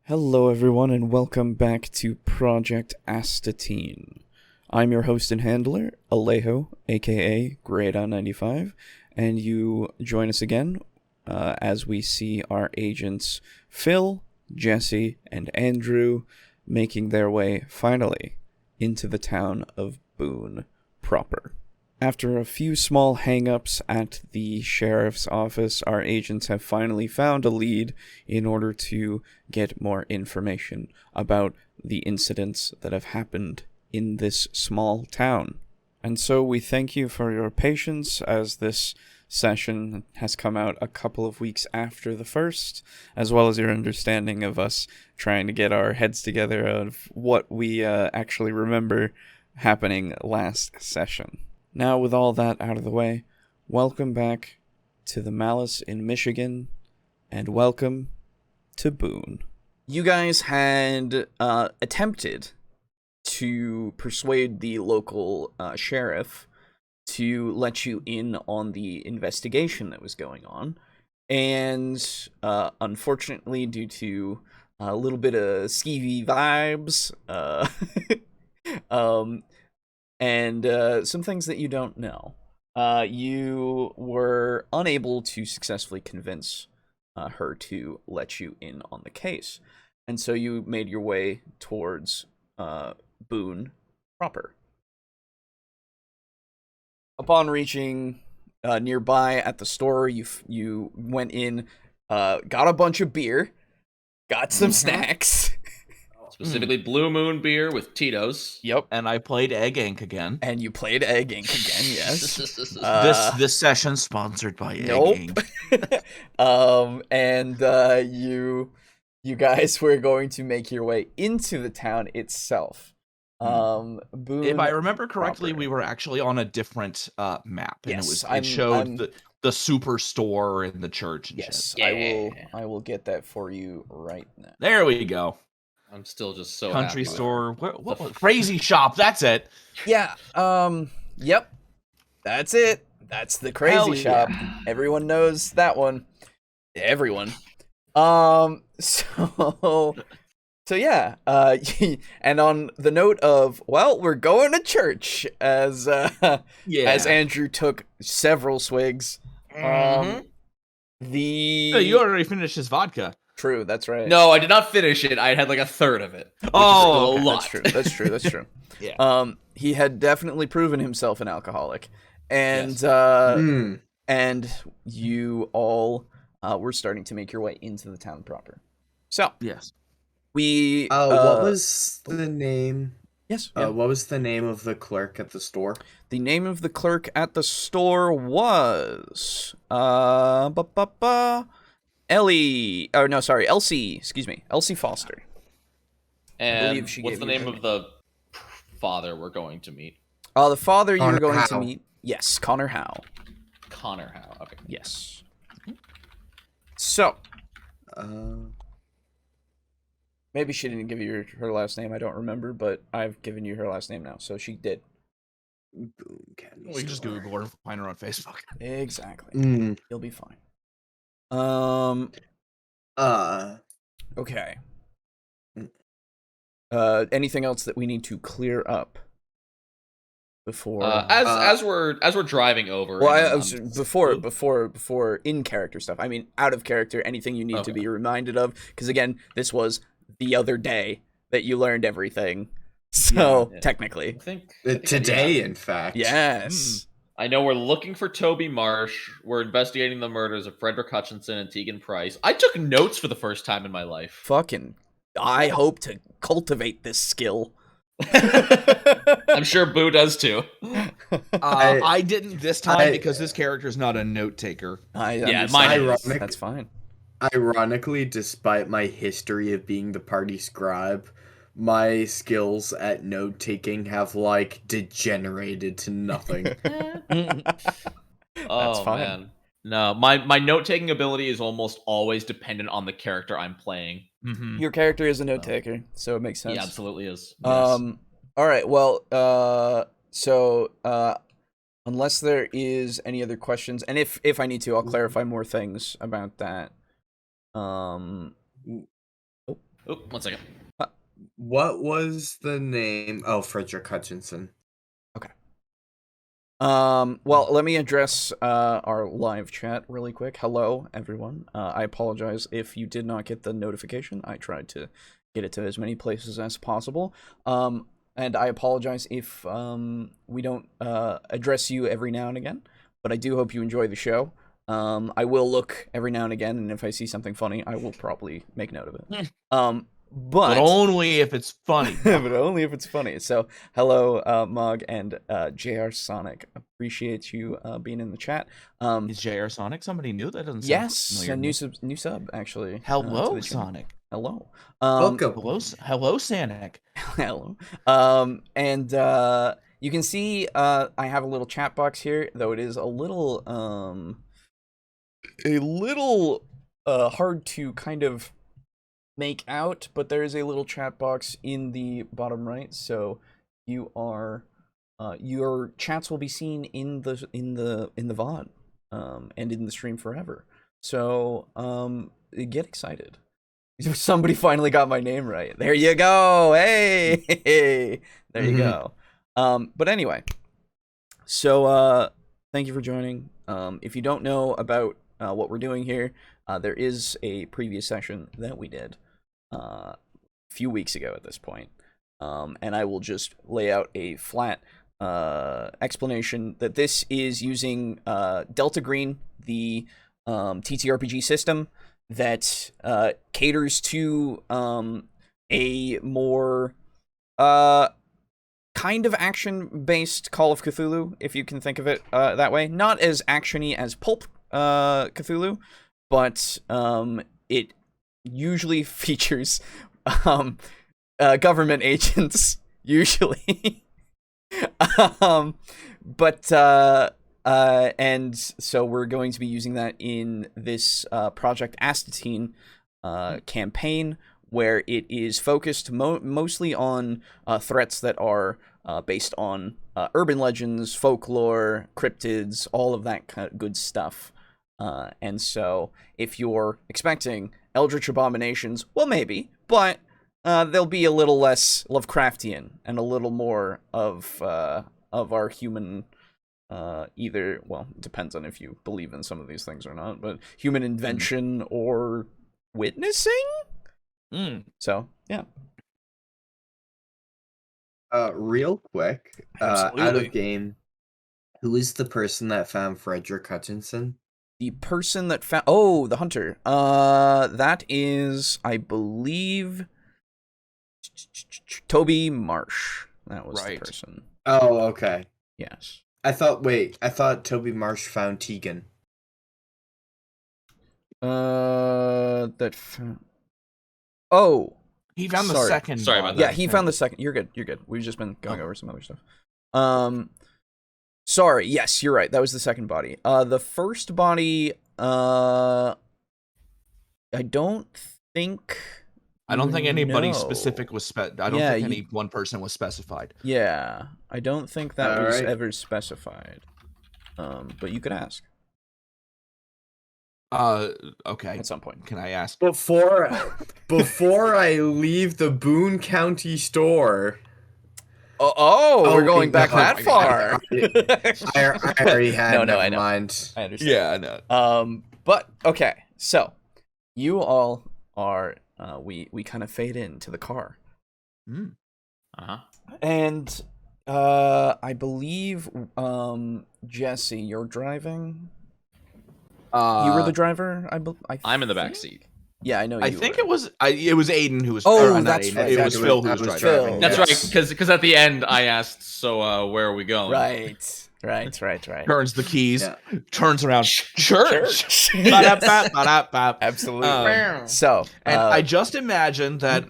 Hello everyone and welcome back to Project Astatine. I'm your host and handler, Alejo, aka Grada95, and you join us again as we see our agents Phil, Jesse, and Andrew making their way, finally, into the town of Boon proper. After a few small hang-ups at the sheriff's office, our agents have finally found a lead in order to get more information about the incidents that have happened in this small town. And so we thank you for your patience, as this session has come out a couple of weeks after the first, as well as your understanding of us trying to get our heads together of what we actually remember happening last session. Now, with all that out of the way, welcome back to the Malice in Michigan, and welcome to Boon. You guys had attempted to persuade the local sheriff to let you in on the investigation that was going on, and unfortunately, due to a little bit of skeevy vibes, and some things that you don't know, you were unable to successfully convince her to let you in on the case. And so you made your way towards Boon proper. Upon reaching nearby at the store, you went in, got a bunch of beer, got some snacks. Specifically Blue Moon beer with Tito's. Yep. And I played Egg Inc. again. And you played Egg Inc. again, yes. This session sponsored by Egg Inc. And you guys were going to make your way into the town itself. Boon, if I remember correctly, proper. we were actually on a different map, and Yes, it showed the superstore and the church. And yes, shit. I will get that for you right now. There we go. I'm still just so Country happy store. What crazy shop? That's it. Yeah. Yep. That's it. That's the crazy shop. Yeah. Everyone knows that one. Everyone. So yeah. And on the note of, well, we're going to church, as Andrew took several swigs. Hey, you already finished his vodka. True, that's right. No, I did not finish it. I had like a third of it. Oh, okay. a lot. That's true. Yeah. He had definitely proven himself an alcoholic, and Yes. And you all were starting to make your way into the town proper. So Yes, we. What was the name? Yes. What was the name of the clerk at the store? The name of the clerk at the store was Ellie. Oh no, sorry, Elsie. Excuse me, Elsie Foster. And she what's gave the you name her of the father we're going to meet? The father you were Connor going to Howe. meet. Yes, Connor Howe. Connor Howe. Okay. Yes. So maybe she didn't give you her last name. I don't remember, but I've given you her last name now, so she did. Boon Candy we can just Store. Google her, find her on Facebook. Exactly. You'll be fine. Okay. Anything else that we need to clear up before? As we're driving over. Well, I was before in character stuff. I mean, out of character, anything you need to be reminded of, because again, this was the other day that you learned everything. So technically, I think Today, in fact. yes. I know we're looking for Toby Marsh. We're investigating the murders of Frederick Hutchinson and Tegan Price. I took notes for the first time in my life. Fucking, I hope to cultivate this skill. I'm sure Boo does too. I didn't this time because this character is not a note taker. Mine is. That's fine. Ironically, despite my history of being the party scribe, my skills at note taking have degenerated to nothing. That's fine. Man. No, my note taking ability is almost always dependent on the character I'm playing. Mm-hmm. Your character is a note taker, so it makes sense. He absolutely is. All right. Well, so unless there is any other questions, and if I need to, I'll clarify more things about that. Oh, 1 second. What was the name? Oh, Frederick Hutchinson. Okay. Well, let me address our live chat really quick. Hello, everyone. I apologize if you did not get the notification. I tried to get it to as many places as possible. And I apologize if we don't address you every now and again, but I do hope you enjoy the show. I will look every now and again, and if I see something funny, I will probably make note of it. But only if it's funny. but only if it's funny. So, hello, Mog and JR Sonic. Appreciate you being in the chat. Is JR Sonic somebody new? That doesn't sound Yes, familiar a to me. new sub actually. Hello, to the channel. Sonic. Hello. Welcome. Hello, Sonic. Hello. And you can see I have a little chat box here, though it is a little hard to kind of make out, but there is a little chat box in the bottom right, so you are your chats will be seen in the VOD and in the stream forever. So get excited. Somebody finally got my name right. There you go. Hey, there you go. But anyway, so thank you for joining. If you don't know about what we're doing here, there is a previous session that we did a few weeks ago at this point, and I will just lay out a flat explanation that this is using Delta Green, the TTRPG system that caters to a more kind of action-based Call of Cthulhu, if you can think of it that way. Not as action-y as Pulp Cthulhu, but it usually features government agents, usually. And so we're going to be using that in this Project Astatine campaign, where it is focused mostly on threats that are based on urban legends, folklore, cryptids, all of that kind of good stuff. And so if you're expecting Eldritch Abominations, well, maybe, but they'll be a little less Lovecraftian and a little more of our human, either, well, it depends on if you believe in some of these things or not, but human invention or witnessing? So, yeah. Real quick, out Absolutely. of game, who is the person that found Frederick Hutchinson? The person that found... Oh, the hunter. That is, I believe... Toby Marsh. That was the person. Oh, okay. Yes. I thought Toby Marsh found Tegan. Oh. He found the second. Sorry about that. Yeah, he found the second. You're good. You're good. We've just been going over some other stuff. Sorry. Yes, you're right. That was the second body. The first body, I don't think anybody specific was I don't think any one person was specified. Yeah, I don't think that All was right. ever specified. But you could ask Okay. at some point. Can I ask? Before I leave the Boon County store. We're going back that far. I already had. No, never I know. mind. I understand. Yeah, I know. But okay, so you all are we kind of fade into the car. And I believe Jesse, you're driving. You were the driver. I'm in the back seat. Yeah, I know. I think it was Aiden who was. Oh, not that's Aiden. right. It was Exactly. Phil who I was was driving. driving. That's Yes. right, because at the end I asked, so where are we going? Right. Turns the keys, Yeah. turns around. Church. Yes. Ba-da-ba-ba-da-ba. Absolutely. So, And I just imagine that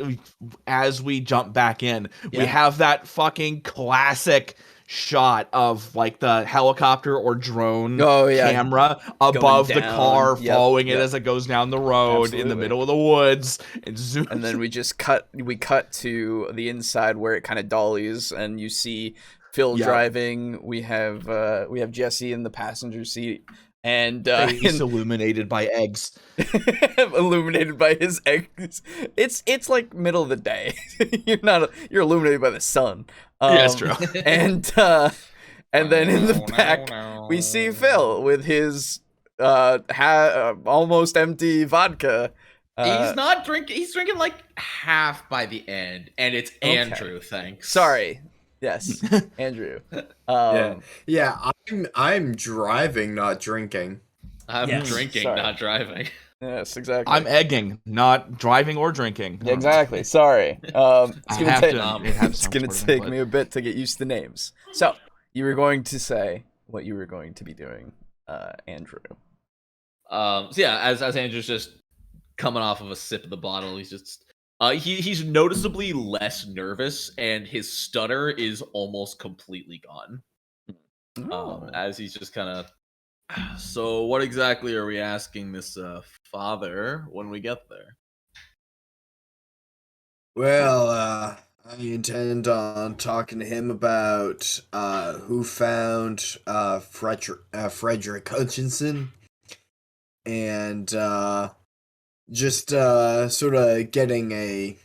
as we jump back in, we have that fucking classic shot of like the helicopter or drone camera above the car, following it as it goes down the road in the middle of the woods, and zooms. And then we cut to the inside where it kind of dollies, and you see Phil driving. We have Jesse in the passenger seat, And Face illuminated by eggs. illuminated by his eggs. It's like middle of the day. You're illuminated by the sun. Yeah, that's true. And then in the back we see Phil with his almost empty vodka. He's not drinking. He's drinking like half by the end, and it's Andrew. Thanks. Sorry. Yes, Andrew. Yeah. I'm driving, not drinking. I'm drinking, not driving. Yes, exactly. I'm egging, not driving or drinking. Exactly. Sorry. It's gonna take me a bit to get used to names. So you were going to say what you were going to be doing, Andrew. So yeah, as Andrew's just coming off of a sip of the bottle, he's just he's noticeably less nervous, and his stutter is almost completely gone. As he's just kind of, so what exactly are we asking this father when we get there? Well, I intend on talking to him about who found Frederick Hutchinson, and just sort of getting a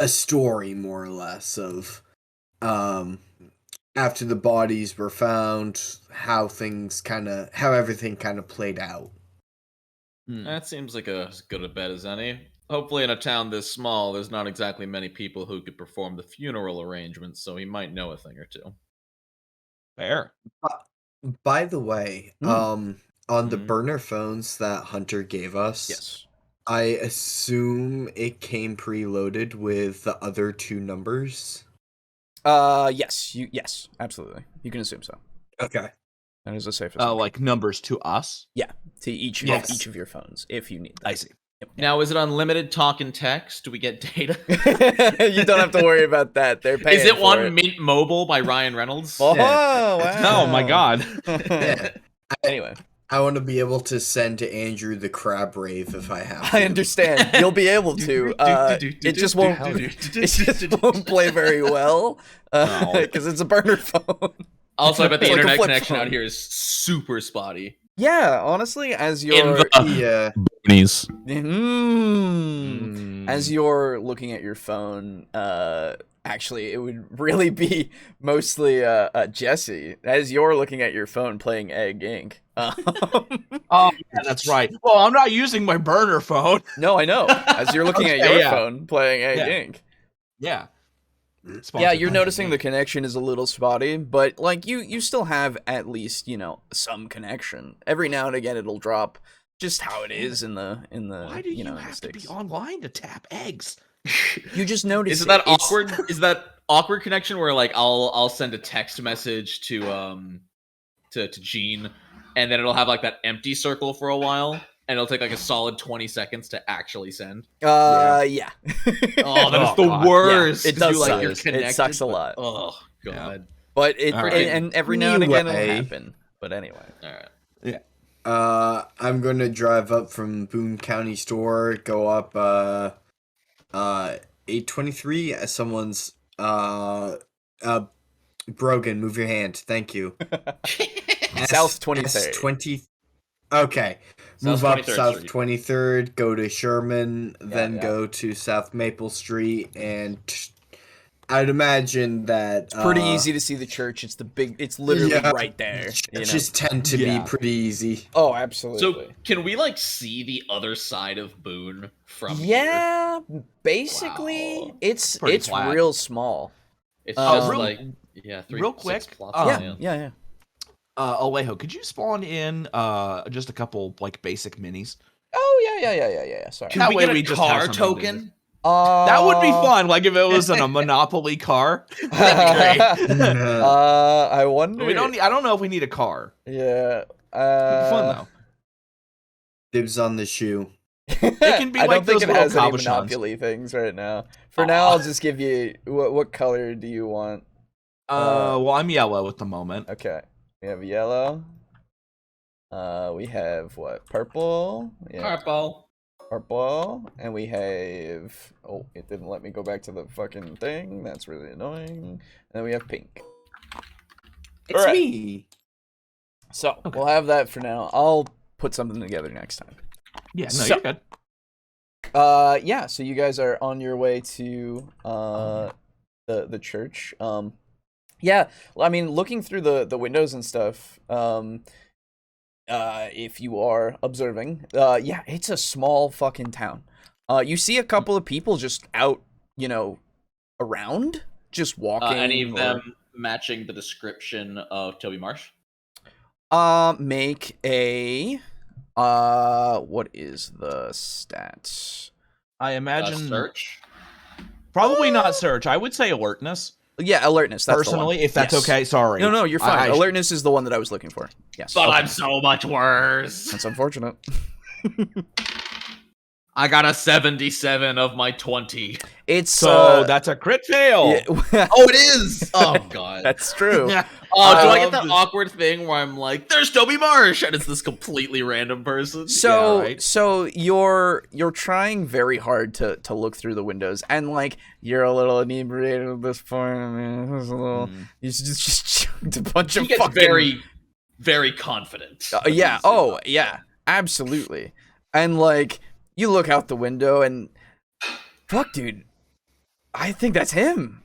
story, more or less, of after the bodies were found, how everything kind of played out. That seems like as good a bet as any. Hopefully in a town this small, there's not exactly many people who could perform the funeral arrangements, so he might know a thing or two. Fair. By the way, on the burner phones that Hunter gave us, Yes. I assume it came preloaded with the other two numbers. Yes, absolutely. You can assume so. Okay. That is a safe Oh, like numbers to us? Yeah, to each of your phones, if you need them. I see. Yep. Now, is it unlimited talk and text? Do we get data? You don't have to worry about that. They're paying. Is it for one it. Mint Mobile by Ryan Reynolds? Oh, Yeah. wow. Oh my god. Yeah. Anyway, I want to be able to send to Andrew the crab rave if I have to. I understand. You'll be able to. It just won't. It just won't play very well because it's a burner phone. Also, I bet the It's like a internet flip connection phone. out here is super spotty. Yeah, honestly, as you're Yeah. Boonies. As you're looking at your phone, actually, it would really be mostly Jesse. As you're looking at your phone playing Egg Inc. Oh, yeah, that's right. Well, I'm not using my burner phone. No, I know. As you're looking at your phone playing Egg Inc. Yeah. Yeah, you're noticing the connection is a little spotty, but like you still have at least, some connection. Every now and again it'll drop, just how it is in the Why do you in the have to be States. online to tap eggs? You just notice Is that awkward? Is that awkward connection where like I'll send a text message to Gene, and then it'll have like that empty circle for a while, and it'll take like a solid 20 seconds to actually send. Yeah. Oh, that is the God. worst. Yeah, it does suck. You're it connected, sucks a but- lot. Oh god. But Alright. and every now and again it'll Anyway. happen. But anyway. All right. I'm gonna drive up from Boone County Store, go up 823. Someone's Brogan, move your hand. Thank you. South 23rd. S20. Okay. South Move up 23rd South Street. 23rd, go to Sherman, then yeah. go to South Maple Street, and I'd imagine that Pretty easy to see the church. It's literally right there. Churches tend to be pretty easy. Oh, absolutely. So can we like see the other side of Boone from here? Yeah, basically, Wow. it's Pretty flat. real small. It's just real- like real quick, plots. Yeah. Alejo, could you spawn in just a couple like basic minis? Oh yeah. Sorry. Can That we way get we a just have car something to token? That would be fun. Like if it was in a Monopoly car. That'd be great. I wonder. I don't know if we need a car. Yeah. Fun though. Dibs on the shoe. It can be I like don't think those it little has any cabochons. Monopoly things right now. For now, I'll just give you what color do you want? Well, I'm yellow at the moment. Okay, we have yellow. We have what? Purple. Yeah, purple, and we have. Oh, it didn't let me go back to the fucking thing. That's really annoying. And then we have pink. It's Alright. me. So we'll have that for now. I'll put something together next time. Yeah, no, you're good. Yeah. So you guys are on your way to the church. Yeah. Well, I mean, looking through the windows and stuff. If you are observing, yeah, it's a small fucking town. You see a couple of people just out, around, just walking. Any of them matching the description of Toby Marsh? Make a what is the stats? I imagine search. Probably not search. I would say alertness. Yeah, alertness. That's personally, if that's okay. Sorry. No, you're fine. Alertness is the one that I was looking for. Yes. But I'm so much worse. That's unfortunate. I got a 77 of my 20. It's that's a crit fail. Yeah. Oh, it is. Oh god, that's true. Oh, do I get that awkward thing where I'm like, "There's Toby Marsh," and it's this completely random person? So, yeah, right? So you're trying very hard to look through the windows, and like you're a little inebriated at this point. I mean, it's a little. You just chugged a bunch of fucking. Very, very confident. Yeah. Oh, yeah. Absolutely. And like you look out the window, and fuck, dude, I think that's him.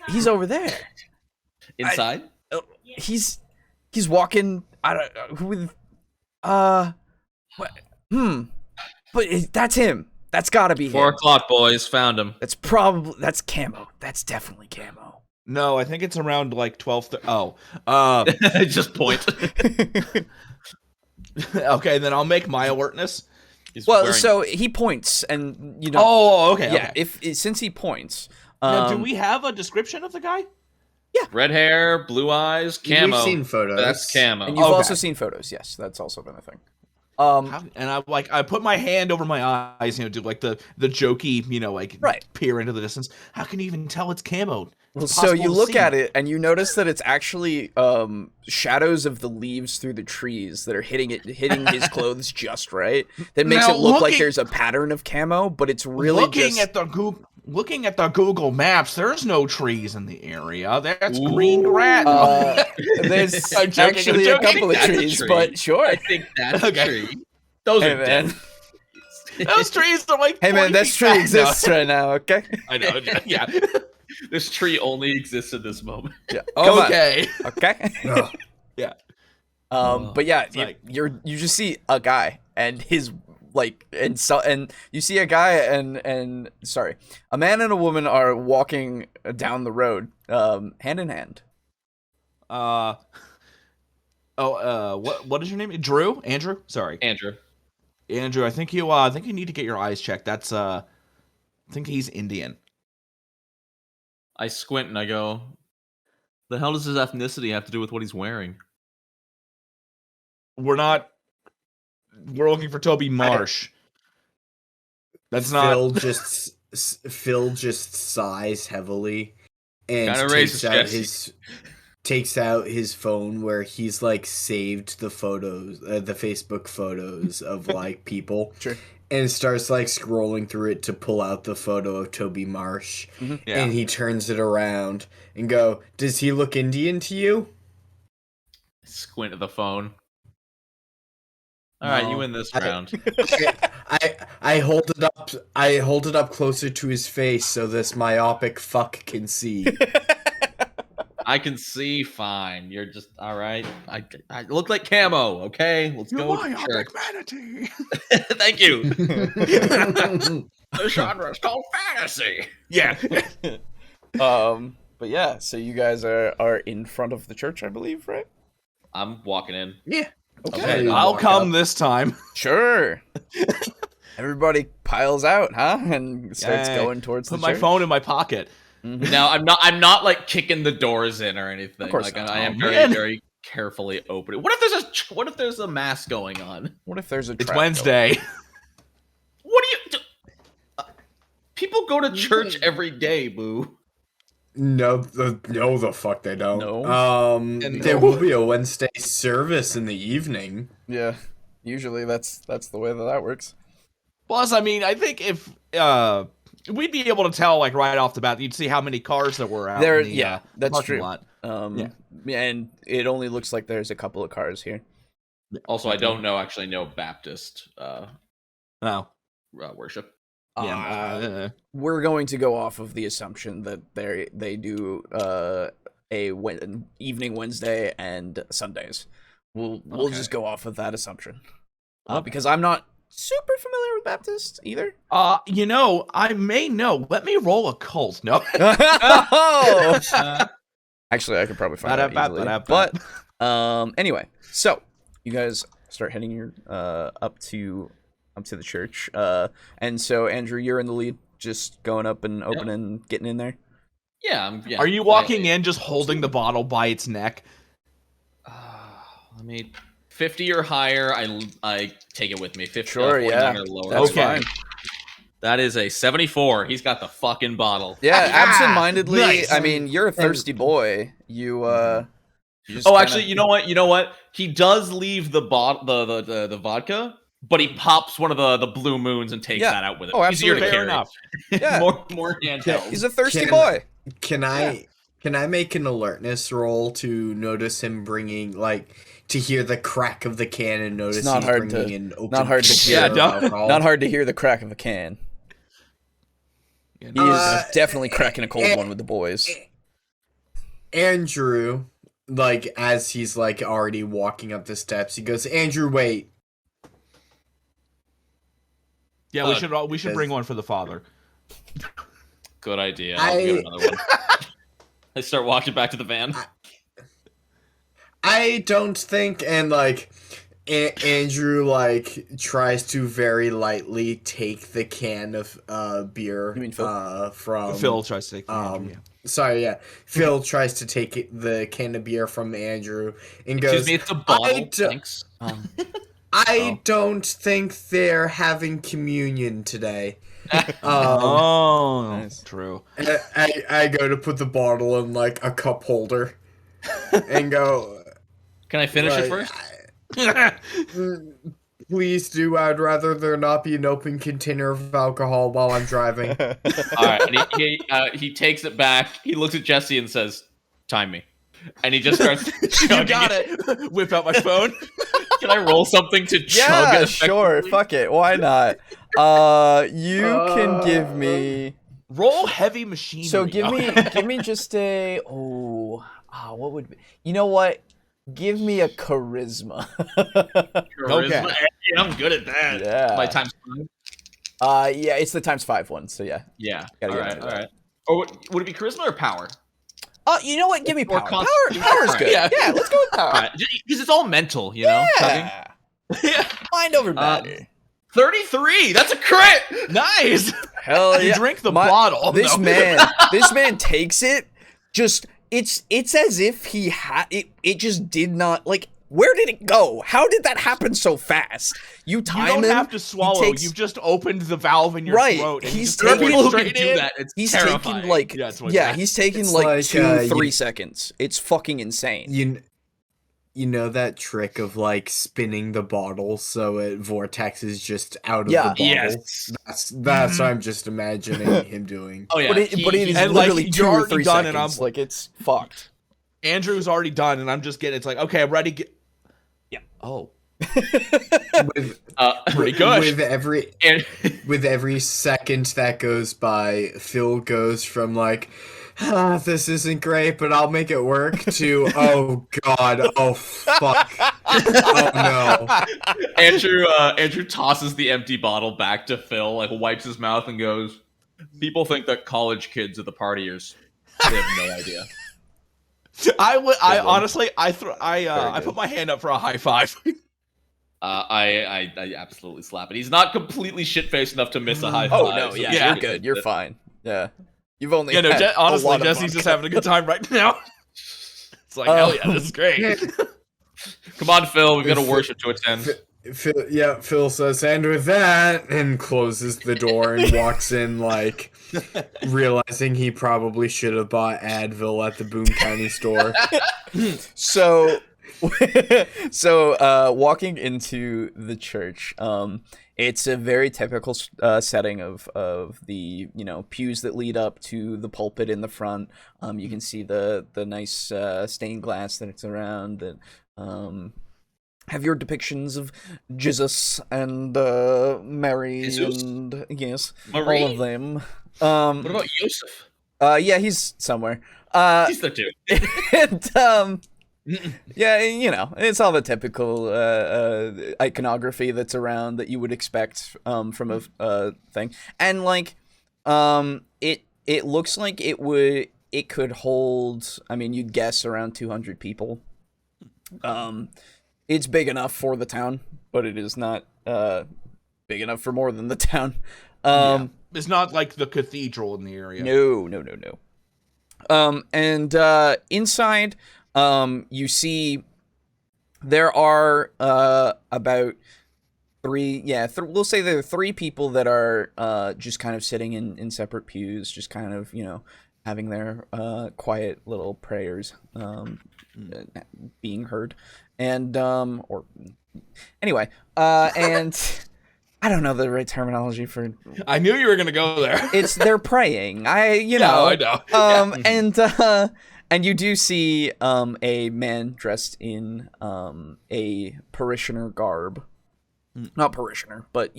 He's over there. Inside? He's walking. I don't who with. But that's him. That's gotta be him. 4 o'clock, boys. Found him. That's camo. That's definitely camo. No, I think it's around like 12. Just point. Okay, then I'll make my alertness. So he points, and Oh, okay. Yeah. Okay. Since he points. Now, do we have a description of the guy? Yeah. Red hair, blue eyes, camo. We've seen photos. That's camo. And you've also seen photos. Yes, that's also been a thing. And I put my hand over my eyes, do like the jokey, right. Peer into the distance. How can you even tell it's camo? Well, so you look at it and you notice that it's actually shadows of the leaves through the trees that are hitting his clothes just right. That makes it look like there's a pattern of camo, but it's really looking at the Google Maps, there's no trees in the area. That's green grass. There's actually a couple of trees, but sure. I think that's a tree. Those are dead. Those trees are like. Hey man, this tree exists right now. Okay. I know. Yeah. This tree only exists in this moment. Yeah. Okay. Okay. Yeah. But yeah, you just see a guy and his. And you see a guy and a man and a woman are walking down the road, hand in hand. What is your name? Drew? Andrew? Sorry. Andrew, I think you need to get your eyes checked. That's I think he's Indian. I squint and I go, the hell does his ethnicity have to do with what he's wearing? We're looking for Toby Marsh. Phil just sighs heavily and takes out his phone where he's like saved the photos, the Facebook photos of like people, sure. And starts like scrolling through it to pull out the photo of Toby Marsh, and he turns it around and go, "Does he look Indian to you?" Squint at the phone. All right, you win this round. I hold it up. I hold it up closer to his face so this myopic fuck can see. I can see fine. You're just all right. I look like camo. Okay, let's go. Myopic manatee. Thank you. The genre is called fantasy. Yeah. But yeah, so you guys are in front of the church, I believe, right? I'm walking in. Yeah. Okay, I'll come this time. Sure. Everybody piles out, huh? And starts going towards the church. Put my phone in my pocket. Mm-hmm. Now I'm not like kicking the doors in or anything. Of course like not. I am very carefully opening. What if there's a mass going on? What if there's a It's Wednesday. What do you do? People go to church every day, Boo. No, the fuck they don't. No. There will be a Wednesday service in the evening. Yeah. Usually that's the way that works. Plus, I mean, I think if we'd be able to tell like right off the bat, you'd see how many cars there were out there. in the, that's parking true. lot. And it only looks like there's a couple of cars here. Also, I don't actually know Baptist worship. We're going to go off of the assumption that they do evening Wednesday and Sundays. We'll just go off of that assumption. Because I'm not super familiar with Baptist either. I may know. Let me roll a cult. No. Actually, I could probably find out easily. But anyway, so you guys start heading your up to the church. And so Andrew, you're in the lead, just going up and opening, getting in there. Yeah, Are you walking in just holding the bottle by its neck? Let me 50 or higher. I take it with me. 50 sure, yeah. Or lower. That's fine. That is a 74. He's got the fucking bottle. Yeah, absentmindedly. Nice. I mean, you're a thirsty boy. You just actually, you know what? He does leave the the vodka, but he pops one of the blue moons and takes that out with him. Oh, absolutely. Fair enough. Yeah. more handheld. He's a thirsty boy. Can I make an alertness roll to notice him bringing, to hear the crack of the can and notice not he's hard bringing to- an open not hard to container hear. of alcohol? Not hard to hear the crack of a can. He is definitely cracking a cold one with the boys. Andrew, as he's already walking up the steps, he goes, "Andrew, wait." Yeah, we should bring one for the father. Good idea. I'll get another one. I start walking back to the van. I don't think, and Andrew tries to very lightly take the can of beer. You mean Phil? From Phil tries to take the Andrew, Sorry, yeah. Phil tries to take the can of beer from Andrew and goes, Excuse me, it's a bottle. Thanks. I don't think they're having communion today. Nice. True. I go to put the bottle in a cup holder and go, Can I finish it first? Please do. I'd rather there not be an open container of alcohol while I'm driving. All right. And he takes it back. He looks at Jesse and says, "Time me." And he just starts chugging. You got it. Whip out my phone. Can I roll something to chug? Yeah, it sure. Fuck it. Why not? You can give me. Roll heavy machinery. So give me just a. What would be? You know what? Give me a charisma. Okay. Yeah, I'm good at that. Yeah. My times 5? Yeah, it's the ×5 one. So yeah. Yeah. Gotta All get right. into All that. right. Or would it be charisma or power? You know what? Give me Or power. Power's good. Yeah. Yeah, let's go with power. All right. Because it's all mental, you know? Yeah. Yeah. Mind over matter. 33. That's a crit. Nice. Hell yeah. You drink the bottle. This No. man takes it. Just it's as if he had it. It just did not Where did it go? How did that happen so fast? You don't have to swallow. You've just opened the valve in your throat. And He's taking taking straight in. He's terrifying. taking he's taking It's 2-3 seconds. It's fucking insane. You know that trick of spinning the bottle so it vortexes just out of the Yeah. bottle? Yes. That's what I'm just imagining him doing. Oh yeah. But it is and, literally you're 2 or already 3 done, seconds. and I'm It's fucked. Andrew's already done, and I'm just getting. It's okay, I'm ready. Yeah. Oh. Pretty good. With every second that goes by, Phil goes from this isn't great, but I'll make it work, to oh god, oh fuck, oh no. Andrew tosses the empty bottle back to Phil, wipes his mouth and goes, "People think that college kids are the partiers. They have no idea." I honestly, I put my hand up for a high five. I absolutely slap it. He's not completely shit-faced enough to miss a high five. Oh no, yeah, you're good. You're fine. Yeah, you've only had honestly, a lot of Jesse's just vodka. having a good time right now. It's hell yeah, this is great. Come on, Phil. We've got a worship to attend. Phil says, and with that, and closes the door and walks in realizing he probably should have bought Advil at the Boon County store. So walking into the church, It's a very typical setting of the pews that lead up to the pulpit in the front. You can see the nice stained glass that it's around that have your depictions of Jesus and Mary and yes, Marie? all of them. What about Joseph? Yeah, he's somewhere. He's there too. And yeah, it's all the typical iconography that's around that you would expect from a thing, and like it looks like it could hold. I mean, you'd guess around 200 people. It's big enough for the town, but it is not big enough for more than the town. It's not like the cathedral in the area. No. And inside, you see there are about three. Yeah, we'll say there are three people that are just kind of sitting in separate pews, just kind of having their quiet little prayers being heard, and or anyway, and. I don't know the right terminology for. I knew you were gonna go there. They're praying. I know. And you do see a man dressed in a parishioner garb, not parishioner, but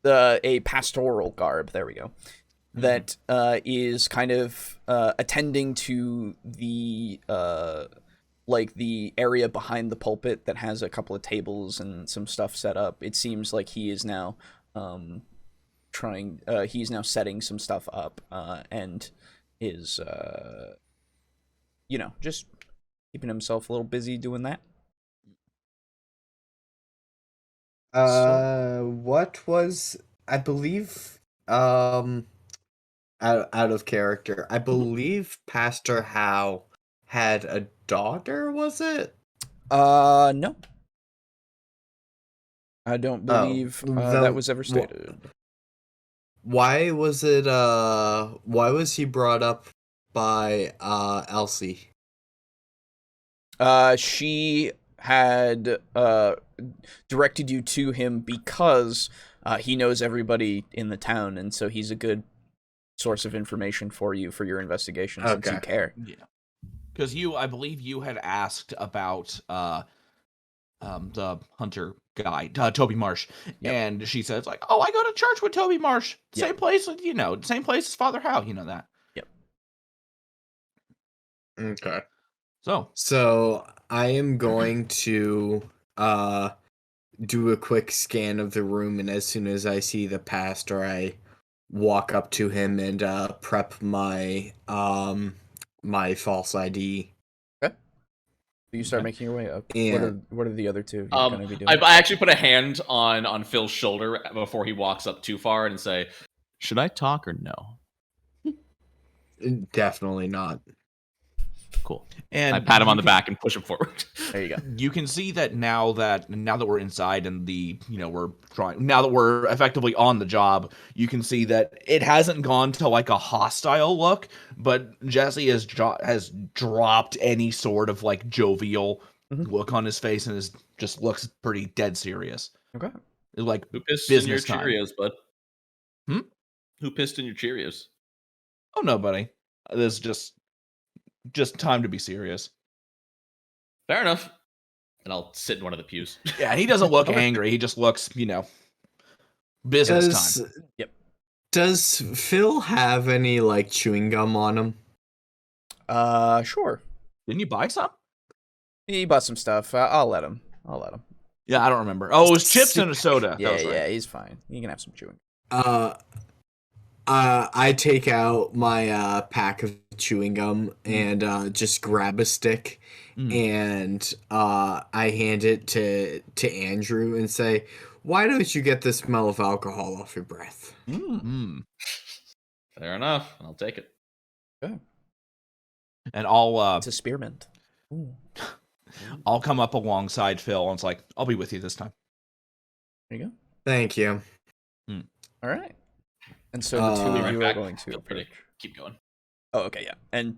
a pastoral garb. There we go. That is kind of attending to the like the area behind the pulpit that has a couple of tables and some stuff set up. It seems like he is now he's now setting some stuff up and is just keeping himself a little busy doing that. What was, I believe, out of character, I believe Pastor Howe had a daughter, was it? No. I don't believe that was ever stated. Why was he brought up by Elsie? She had directed you to him because he knows everybody in the town, and so he's a good source of information for you for your investigation since you care. Yeah. Because I believe you had asked about the hunter guy, Toby Marsh, and she says like, "Oh, I go to church with Toby Marsh, same place, same place as Father Howe, that." Yep. Okay. So I am going to do a quick scan of the room, and as soon as I see the pastor, I walk up to him and prep my my false ID. Okay. You start making your way up. And what are the other two you're going to be doing? I actually put a hand on Phil's shoulder before he walks up too far and say, "Should I talk or no?" Definitely not. Cool. And I pat him on the back and push him forward. There you go. You can see that now that we're inside and now that we're effectively on the job, you can see that it hasn't gone to like a hostile look, but Jesse has dropped any sort of like jovial look on his face and just looks pretty dead serious. Okay. Like Who pissed business in your time. Cheerios, bud? Hmm? Who pissed in your Cheerios? Oh, nobody. There's just time to be serious. Fair enough. And I'll sit in one of the pews. Yeah, he doesn't look angry. He just looks, business time. Yep. Does Phil have any like chewing gum on him? Sure. Didn't you buy some? He bought some stuff. I'll let him. Yeah, I don't remember. Oh, it was chips and a soda. Yeah, That was right. yeah, he's fine. You can have some chewing. I take out my pack of chewing gum and just grab a stick and I hand it to Andrew and say, "Why don't you get the smell of alcohol off your breath?" Fair enough. I'll take it. Okay. And I'll It's a spearmint. Ooh. I'll come up alongside Phil and it's like, I'll be with you this time. There you go. Thank you. All right. And so the two of you are going to keep going. Oh, okay, yeah. And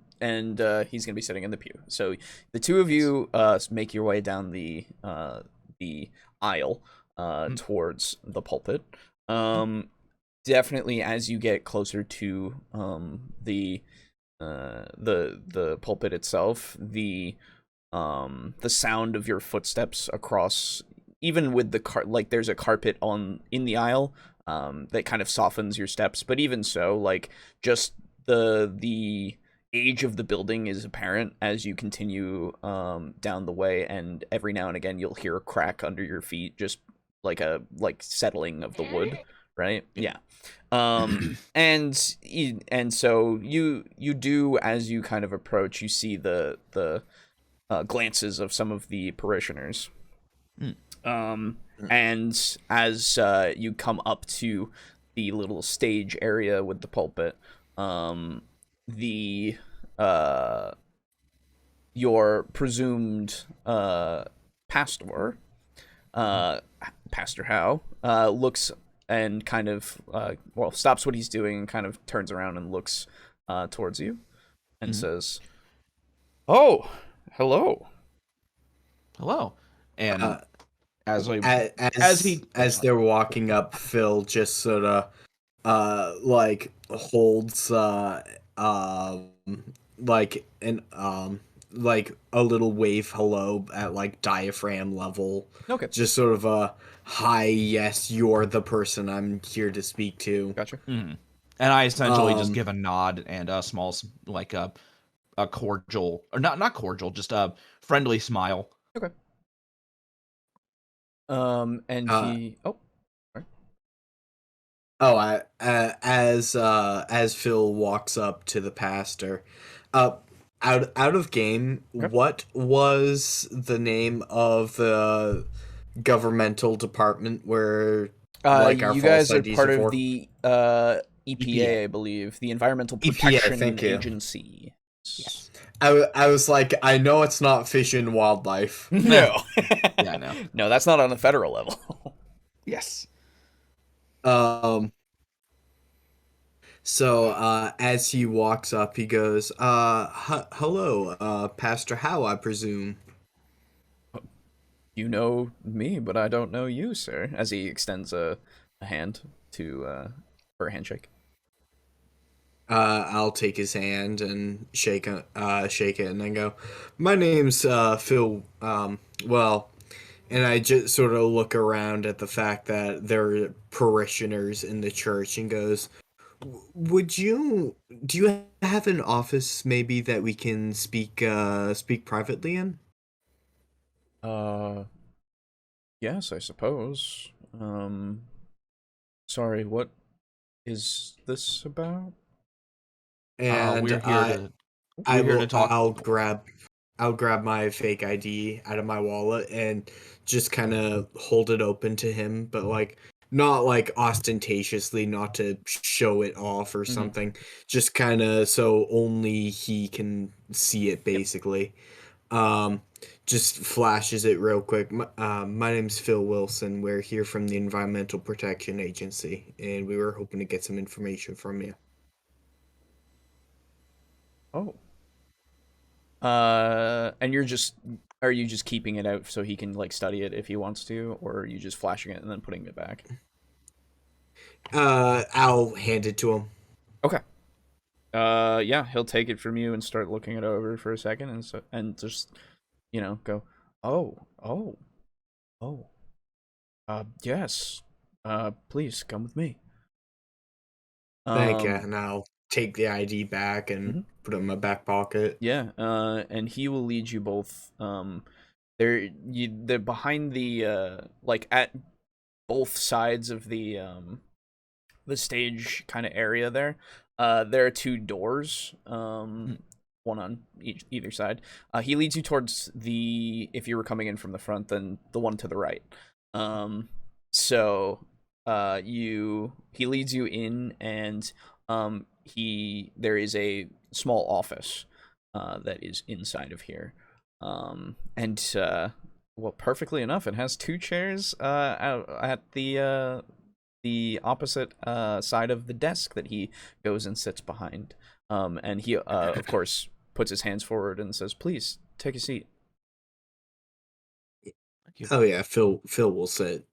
he's gonna be sitting in the pew. So the two of you make your way down the aisle. towards the pulpit. Definitely, as you get closer to the pulpit itself, the sound of your footsteps across, even with the like there's a carpet in the aisle that kind of softens your steps, but even so, like, just the age of the building is apparent as you continue down the way, and every now and again you'll hear a crack under your feet, just like settling of the wood, right? Yeah. And so you do, as you kind of approach, you see the glances of some of the parishioners. And as you come up to the little stage area with the pulpit, your presumed pastor, Pastor Howe, looks and kind of stops what he's doing and kind of turns around and looks towards you and says, "Oh, hello." And as they're walking up, Phil just sort of like holds like a little wave hello at like diaphragm level. Okay. Just sort of a hi, yes, you're the person I'm here to speak to. Gotcha. Mm-hmm. And I essentially just give a nod and a small, like a cordial, or not cordial, just a friendly smile. Okay. And he. As Phil walks up to the pastor, out of game, Yep. What was the name of the governmental department where like our you guys are IDs part for? of the EPA, I believe, the Environmental Protection thank you. Agency. Yes. I was like, I know it's not Fish and Wildlife. No. Yeah, no. No, that's not on the federal level. Yes. So as he walks up, he goes, hello, Pastor Howe, I presume. You know me, but I don't know you, sir. As he extends a hand to for a handshake. I'll take his hand and shake it, and then go, my name's Phil. And I just sort of look around at the fact that there are parishioners in the church and goes, do you have an office maybe that we can speak privately in? Yes, I suppose. Sorry, what is this about? And we're here to talk. I'll grab my fake ID out of my wallet and just kind of hold it open to him, but like not like ostentatiously, not to show it off or something, just kind of so only he can see it, basically. Just flashes it real quick. My name's Phil Wilson. We're here from the Environmental Protection Agency, and we were hoping to get some information from you. Oh. And are you just keeping it out so he can like study it if he wants to, or are you just flashing it and then putting it back? I'll hand it to him. Okay. Yeah, he'll take it from you and start looking it over for a second and just, go, yes. Please come with me. Thank you, and I'll take the ID back and put it in my back pocket. Yeah, and he will lead you both. They're behind the like at both sides of the stage kind of area there. There are two doors, one on either side. He leads you towards if you were coming in from the front, then the one to the right. So he leads you in, and there is a small office that is inside of here, and perfectly enough, it has two chairs at the opposite side of the desk that he goes and sits behind, and he of course puts his hands forward and says, "Please take a seat." Oh yeah, Phil will sit.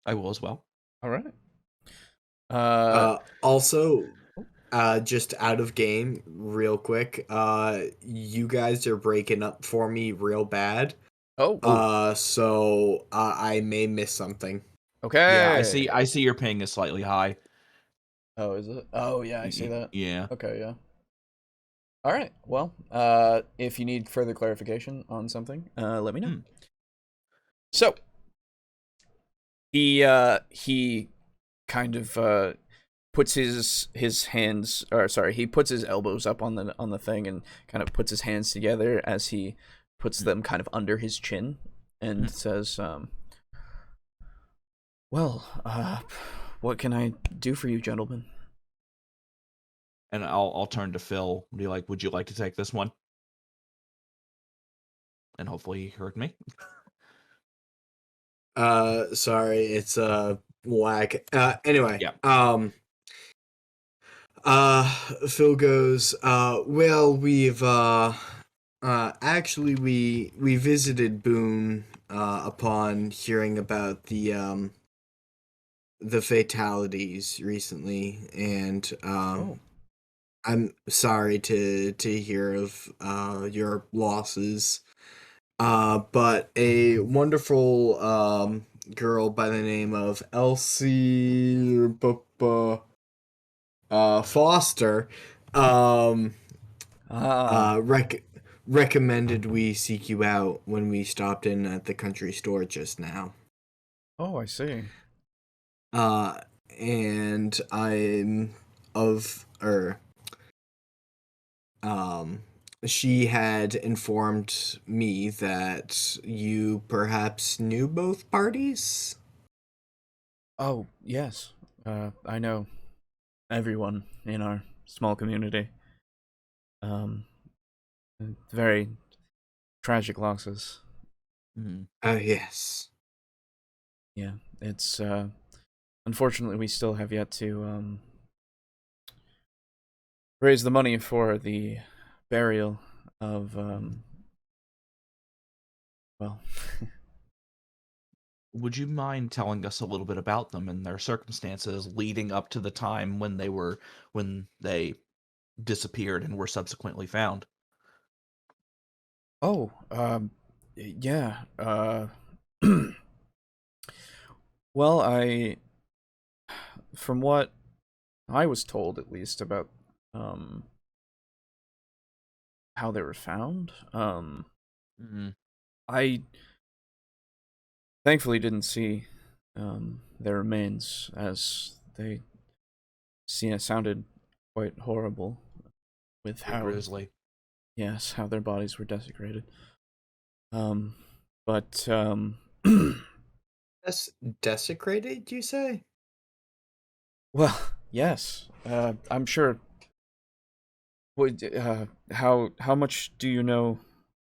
I will as well. All right. Also, just out of game, real quick. You guys are breaking up for me real bad. So I may miss something. Okay. Yeah, I see your ping is slightly high. Oh, is it? Oh, yeah, I see that. Yeah. Okay, yeah. All right. Well, if you need further clarification on something, let me know. So, he kind of puts his hands, or sorry, he puts his elbows up on the thing and kind of puts his hands together as he puts them kind of under his chin and says, well, what can I do for you, gentlemen? And I'll turn to Phil and be like, would you like to take this one? And hopefully he heard me. Sorry, it's lag. Anyway. Yeah. Phil goes, well, we've actually we visited Boon upon hearing about the fatalities recently, and I'm sorry to hear of your losses. But a wonderful girl by the name of Elsie Foster recommended we seek you out when we stopped in at the country store just now. Oh, I see. And I'm she had informed me that you perhaps knew both parties? Oh, yes. I know everyone in our small community. Very tragic losses. Oh, yes. Yeah, it's unfortunately we still have yet to raise the money for the burial of well. Would you mind telling us a little bit about them and their circumstances leading up to the time when they disappeared and were subsequently found? Oh, yeah. Well, from what I was told, at least, about how they were found, I thankfully didn't see their remains, as they sounded quite horrible with how grisly. Yes, how their bodies were desecrated. But Desecrated, you say? well, yes. I'm sure. How much do you know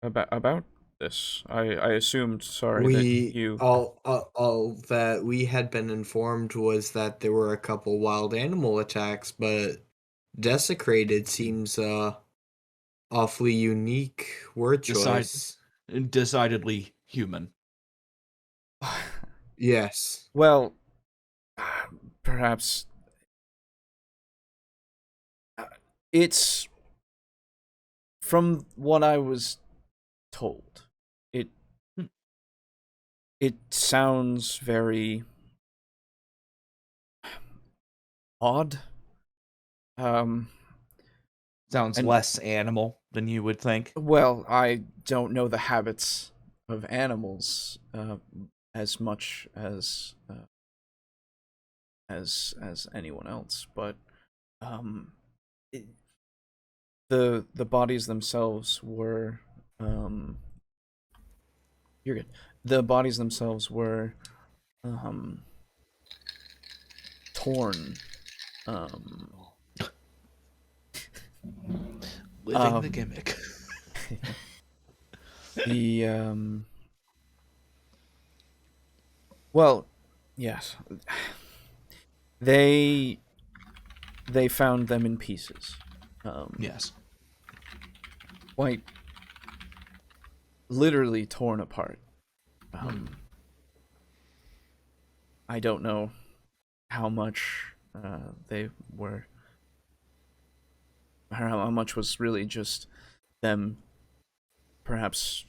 about this? I assumed. Sorry, that you. All that we had been informed was that there were a couple wild animal attacks, but desecrated seems awfully unique word choice. Decidedly human. Yes. Well, perhaps it's from what I was told. It sounds very odd. Sounds less animal than you would think. Well, I don't know the habits of animals as much as anyone else, but the bodies themselves were you're good. The bodies themselves were torn. Living the gimmick. The well, yes. They found them in pieces. Yes. Quite literally torn apart. I don't know how much they were, or how much was really just them, perhaps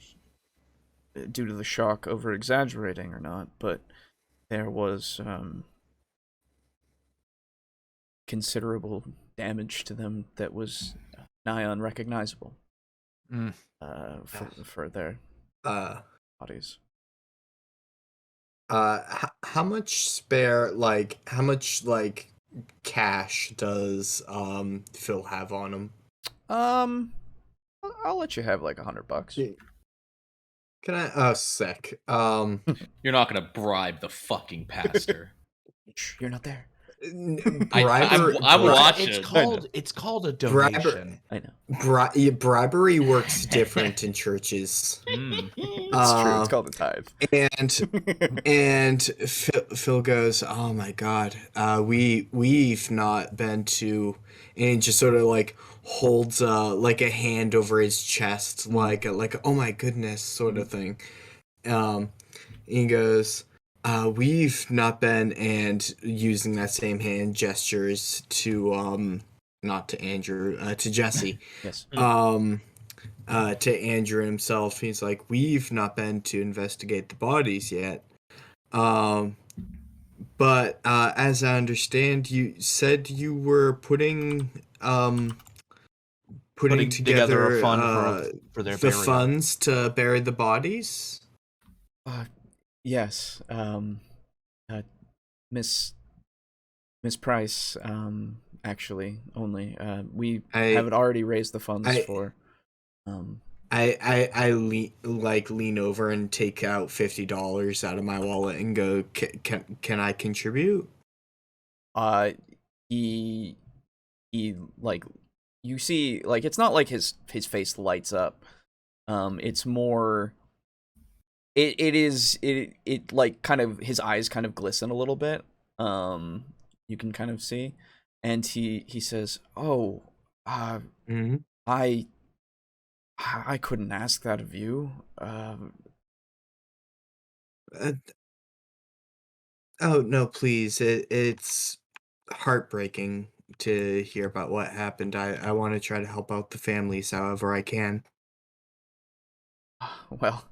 due to the shock, over exaggerating or not, but there was considerable damage to them that was nigh unrecognizable for their bodies. How much cash does Phil have on him? I'll let you have like $100. Can I? Oh, sick. You're not gonna bribe the fucking pastor. You're not there. I'm watching. It's called a donation. I know. Bribery works different in churches. It's true. It's called a tithe. And Phil goes, "Oh my God, we've not been to," and just sort of like holds like a hand over his chest, like oh my goodness sort of thing. He goes, we've not been, and using that same hand gestures to not to Andrew, to Jesse. Yes. To Andrew himself, he's like, we've not been to investigate the bodies yet. But as I understand, you said you were putting together a fund for their burial. Funds to bury the bodies. Yes. Miss Price, actually, only we have already raised the funds for. I lean over and take out $50 out of my wallet and go, can I contribute? He like, you see, like, it's not like his face lights up. It's more, it like kind of, his eyes kind of glisten a little bit. You can kind of see, and he says, "Oh, I couldn't ask that of you." Oh no, please! It's heartbreaking to hear about what happened. I want to try to help out the families however I can. Well,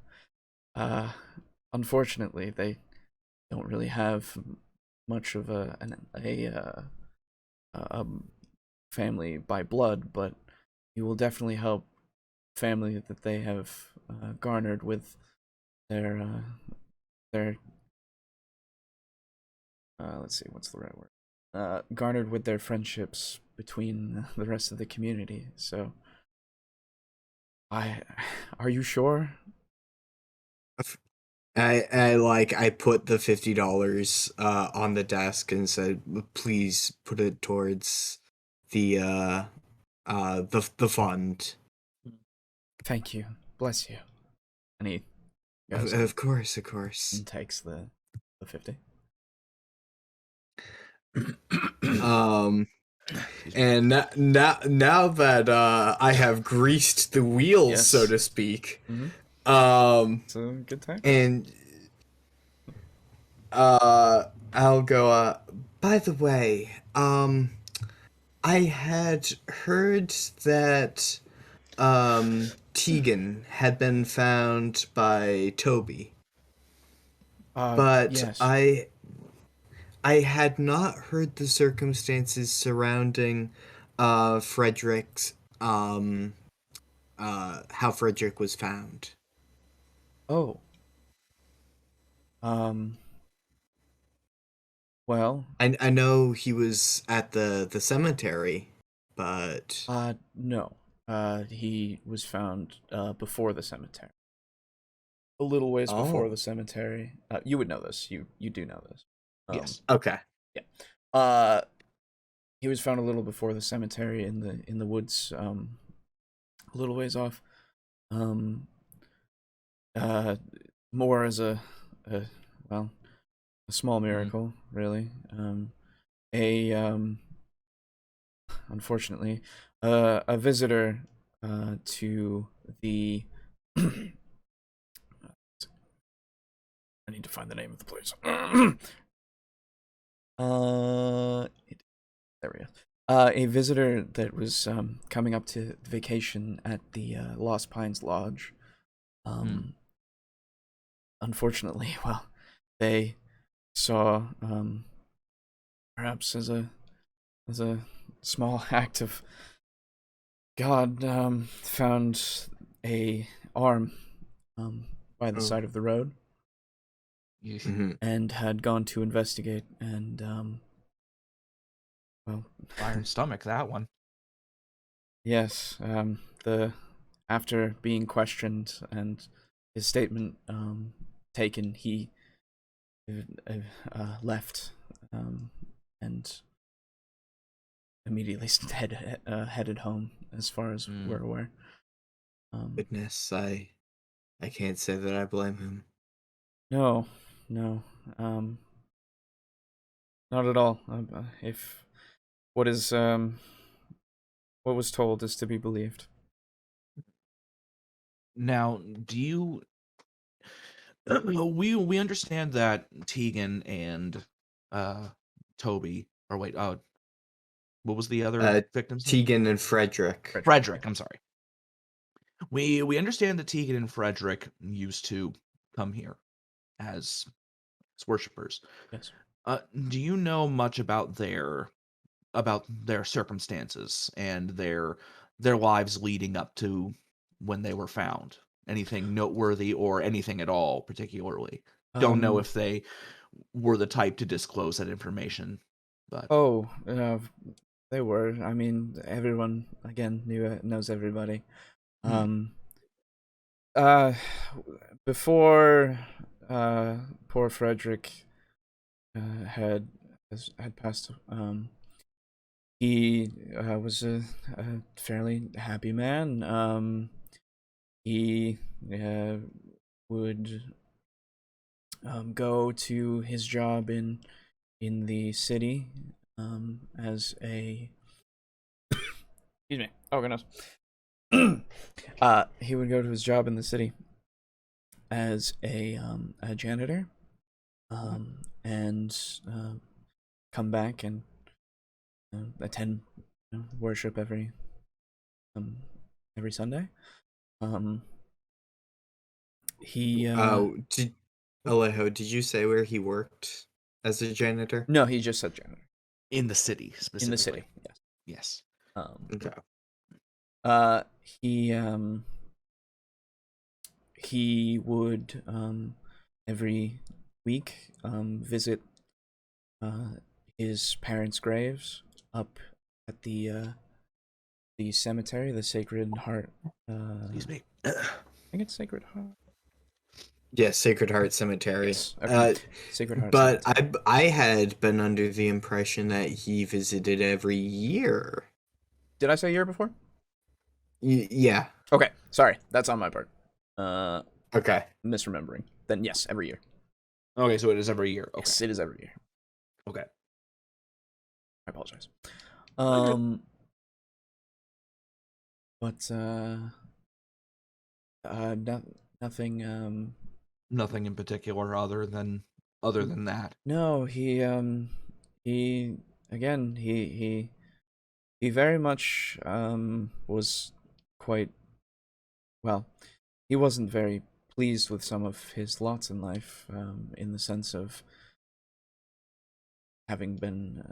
unfortunately, they don't really have much of a family by blood, but you will definitely help family that they have garnered with their let's see, what's the right word? Garnered with their friendships between the rest of the community. So, are you sure? I put the $50 on the desk and said, please put it towards the fund. Thank you. Bless you. And he goes, of course. and takes the 50. And now that I have greased the wheels, yes, so to speak, it's a good time. And I'll go, by the way, I had heard that Tegan had been found by Toby, but yes. I had not heard the circumstances surrounding Frederick's how Frederick was found. Oh. Well, I know he was at the cemetery, but no. He was found before the cemetery. A little ways before the cemetery. You would know this. You do know this. Yes. Okay. Yeah. He was found a little before the cemetery in the woods, a little ways off. More as a small miracle, really. Unfortunately, a visitor to the. I need to find the name of the place. There we go. A visitor that was coming up to vacation at the Lost Pines Lodge. Unfortunately, well, they saw perhaps as a small act of God, found a arm by the side of the road, and had gone to investigate, and well, iron stomach, that one. Yes, after being questioned and his statement taken, he left and immediately headed home, as far as we're aware. Goodness, I can't say that I blame him. No, not at all. If what is what was told is to be believed. Now, do you? We understand that Tegan and Toby, or wait, what was the other victims? Tegan and Frederick. Frederick, I'm sorry. We understand that Tegan and Frederick used to come here as worshippers. Yes. Do you know much about their circumstances and their lives leading up to when they were found? Anything noteworthy or anything at all particularly? Don't know if they were the type to disclose that information, but they were. I mean, everyone again knows everybody. Before poor Frederick had passed, he was a fairly happy man. He would go to his job in the city as a excuse me. Oh goodness. He would go to his job in the city as a janitor, and come back and attend worship every Sunday. Alejo, did you say where he worked as a janitor? No, he just said janitor. In the city, specifically. In the city, yes. Okay. He would every week visit his parents' graves up at the cemetery, the Sacred Heart. Excuse me. I think it's Sacred Heart. Yes, Sacred Heart Cemetery. Yes, okay. Sacred Heart but Cemetery. I had been under the impression that he visited every year. Did I say year before? Yeah. Okay, sorry. That's on my part. Okay. Misremembering. Then yes, every year. Okay, so it is every year. Okay. Yes, it is every year. Okay. I apologize. But nothing. Nothing in particular other than that. No, he very much was quite well. He wasn't very pleased with some of his lots in life, in the sense of having been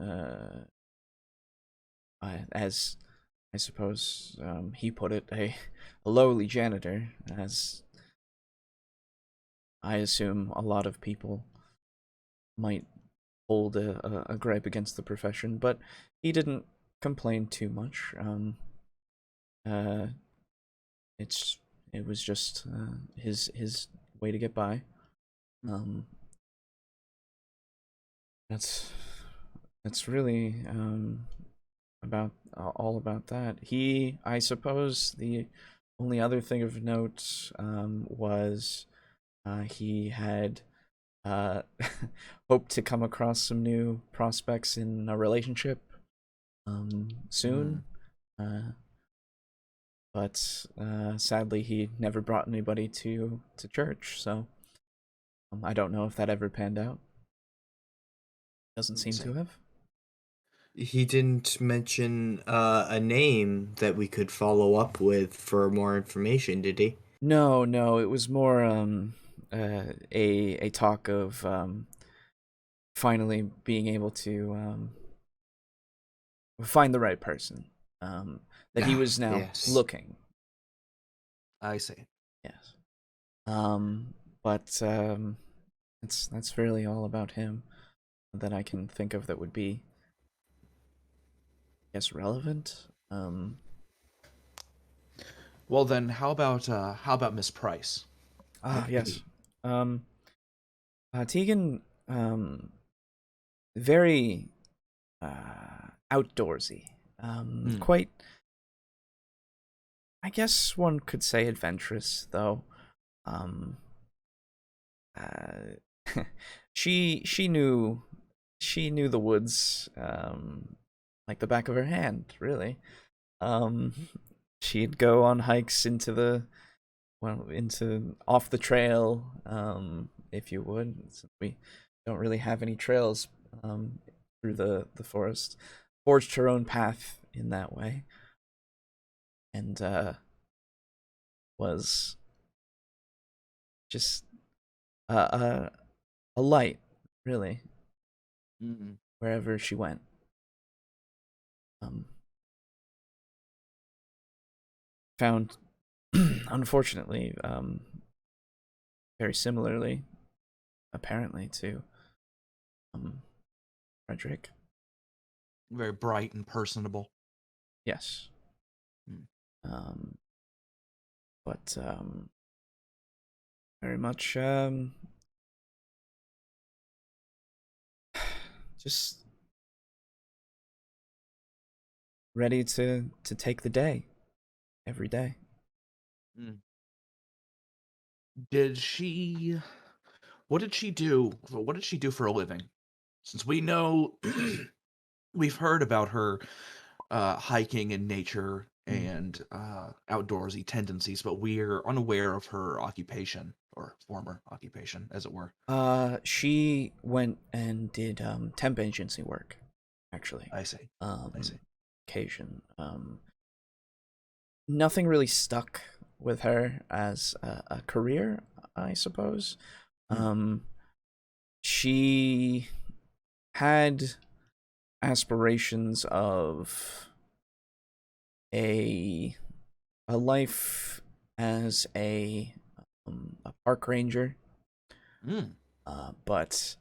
as I suppose he put it, a lowly janitor, as I assume a lot of people might hold a gripe against the profession, but he didn't complain too much. It was just his way to get by. That's really about all about that. I suppose the only other thing of note was he had hoped to come across some new prospects in a relationship soon. But sadly he never brought anybody to church, so I don't know if that ever panned out. Doesn't seem to have. He didn't mention a name that we could follow up with for more information, did he? No, it was more a talk of finally being able to find the right person. That he was now looking. I see. Yes. But that's really all about him that I can think of that would be, I guess, relevant. Well then, how about Miss Price? Yes. Tegan, very outdoorsy. Quite, I guess one could say adventurous, though. She knew the woods like the back of her hand, really. She'd go on hikes into off the trail, if you would, since we don't really have any trails through the forest. Forged her own path in that way, and was just a light, really, wherever she went. Found, unfortunately, very similarly, apparently, to Frederick. Very bright and personable. Yes. But very much just ready to take the day every day. What did she do for a living? Since we know we've heard about her hiking in nature and outdoorsy tendencies, but we're unaware of her occupation, or former occupation, as it were. She went and did temp agency work, actually. I see. Occasion. Nothing really stuck with her as a career, I suppose. She had aspirations of a life as a park ranger, but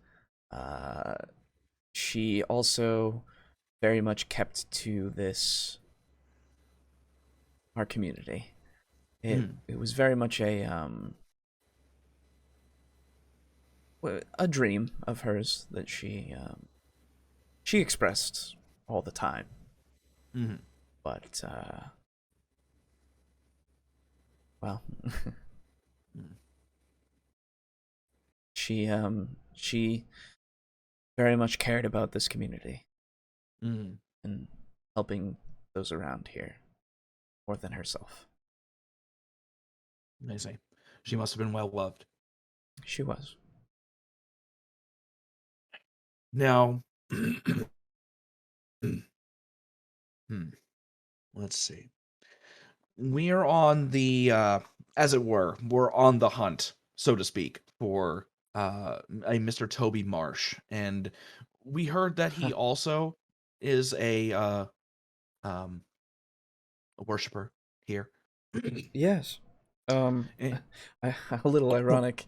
she also very much kept to our community. It was very much a dream of hers that she expressed all the time. But well, she very much cared about this community and helping those around here more than herself. I see. She must have been well loved. She was. Now, let's see. We are on the, as it were, we're on the hunt, so to speak, for a Mr. Toby Marsh, and we heard that he also is a worshiper here. Yes. A little ironic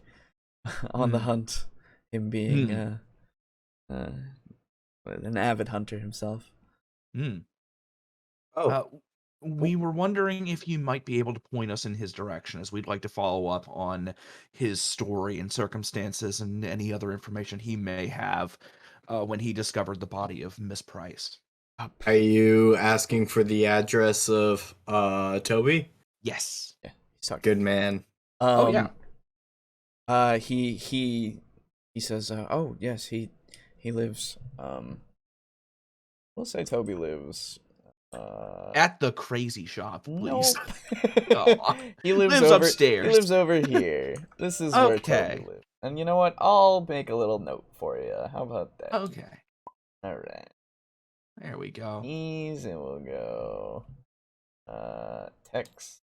on the hunt, him being an avid hunter himself. We were wondering if you might be able to point us in his direction, as we'd like to follow up on his story and circumstances and any other information he may have when he discovered the body of Miss Price. Are you asking for the address of Toby? Yes. Yeah, he's talking. Good man. Oh yeah. He says, oh yes, he lives. We'll say Toby lives at the crazy shop, please. Nope. He lives upstairs. He lives over here. This is where Toby lives. And you know what? I'll make a little note for you. How about that? Okay. All right. There we go. Ease, and we'll go. Text.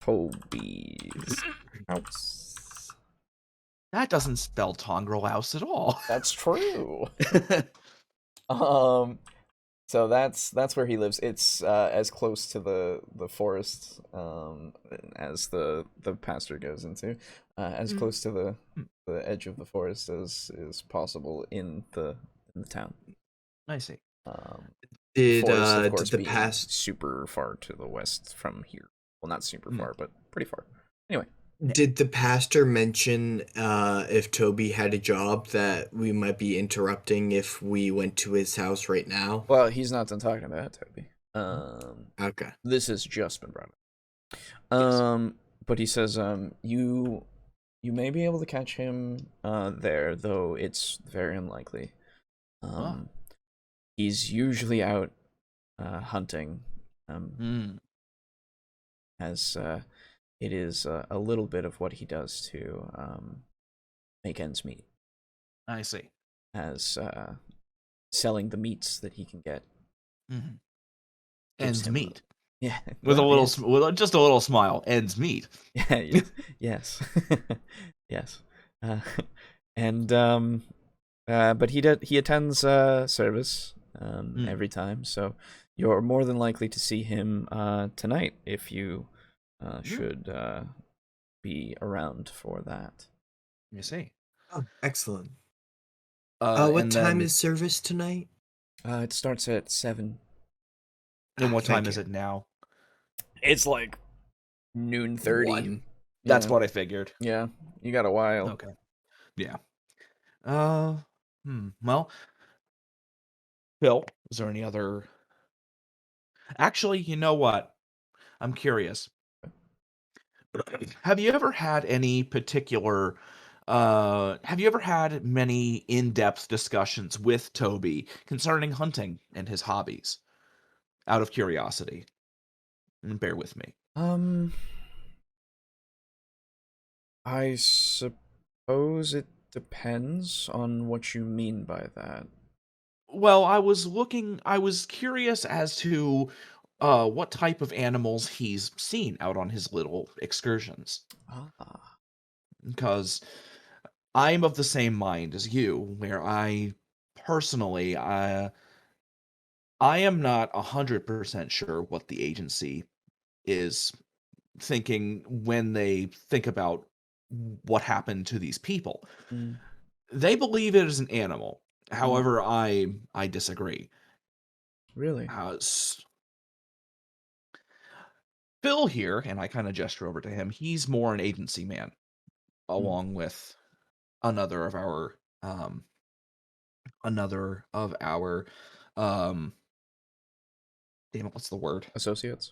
Toby's house. That doesn't spell Tongrel House at all. That's true. So that's where he lives. It's as close to the forest as the pastor goes into, as close to the edge of the forest as is possible in the town. I see. Did Forest, of course, the being past super far to the west from here? Well, not super far, but pretty far. Anyway. Did the pastor mention if Toby had a job that we might be interrupting if we went to his house right now? Well, he's not done talking about it, Toby. Okay. This has just been brought up. Yes. But he says, you may be able to catch him there, though it's very unlikely. He's usually out hunting. As it is a little bit of what he does to make ends meet. I see. As selling the meats that he can get. Ends meet. Yeah, with just a little smile. Ends meet. Yeah. Yes. Yes. But he attends service every time, so you're more than likely to see him tonight if you should be around for that. You see. Oh, excellent. What time is service tonight? It starts at 7. And what time is it now? It's like 12:30. That's what I figured. Yeah, you got a while. Okay. Yeah. Well, Phil, is there any other... Actually, you know what? I'm curious. Have you ever had any particular... have you ever had many in-depth discussions with Toby concerning hunting and his hobbies? Out of curiosity. And bear with me. I suppose it depends on what you mean by that. Well, I was curious as to what type of animals he's seen out on his little excursions. Because I'm of the same mind as you, where I personally, I am not 100% sure what the agency is thinking when they think about what happened to these people. They believe it is an animal. However, I disagree. Really? Phil here, and I kind of gesture over to him, he's more an agency man, along with another of our damn it, what's the word? Associates.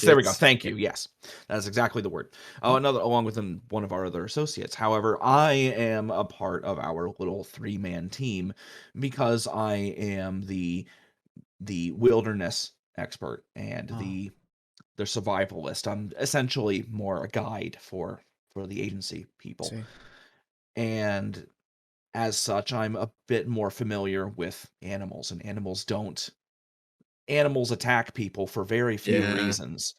There we go. Thank you. Yes, that's exactly the word. Along with one of our other associates. However, I am a part of our little 3-man team because I am the wilderness expert and the survivalist. I'm essentially more a guide for the agency people, and as such, I'm a bit more familiar with animals. And animals attack people for very few reasons.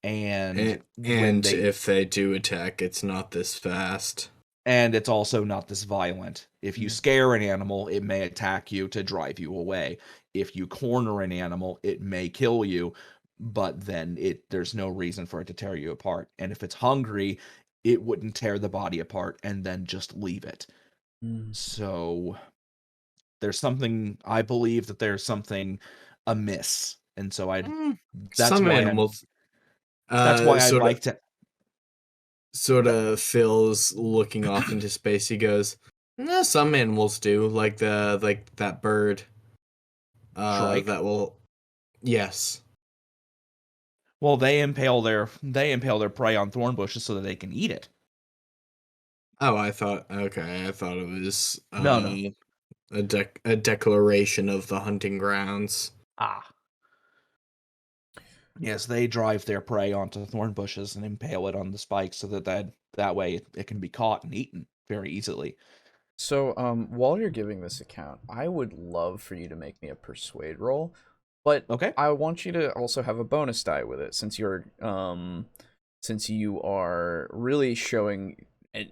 And if they do attack, it's not this fast. And it's also not this violent. If you scare an animal, it may attack you to drive you away. If you corner an animal, it may kill you, but then there's no reason for it to tear you apart. And if it's hungry, it wouldn't tear the body apart and then just leave it. So I believe that there's something amiss, and so some animals. That's why I'd like to. Sort of Phil's looking off into space. He goes, some animals do, like that bird. That will, yes. Well, they impale their prey on thorn bushes so that they can eat it. Oh, I thought it was no. A declaration of the hunting grounds. Yes, they drive their prey onto thorn bushes and impale it on the spikes so that way it can be caught and eaten very easily. So, while you're giving this account, I would love for you to make me a persuade roll, but Okay. I want you to also have a bonus die with it, since since you are really showing,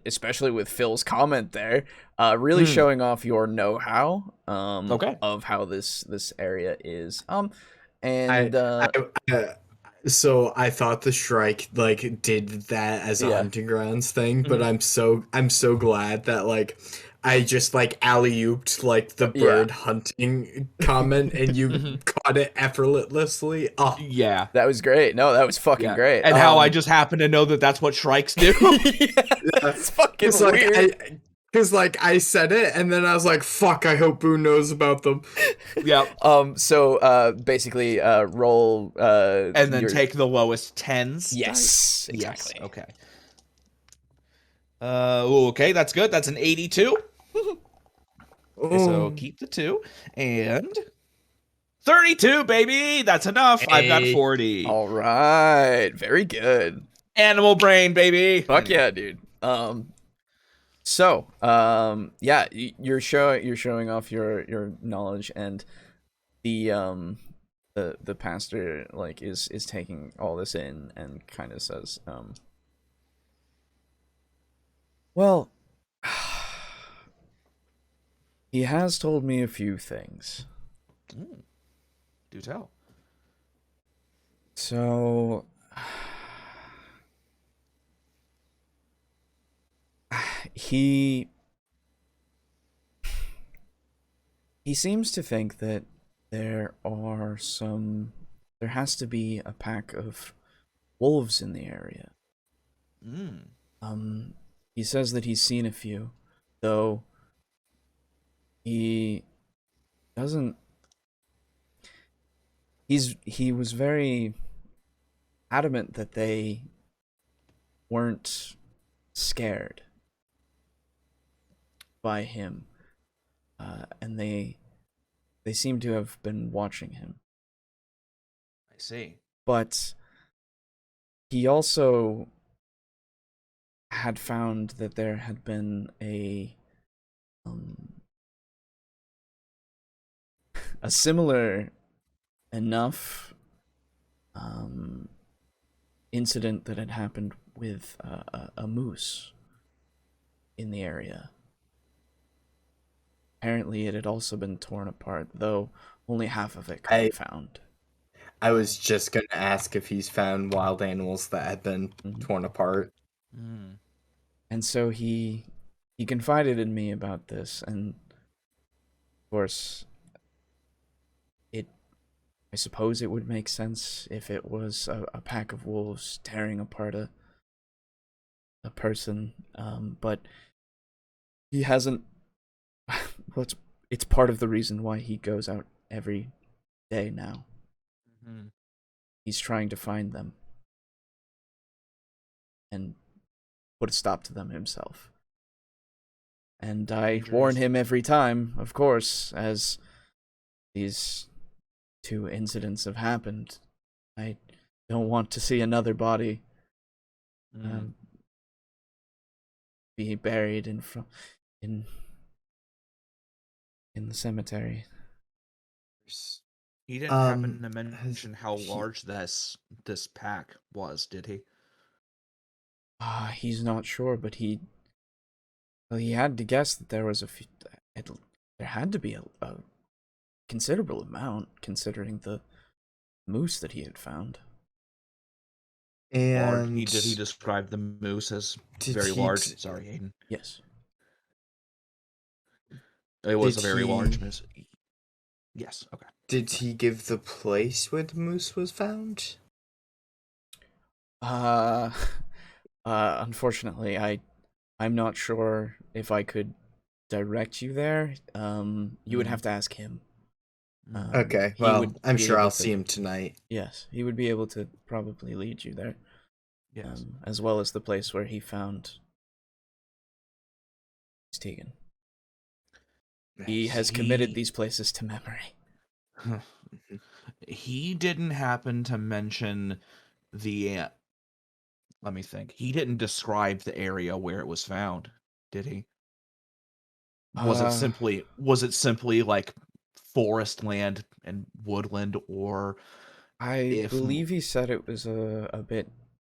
especially with Phil's comment there, really showing off your know-how, of how this area is, so I thought the Shrike like did that as a hunting grounds thing, but I'm so glad that like I just like alley-ooped like the bird hunting comment and you caught it effortlessly. Oh yeah, that was great. No, that was fucking great. And how I just happen to know that that's what Shrikes do. It's fucking weird. Because, like, I said it, and then I was like, fuck, I hope Boon knows about them. Yeah. So, basically, roll, and then take the lowest 10s. Yes, exactly. Yes, okay. Okay, that's good. That's an 82. Okay, so keep the 2. And 32, baby! That's enough. Hey. I've got 40. All right. Very good. Animal brain, baby. Fuck yeah, dude. So, yeah, you're showing off your knowledge, and the pastor like is taking all this in and kind of says, well, he has told me a few things. Do tell. So, he seems to think that there has to be a pack of wolves in the area. He says that he's seen a few, though he doesn't. He was very adamant that they weren't scared by him, and they seem to have been watching him. I see. But he also had found that there had been a similar enough incident that had happened with a moose in the area. Apparently, it had also been torn apart, though only half of it could be found. I was just gonna ask if he's found wild animals that had been torn apart. And so he confided in me about this, and of course, I suppose it would make sense if it was a pack of wolves tearing apart a person, but he hasn't. Well, it's part of the reason why he goes out every day now. He's trying to find them and put a stop to them himself. And I warn him every time, of course, as these 2 incidents have happened. I don't want to see another body be buried in the cemetery. He didn't happen to mention how large this pack was, did he? He's not sure, but he had to guess that there was there had to be a considerable amount, considering the moose that he had found. And did he describe the moose as very large? Sorry, Aiden. Yes. It was a very large moose. Yes, okay. Did he give the place where the moose was found? Unfortunately, I'm not sure if I could direct you there. You would have to ask him. Okay, well, I'm sure I'll see him tonight. Yes, he would be able to probably lead you there. Yes. As well as the place where he found Tegan. He has committed these places to memory. He didn't happen to mention the... let me think. He didn't describe the area where it was found, did he? Was it simply like forest land and woodland, or I believe he said it was a bit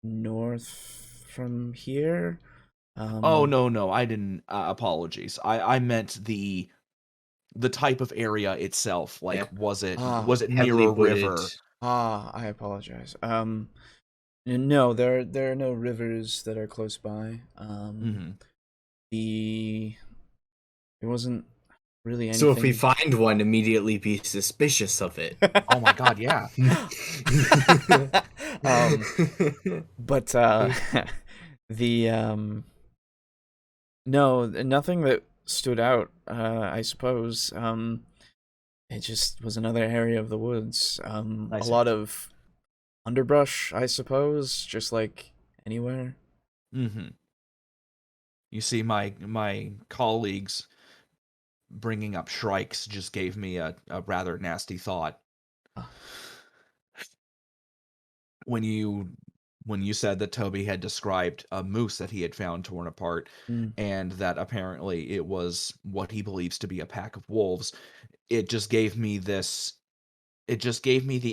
north from here. Oh no, I didn't. Apologies. I meant the type of area itself. Like, Yeah. was it near Heavily a wooded. river? I apologize. No, there are no rivers that are close by. It wasn't really anything. So if we find one, immediately be suspicious of it. Oh my god, yeah. But the no, nothing that stood out. I suppose. It just was another area of the woods. A lot of underbrush, I suppose, just like anywhere. You see, my colleagues bringing up shrikes just gave me a rather nasty thought. When you said that Toby had described a moose that he had found torn apart, and that apparently it was what he believes to be a pack of wolves, it just gave me the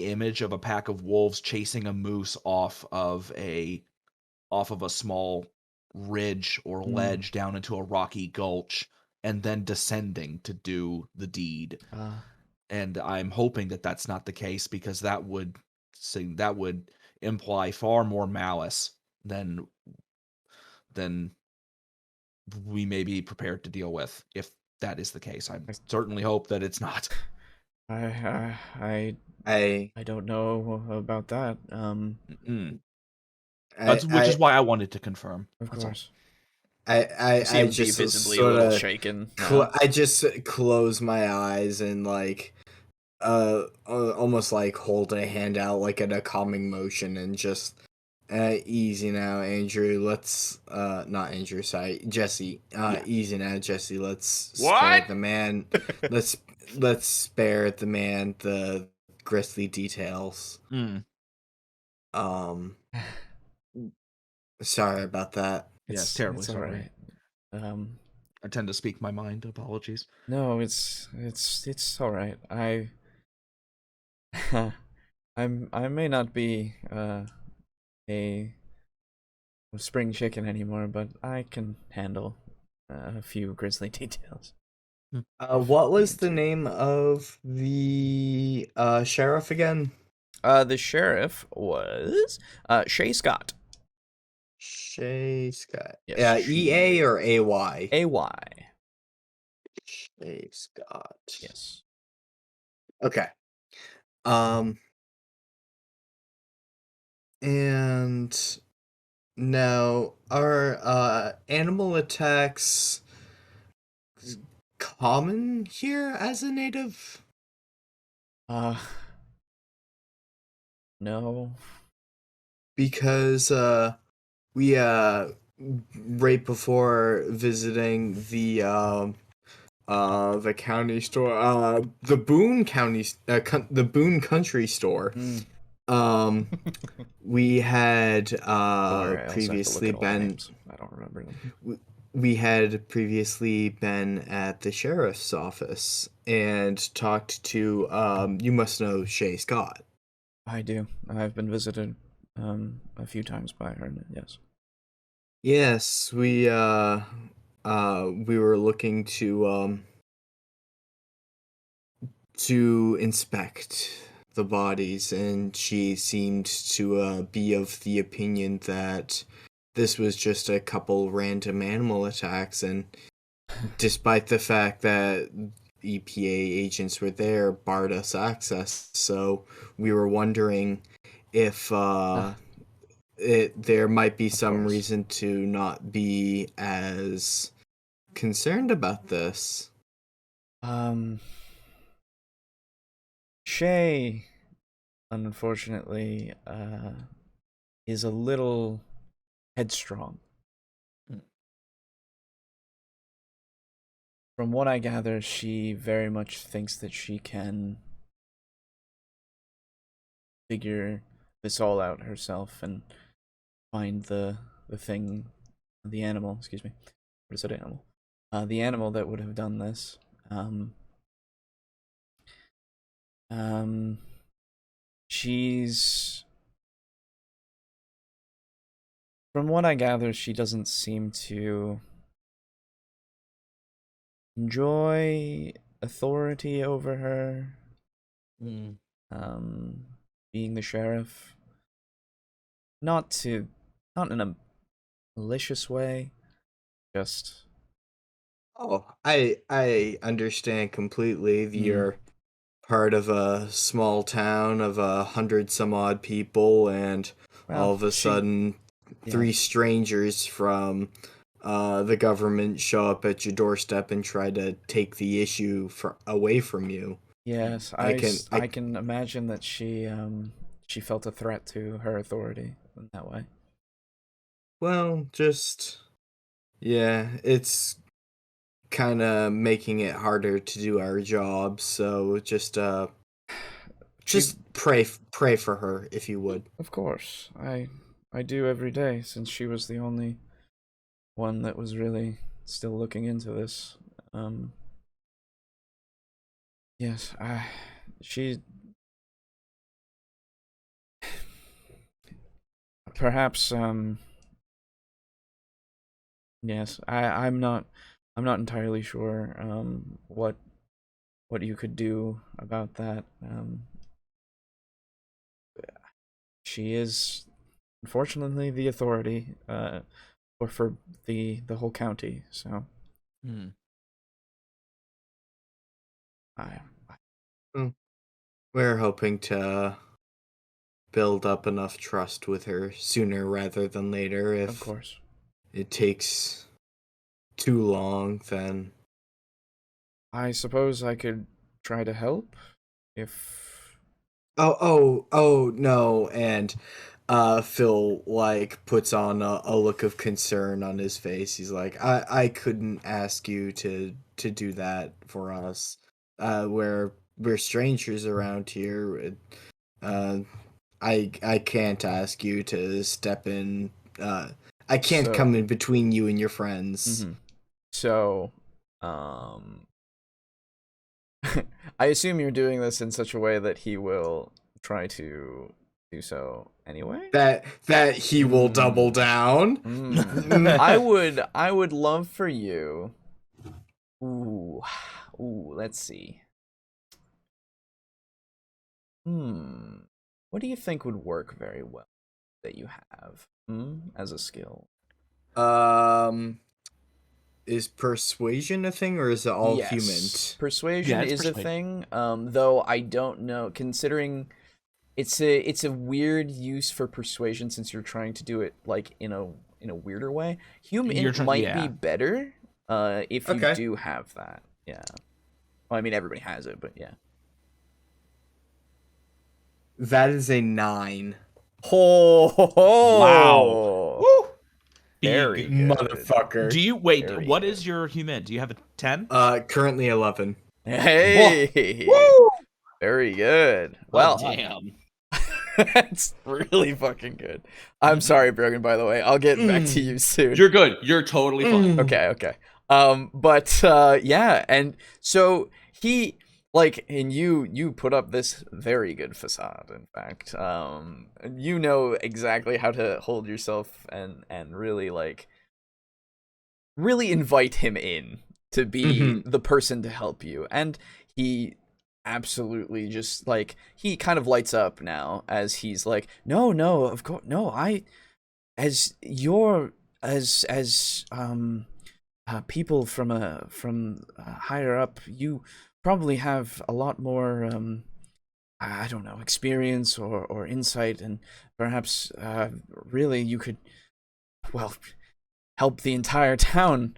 image of a pack of wolves chasing a moose off of a small ridge or ledge down into a rocky gulch, and then descending to do the deed. And I'm hoping that that's not the case, because that would imply far more malice than we may be prepared to deal with. If that is the case, I certainly hope that it's not. I don't know about that. Which is why I wanted to confirm. Of course. I just visibly a little shaken. I just close my eyes and like almost like hold a hand out like in a calming motion, and just easy now, Andrew. Let's not Andrew, sorry, Jesse. Easy now, Jesse. Let's spare the man. let's spare the man the grisly details. Sorry about that. It's terribly it's sorry. All right. I tend to speak my mind. Apologies. No, it's all right. I may not be a spring chicken anymore, but I can handle a few grisly details. What was the name of the sheriff again? The sheriff was Shay Scott. Shay Scott. Yes, EA or AY? AY. Shay Scott. Yes. Okay. And now, are animal attacks common here as a native? No. Because we right before visiting the county store, the Boon County, the Boon Country store. We had previously been. I don't remember them. We had previously been at the sheriff's office and talked to. You must know Shay Scott. I do. I've been visited a few times by her. Yes. Yes, we were looking to inspect the bodies, and she seemed to be of the opinion that this was just a couple random animal attacks, and despite the fact that EPA agents were there, barred us access. So we were wondering if there might be some reason to not be as concerned about this. Shay, unfortunately, is a little headstrong. From what I gather, she very much thinks that she can figure this all out herself and find the animal, excuse me. What is it, animal? the animal that would have done this. She's, from what I gather, she doesn't seem to enjoy authority over her. Being the sheriff, not in a malicious way, just. Oh, I understand completely. You're part of a small town of 100 some odd people, and all of a sudden, three strangers from the government show up at your doorstep and try to take the issue away from you. Yes, I can imagine that she felt a threat to her authority in that way. Well, it's kind of making it harder to do our job, so just pray for her, if you would. Of course, I do every day, since she was the only one that was really still looking into this. Yes, she perhaps yes, I'm not entirely sure what you could do about that. She is unfortunately the authority for the whole county, so we're hoping to build up enough trust with her sooner rather than later. If of course it takes too long, then I suppose I could try to help if. Oh no, and Phil puts on a look of concern on his face. He's like, I couldn't ask you to do that for us. We're strangers around here. I can't ask you to step in. I can't come in between you and your friends. So, I assume you're doing this in such a way that he will try to do so anyway. That he will double down. I would love for you. Ooh, let's see. What do you think would work very well that you have as a skill? Is persuasion a thing, or is it all human? Persuasion is a thing. Though I don't know, considering it's a weird use for persuasion since you're trying to do it like in a weirder way. Human might be better if you do have that. Yeah. Well, I mean everybody has it, but yeah. That is a 9. Oh wow! Woo! Very good. Motherfucker. Do you wait? What is your human? Do you have a 10? Currently 11. Hey, woo! Very good. Well, damn. That's really fucking good. I'm sorry, Brogan, by the way. I'll get back to you soon. You're good. You're totally fine. Okay. But yeah, and so he and you put up this very good facade, in fact. You know exactly how to hold yourself and really really invite him in to be the person to help you. And he absolutely just he kind of lights up now as he's like, no, of course, no, as people from higher up, you probably have a lot more I don't know, experience or insight, and perhaps really you could help the entire town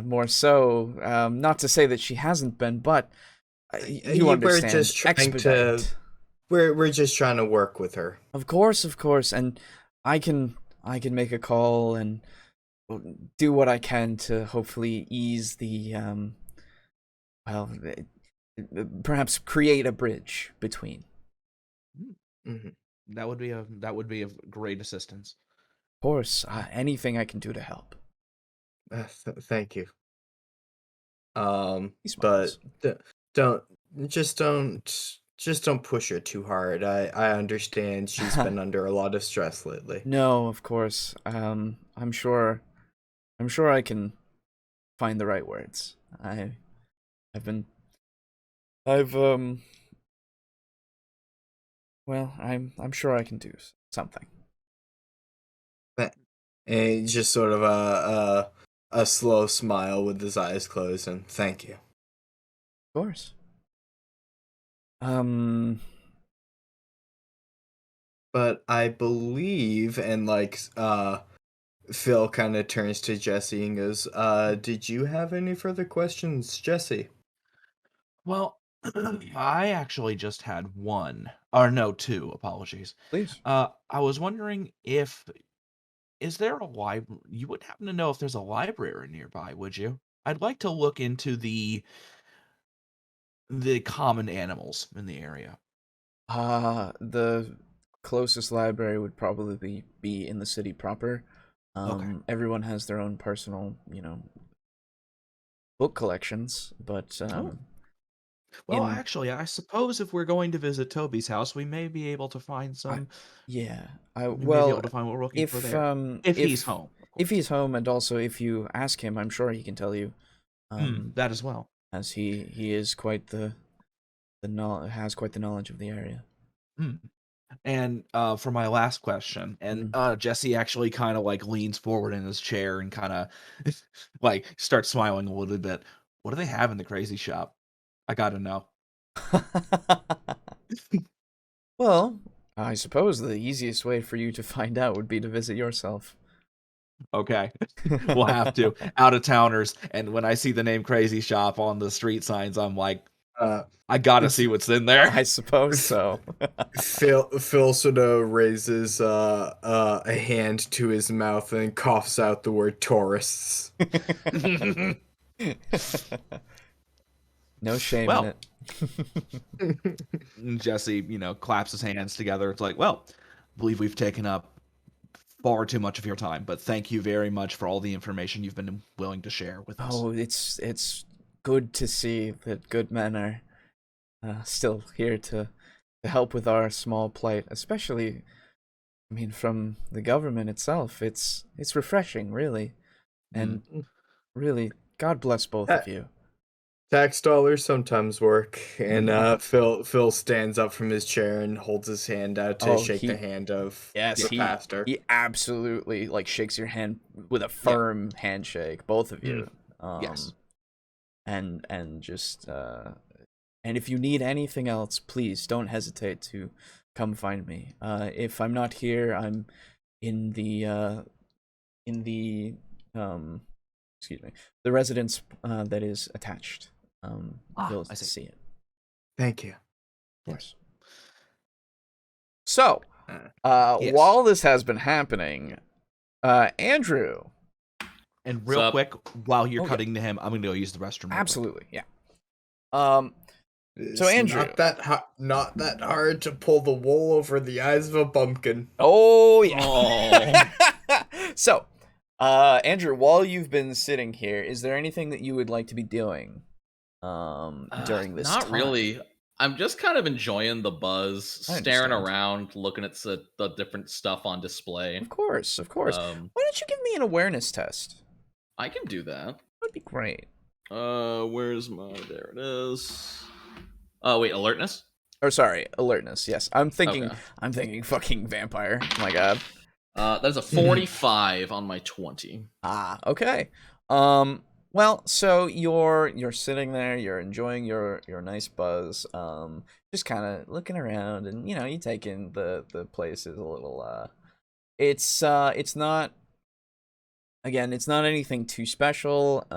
more so. Not to say that she hasn't been, but you understand. We're just trying to work with her. Of course, and I can make a call and do what I can to hopefully ease the perhaps create a bridge between. That would be of great assistance. Of course, anything I can do to help. Thank you. But don't don't push her too hard. I understand she's been under a lot of stress lately. No, of course. I'm sure I can find the right words. Well, I'm sure I can do something. And just sort of a slow smile with his eyes closed, and thank you. Of course. But I believe, and Phil kind of turns to Jesse and goes, did you have any further questions, Jesse? Well, I actually just had one. Or no, two, apologies. Please. I was wondering is there a library? You would happen to know if there's a library nearby, would you? I'd like to look into the common animals in the area. The closest library would probably be in the city proper. Okay. Everyone has their own personal, book collections, but well, actually, I suppose if we're going to visit Toby's house, we may be able to find some. We may be able to find what we're looking for there. If he's home. If he's home, and also if you ask him, I'm sure he can tell you. That as well. As he is quite has quite the knowledge of the area. And for my last question, and Jesse actually kind of leans forward in his chair and kind of starts smiling a little bit. What do they have in the crazy shop? I gotta know. Well, I suppose the easiest way for you to find out would be to visit yourself. Okay. We'll have to. Out-of-towners, and when I see the name Crazy Shop on the street signs, I'm like, I gotta see what's in there. I suppose so. Phil sort of raises a hand to his mouth and coughs out the word tourists. No shame in it. Jesse, claps his hands together. It's like, well, I believe we've taken up far too much of your time, but thank you very much for all the information you've been willing to share with us. Oh, it's good to see that good men are still here to help with our small plight, especially, from the government itself. It's refreshing, really, and really, God bless both of you. Tax dollars sometimes work, and Phil stands up from his chair and holds his hand out to shake the hand of the pastor. He absolutely shakes your hand with a firm handshake, both of you. Yes. And just and if you need anything else, please don't hesitate to come find me. If I'm not here, I'm in the the residence that is attached. You'll see it. Thank you. Of course. So, while this has been happening, Andrew. And real quick, while you're cutting to him, I'm going to go use the restroom. Absolutely, yeah. So Andrew, not that hard to pull the wool over the eyes of a pumpkin. Oh yeah. So, Andrew, while you've been sitting here, is there anything that you would like to be doing during this time? Not really. I'm just kind of enjoying the buzz, staring around, looking at the different stuff on display. Of course. Why don't you give me an awareness test? I can do that. That'd be great. Where's my... There it is. Oh, wait, alertness? Or sorry, alertness, yes. I'm thinking fucking vampire. Oh my god. That's a 45 on my 20. Ah, okay. Well, so you're sitting there, you're enjoying your nice buzz, just kind of looking around, and you take in the place is a little it's not, again, it's not anything too special.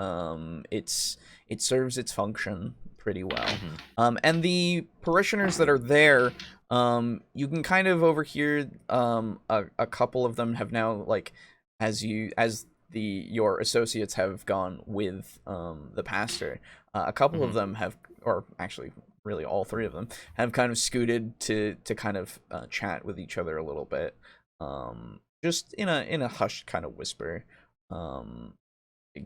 It serves its function pretty well. And the parishioners that are there, you can kind of overhear a couple of them have now, as your associates have gone with the pastor, a couple of them have, or actually really all three of them, have kind of scooted to kind of chat with each other a little bit, just in a hushed kind of whisper,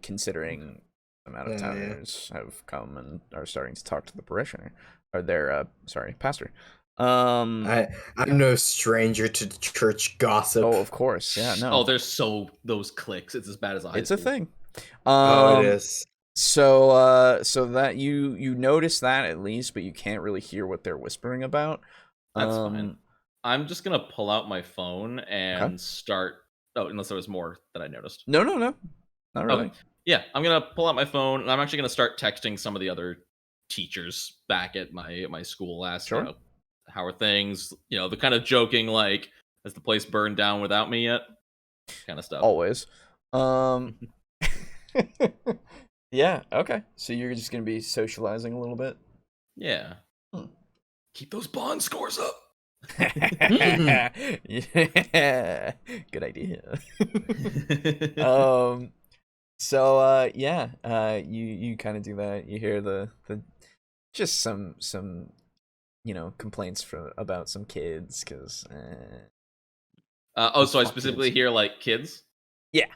considering Some out of towners have come and are starting to talk to the parishioner, or their pastor. I'm no stranger to church gossip. Oh, of course, yeah, no. Oh, there's those clicks. It's as bad as a high It's school. a thing. It is. So that you notice that at least, but you can't really hear what they're whispering about. That's fine. I'm just gonna pull out my phone and start. Oh, unless there was more that I noticed. No, not really. Okay. Yeah, I'm gonna pull out my phone and I'm actually gonna start texting some of the other teachers back at my school. Ask, Sure. how are things? The kind of joking like, has the place burned down without me yet? Kind of stuff. Always. Yeah. Okay. So you're just gonna be socializing a little bit. Yeah. Keep those bond scores up. Yeah. Good idea. So you kind of do that. You hear the just some complaints about some kids because So I specifically hear like kids. Yeah.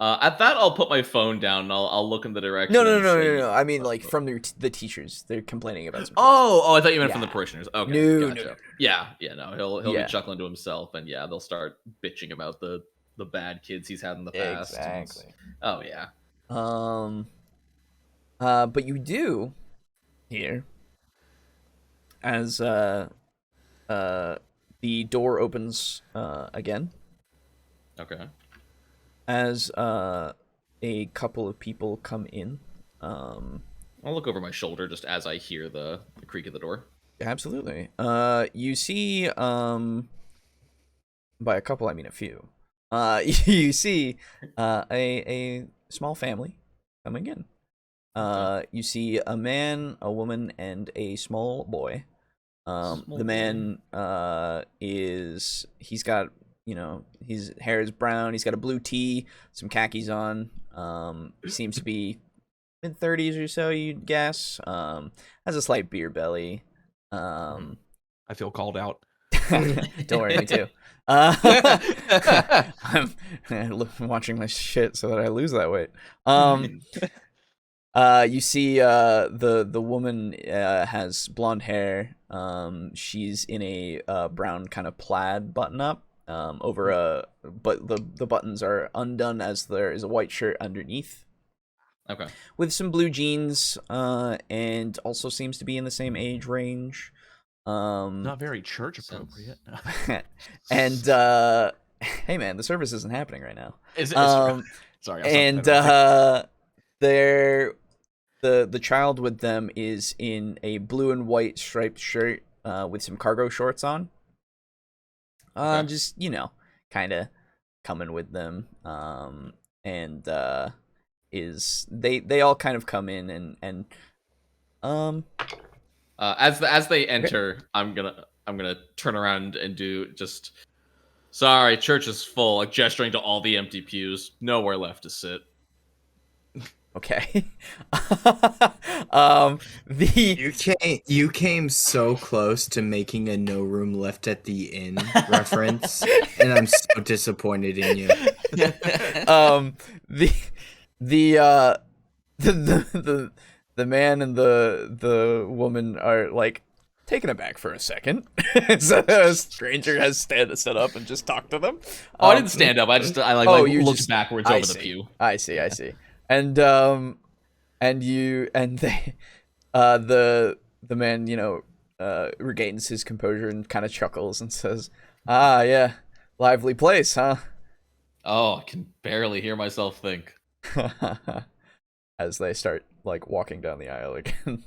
At that, I'll put my phone down and I'll look in the direction. No. I mean, like from the teachers, they're complaining about some. Oh, I thought you meant from the parishioners. Okay, no, gotcha. No. Yeah, no. He'll be chuckling to himself, and yeah, they'll start bitching about the bad kids he's had in the past. Exactly. Oh yeah. But you do hear as the door opens again. Okay. As a couple of people come in. I'll look over my shoulder just as I hear the creak of the door. Absolutely. You see, by a couple I mean a few. You see a small family coming in. You see a man, a woman, and a small boy. The man he's got, his hair is brown, he's got a blue tee, some khakis on, seems to be mid-30s or so, you'd guess. Has a slight beer belly. I feel called out. Don't worry, me too. I'm watching my shit so that I lose that weight. You see the woman has blonde hair. She's in a brown kind of plaid button up over but the buttons are undone as there is a white shirt underneath. Okay. With some blue jeans, and also seems to be in the same age range. Not very church appropriate. And hey man, the service isn't happening right now. Is it? Sorry. And the child with them is in a blue and white striped shirt with some cargo shorts on. Okay. Just kind of coming with them. And is they all kind of come in and as they enter, I'm gonna turn around and do just, sorry, church is full, like gesturing to all the empty pews, nowhere left to sit. Okay. You came so close to making a no room left at the inn reference, and I'm so disappointed in you. The man and the woman are like taken aback for a second. So a stranger has stood up and just talked to them. I didn't stand up. I looked backwards over the pew. I see. And the man regains his composure and kind of chuckles and says, "Ah, yeah, lively place, huh?" Oh, I can barely hear myself think. As they start like walking down the aisle again.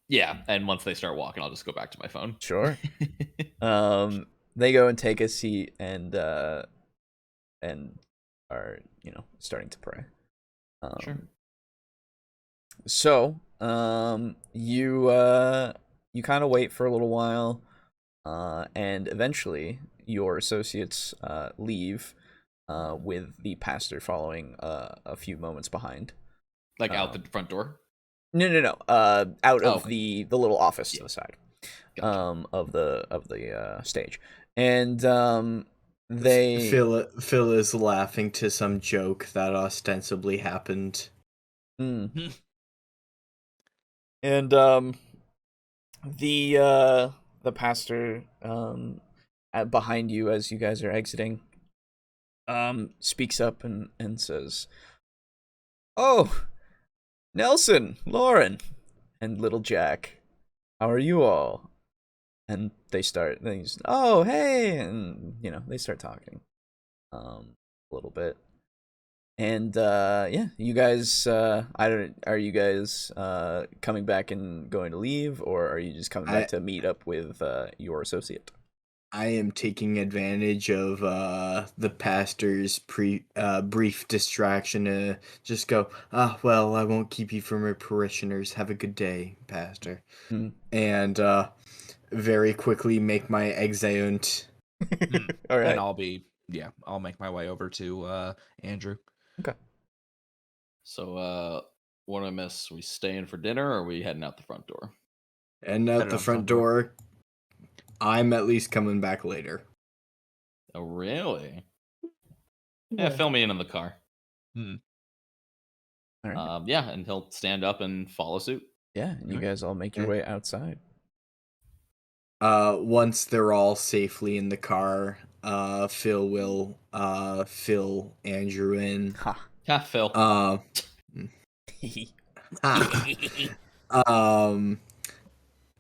Yeah, and once they start walking, I'll just go back to my phone. Sure. They go and take a seat and are starting to pray. Sure. So you kind of wait for a little while, and eventually your associates leave, with the pastor following a few moments behind. Like out the front door? No. Out of the little office to the side, Gotcha. of the stage, and Phil is laughing to some joke that ostensibly happened Mm. And the pastor behind you as you guys are exiting speaks up and says, "Oh, Nelson, Lauren, and little Jack, how are you all?" And they just, "Oh, hey," and they start talking a little bit. And yeah, you guys are you guys coming back and going to leave, or are you just coming back to meet up with your associate? I am taking advantage of the pastor's brief distraction to just go, well, I won't keep you from your parishioners. Have a good day, pastor. Mm. And very quickly make my exeunt. All right. And I'll make my way over to Andrew. Okay. So, what do I miss? We staying for dinner, or are we heading out the front door? And out the front door. I'm at least coming back later. Oh, really? Yeah, fill me in on the car. All right. Yeah, and he'll stand up and follow suit. Yeah, and you guys all make your way outside. Once they're all safely in the car, Phil will fill Andrew in. Ha, Phil.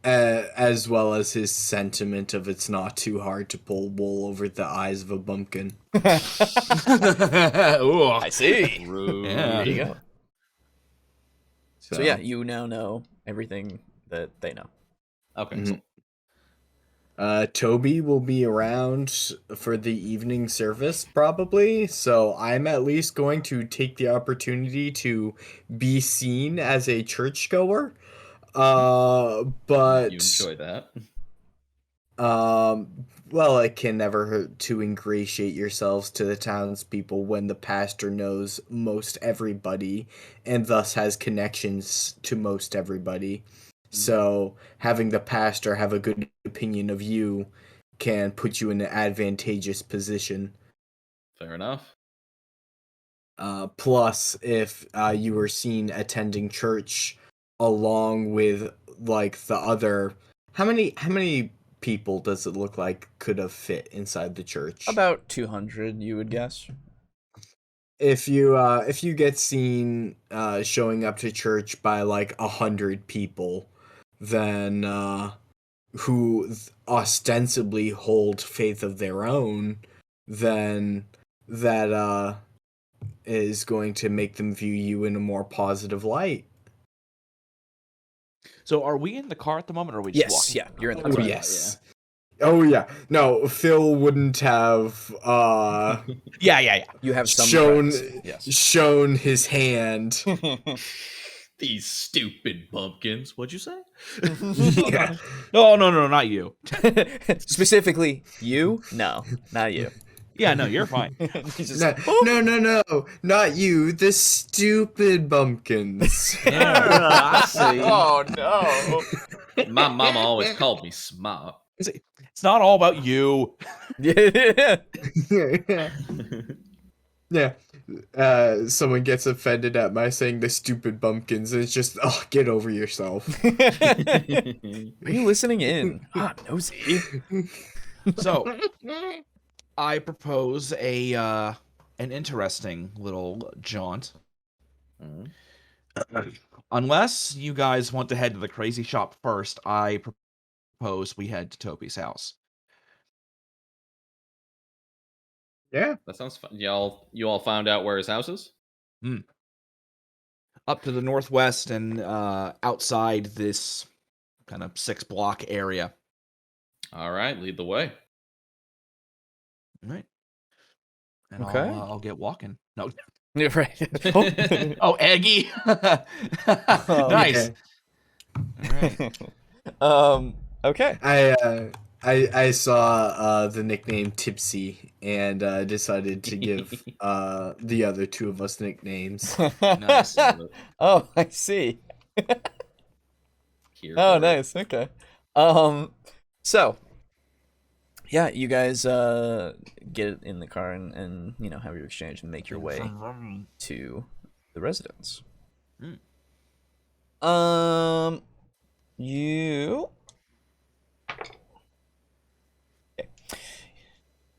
As well as his sentiment of it's not too hard to pull wool over the eyes of a bumpkin. Ooh, I see. Yeah. There you go. So yeah, you now know everything that they know. Okay. Mm-hmm. Toby will be around for the evening service probably, so I'm at least going to take the opportunity to be seen as a churchgoer. But you enjoy that. Well, it can never hurt to ingratiate yourselves to the townspeople when the pastor knows most everybody and thus has connections to most everybody. So having the pastor have a good opinion of you can put you in an advantageous position. Fair enough. Plus, if you were seen attending church along with like the other, how many people does it look like could have fit inside the church? About 200, you would guess. If you get seen showing up to church by like 100 people, then who ostensibly hold faith of their own, then that is going to make them view you in a more positive light. So are we in the car at the moment, or are we just walking? Yeah, you're in the car. Yes. Oh yeah. No, Phil wouldn't have Yeah. You have some shown his hand. These stupid bumpkins. What'd you say? Yeah. No, not you. Specifically, you? No, not you. Yeah, no, you're fine. No, not you. The stupid bumpkins. I see. Oh no. My mama always called me smart. It's not all about you. Yeah. Someone gets offended at my saying the stupid bumpkins, and it's just, get over yourself. Are you listening in? Nosy. So, I propose an interesting little jaunt. Unless you guys want to head to the crazy shop first, I propose we head to Toby's house. Yeah, that sounds fun. You all found out where his house is? Up to the northwest and outside this kind of 6-block area. All right, lead the way. All right. And okay. I'll get walking. No. You're right. Oh, Eggy. Nice. Okay. All right. Okay. I saw the nickname Tipsy and decided to give the other two of us nicknames. Nice. Oh, I see. Nice. Okay. So yeah, you guys get in the car and have your exchange and make your way to the residence. You.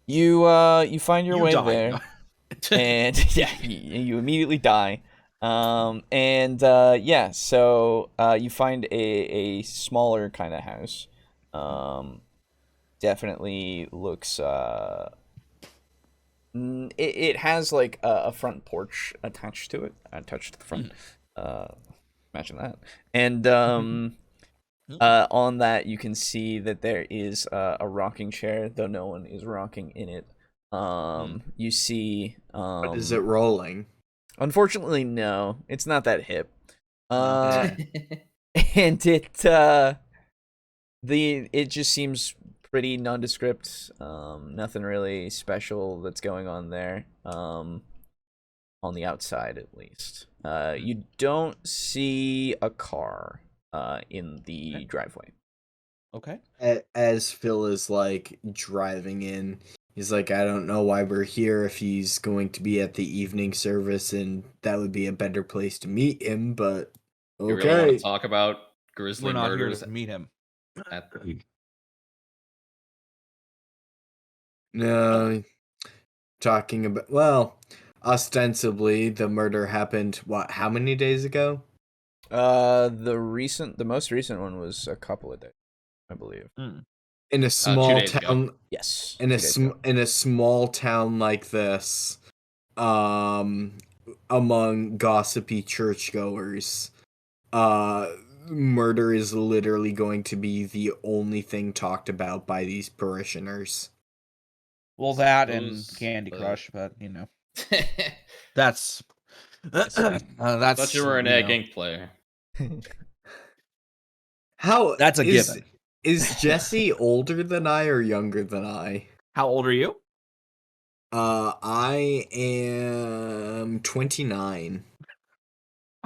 You find your way there, and yeah, you immediately die. So you find a smaller kind of house. Definitely looks it has like a front porch attached to the front. Imagine that. And on that you can see that there is a rocking chair, though no one is rocking in it. You see but is it rolling? Unfortunately, no. It's not that hip. And it just seems pretty nondescript. Nothing really special that's going on there. On the outside, at least. You don't see a car in the driveway. Okay. As Phil is like driving in, he's like, I don't know why we're here if he's going to be at the evening service, and that would be a better place to meet him, but okay. You really want to talk about grisly We're not murders? Here to meet him. No, talking about, well, ostensibly the murder happened, how many days ago? The most recent one was a couple of days, I believe. In a small town. Ago. Yes. In a small town like this, among gossipy churchgoers, murder is literally going to be the only thing talked about by these parishioners. Well, that and Candy Crush, but you know, that's Thought you were an Egg Inc. player. How? That's a given. Is Jesse older than I or younger than I? How old are you? I am 29.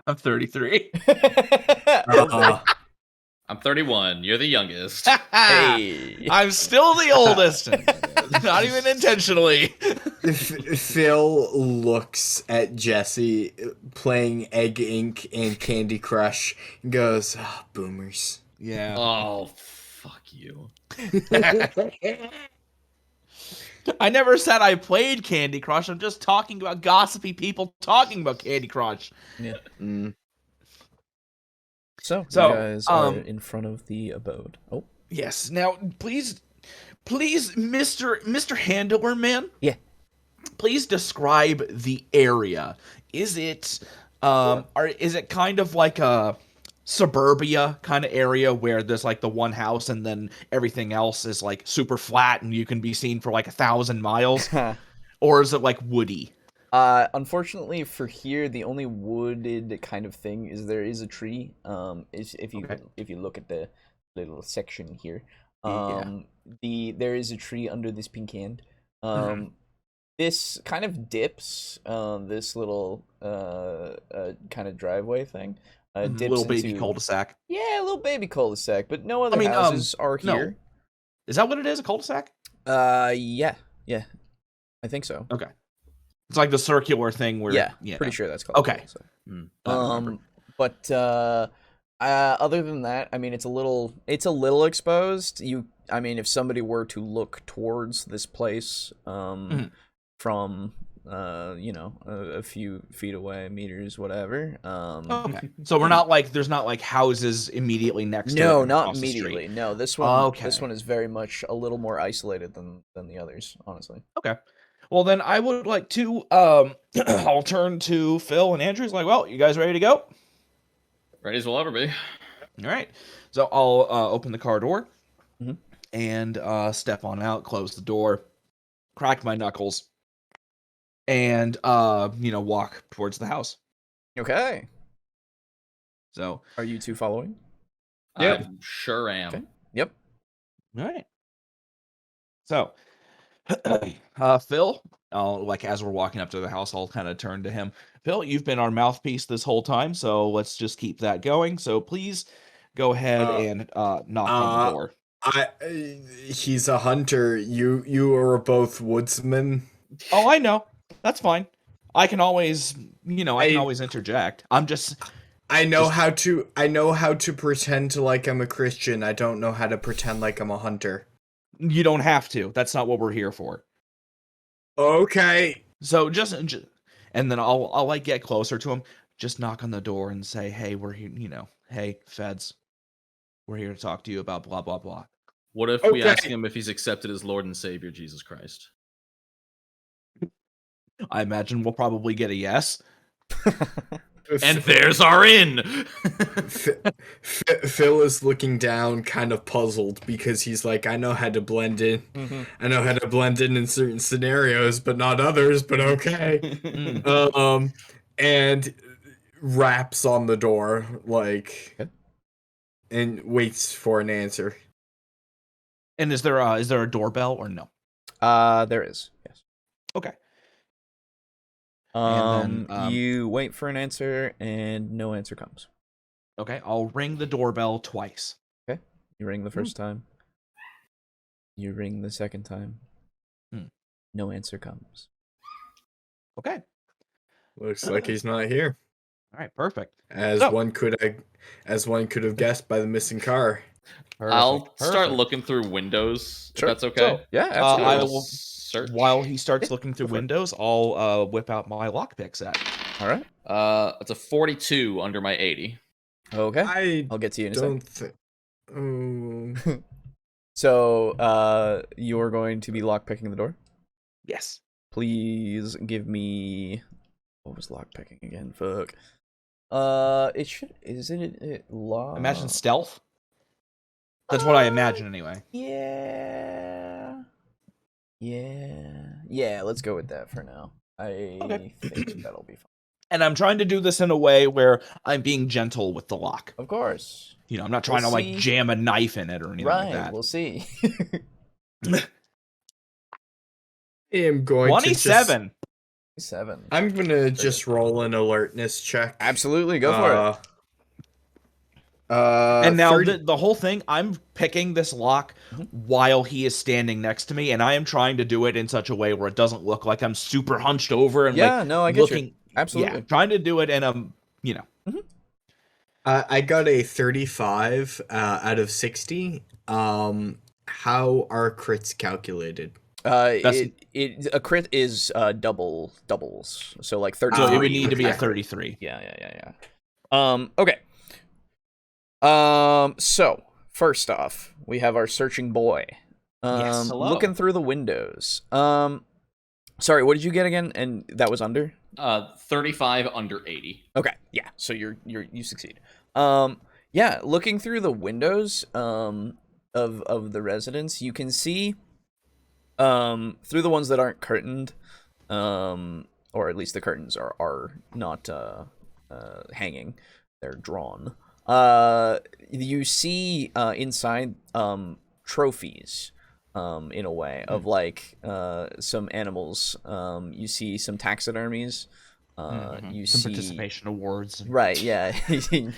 I'm 33. I'm 31. You're the youngest. Hey. I'm still the oldest. Not even intentionally. Phil looks at Jesse playing Egg Inc. and Candy Crush and goes, boomers. Yeah. Oh, fuck you. I never said I played Candy Crush. I'm just talking about gossipy people talking about Candy Crush. Yeah. So you guys are in front of the abode. Oh. Yes. Now, please, Mr. Handler Man. Yeah. Please describe the area. Is it is it kind of like a suburbia kind of area where there's like the one house and then everything else is like super flat and you can be seen for like 1,000 miles? Or is it like woody? Unfortunately for here, the only wooded kind of thing is there is a tree. If you look at the little section here, there is a tree under this pink hand. This kind of dips, this little kind of driveway thing. Dips little baby into, cul-de-sac. Yeah, a little baby cul-de-sac, but no other houses are here. No. Is that what it is? A cul-de-sac? Yeah, I think so. Okay. It's like the circular thing where pretty sure that's called. Okay. But other than that, I mean, it's a little exposed. If somebody were to look towards this place, from a few feet away, meters, whatever. Okay. So we're not like there's not like houses immediately next to it. No, not immediately. No, this one. Okay. This one is very much a little more isolated than the others, honestly. Okay. Well, then I would like to, I'll turn to Phil and Andrew's like, well, you guys ready to go? Ready as we'll ever be. All right. So I'll open the car door and step on out, close the door, crack my knuckles, and, walk towards the house. Okay. So. Are you two following? Yep. I sure am. Okay. Yep. All right. So. Phil, as we're walking up to the house, I'll kind of turn to him. Phil, you've been our mouthpiece this whole time, so let's just keep that going. So please go ahead and knock on the door. He's a hunter. You are both woodsmen. Oh, I know. That's fine. I can always, I can always interject. I'm just I know how to pretend like I'm a Christian. I don't know how to pretend like I'm a hunter. You don't have to. That's not what we're here for. Okay. So just and then I'll like get closer to him. Just knock on the door and say, "Hey, we're here. Hey, feds, we're here to talk to you about blah blah blah." What if we ask him if he's accepted as Lord and Savior Jesus Christ? I imagine we'll probably get a yes. And there's our in. Phil is looking down, kind of puzzled, because he's like, I know how to blend in. Mm-hmm. I know how to blend in certain scenarios, but not others. But okay. And raps on the door, like, and waits for an answer. And is there a doorbell or no? There is. Yes. Okay. And then, you wait for an answer, and no answer comes. Okay, I'll ring the doorbell twice. Okay, you ring the first time. You ring the second time. No answer comes. Okay. Looks like he's not here. All right, perfect. As one could have guessed by the missing car. I'll start looking through windows. Sure. If that's okay. So, yeah, absolutely. I will search. While he starts looking through windows, I'll whip out my lockpick set. All right. It's a 42 under my 80. Okay. I'll get to you in a second. So, you're going to be lockpicking the door? Yes. Please give me... What was lockpicking again? Fuck. It should... Is it lock... Imagine stealth? That's what I imagine, anyway. Yeah, let's go with that for now. I think that'll be fine. And I'm trying to do this in a way where I'm being gentle with the lock. Of course. I'm not trying to like jam a knife in it or anything like that. We'll see. I am going 27. I'm gonna just roll an alertness check. Absolutely, go for it. And now the whole thing, I'm picking this lock while he is standing next to me, and I am trying to do it in such a way where it doesn't look like I'm super hunched over and I get you. Absolutely. Yeah, trying to do it in a I got a 35 out of 60. How are crits calculated? A crit is doubles, so like 13. So it would need to be a 33. Yeah. Okay. So first off, we have our searching boy. Yes, hello. Looking through the windows. Sorry, what did you get again? And that was under? 35 under 80. Okay, yeah. So you succeed. Yeah, looking through the windows of the residence, you can see through the ones that aren't curtained, or at least the curtains are not hanging. They're drawn. You see inside trophies in a way of like some animals. You see some taxidermies. You some see participation awards. Right, yeah. You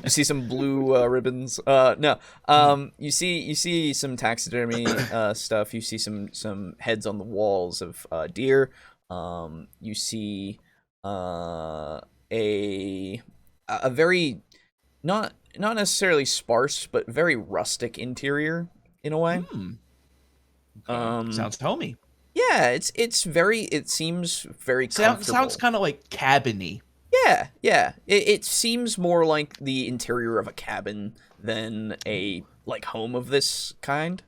see some blue ribbons. You see some taxidermy stuff. You see some heads on the walls of deer. You see a very not necessarily sparse, but very rustic interior in a way. Sounds homey. Yeah, it seems very comfortable. Sounds kind of like cabin-y. Yeah. It seems more like the interior of a cabin than a like home of this kind.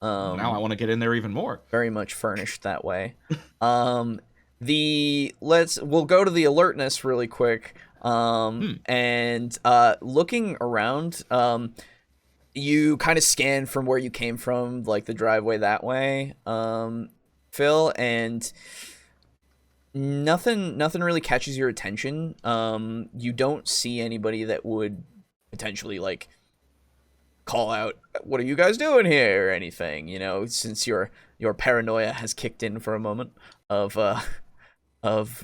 Now I want to get in there even more. Very much furnished that way. We'll go to the alertness really quick. And looking around, you kind of scan from where you came from, like the driveway that way, Phil, and nothing really catches your attention. You don't see anybody that would potentially like call out, "What are you guys doing here?" or anything, since your paranoia has kicked in for a moment of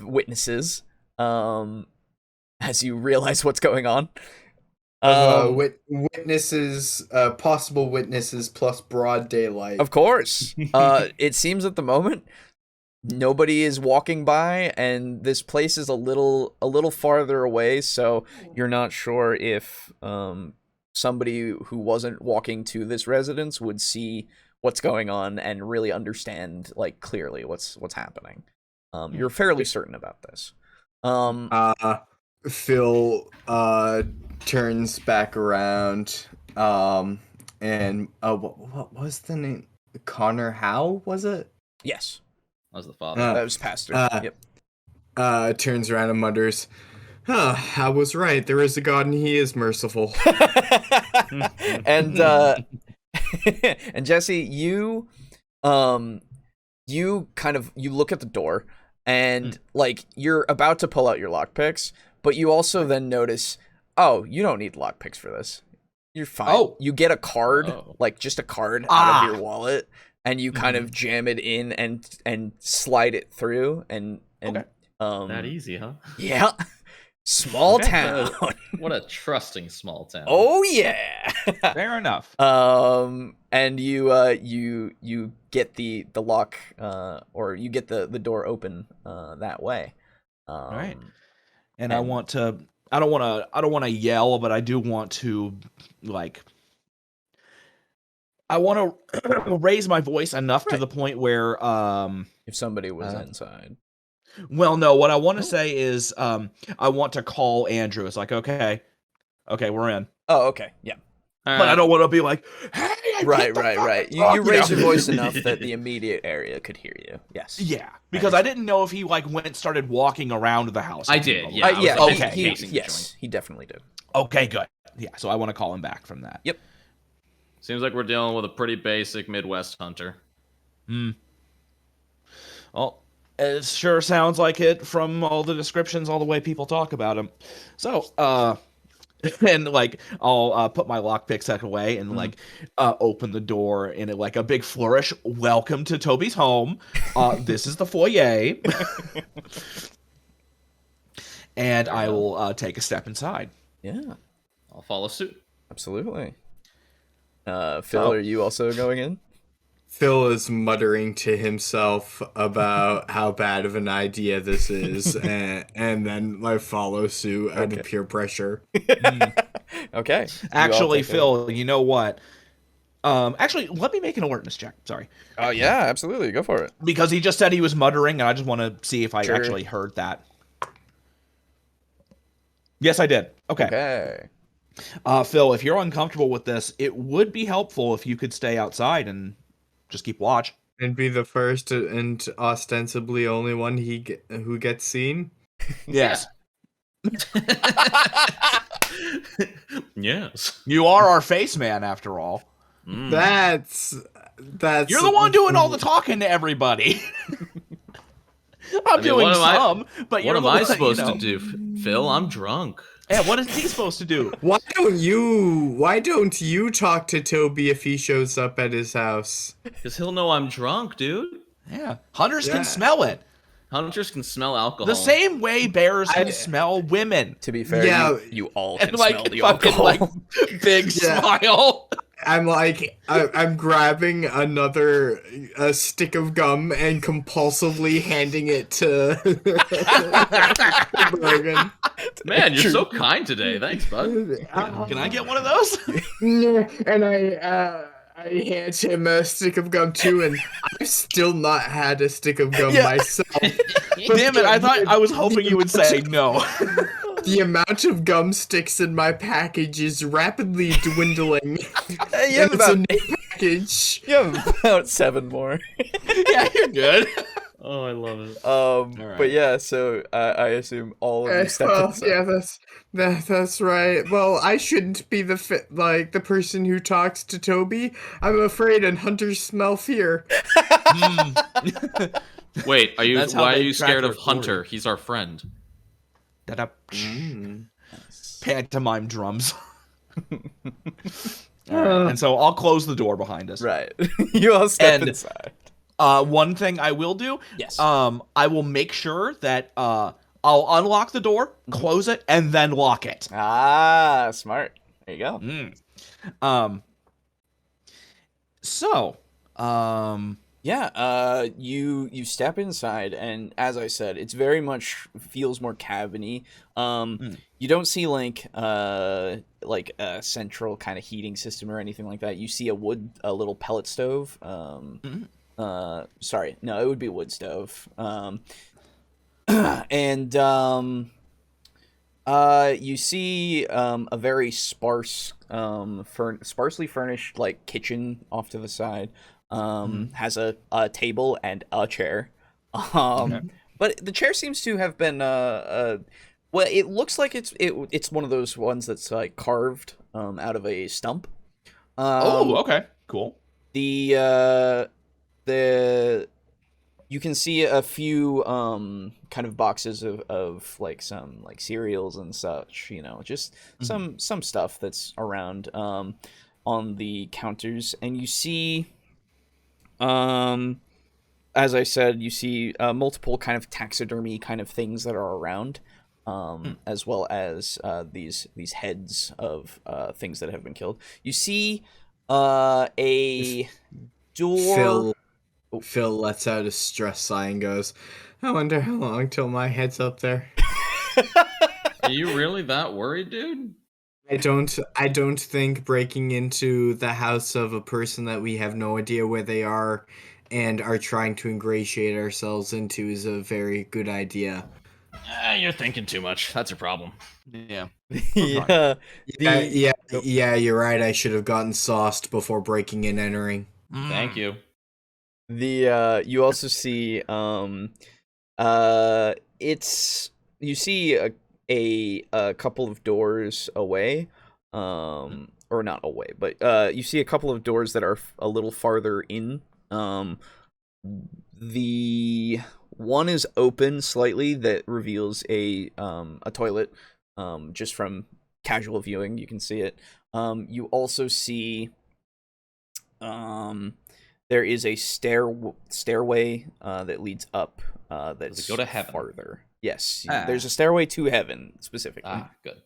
witnesses, as you realize what's going on. Witnesses, possible witnesses plus broad daylight. Of course. It seems at the moment nobody is walking by, and this place is a little farther away, so you're not sure if somebody who wasn't walking to this residence would see what's going on and really understand like clearly what's happening. You're fairly certain about this. Phil turns back around and what was the name? Connor Howe, was it? Yes. That was the father. That was Pastor. Yep. Turns around and mutters, I was right. There is a God and he is merciful. And and Jesse, you kind of look at the door and like you're about to pull out your lockpicks, but you also then notice, oh, you don't need lockpicks for this. You're fine. Oh, you get a card, like just a card out of your wallet, and you kind of jam it in and slide it through and that easy, huh? Yeah. Small town. What a trusting small town. Oh yeah. Fair enough. And you get the lock or you get the door open that way. All right. And I don't want to yell, but I do want to I want to raise my voice enough to the point where if somebody was inside. Well, no, what I want to say is I want to call Andrew. It's like, okay, we're in. Oh, okay. Yeah. But I don't want to be like, hey, right. You raise your voice enough that the immediate area could hear you. Yes. Yeah, because I didn't know if he started walking around the house. I did. Yeah. Okay. He definitely did. Okay, good. Yeah, so I want to call him back from that. Yep. Seems like we're dealing with a pretty basic Midwest hunter. Well, it sure sounds like it from all the descriptions, all the way people talk about him. So, and like I'll put my lockpick set away and like open the door in like a big flourish. Welcome to Toby's home. This is the foyer. And I will take a step inside. Yeah. I'll follow suit. Absolutely. Phil, are you also going in? Phil is muttering to himself about how bad of an idea this is, and then I follow suit out of pure pressure. Okay. Actually, Phil, you know what? Actually, let me make an alertness check. Sorry. Oh, yeah, absolutely. Go for it. Because he just said he was muttering, and I just want to see if I actually heard that. Yes, I did. Okay. Phil, if you're uncomfortable with this, it would be helpful if you could stay outside and just keep watch. And be the first and ostensibly only one who gets seen? Yes. Yes. You are our face man, after all. That's You're the one doing all the talking to everybody. I'm doing some, but what am I supposed to do, Phil? I'm drunk. Yeah, what is he supposed to do? Why don't you talk to Toby if he shows up at his house? Because he'll know I'm drunk, dude. Yeah. Hunters can smell it. Hunters can smell alcohol. The same way bears can smell women. To be fair, you all can smell the alcohol. Like, big smile. I'm like, I'm grabbing another stick of gum and compulsively handing it to Brogan. Man, you're so kind today. Thanks, bud. Can I get one of those? And I hand him a stick of gum too, and I've still not had a stick of gum myself. Damn it, I was hoping you would say no. The amount of gum sticks in my package is rapidly dwindling. You have it's a new package. You have about 7 more. Yeah, you're good. Oh, I love it. Right. But yeah, so I assume all of you step inside. Yeah, that's right. Well, I shouldn't be the person who talks to Toby. I'm afraid, and hunters smell fear. Wait, why are you scared of Hunter? He's our friend. Pantomime drums. Right. And so I'll close the door behind us. Right. You all step inside. One thing I will do, I will make sure that I'll unlock the door, close it, and then lock it. Ah, smart. There you go. Yeah, you step inside, and as I said, it's very much feels more cabiny. You don't see like a central kind of heating system or anything like that. You see a little pellet stove. Sorry, no, it would be a wood stove. And you see a very sparsely furnished like kitchen off to the side. Has a table and a chair. But the chair seems to have been well, it looks like it's one of those ones that's like carved out of a stump. Okay, cool. The you can see a few kind of boxes of like some like cereals and such, just some stuff that's around on the counters, and you see as I said, you see multiple kind of taxidermy kind of things that are around, as well as these heads of things that have been killed. You see a door. Phil lets out a stress sigh and goes, I wonder how long till my head's up there. Are you really that worried, dude? I don't think breaking into the house of a person that we have no idea where they are and are trying to ingratiate ourselves into is a very good idea. You're thinking too much. That's your problem. Yeah. Yeah, you're right. I should have gotten sauced before breaking and entering. Thank you. You also see you see a couple of doors away, or not away, but you see a couple of doors that are a little farther in. The one is open slightly that reveals a toilet. Just from casual viewing, you can see it. You also see there is a stairway that leads up. That's go to heaven. Farther. Yes, there's a stairway to heaven specifically. Good.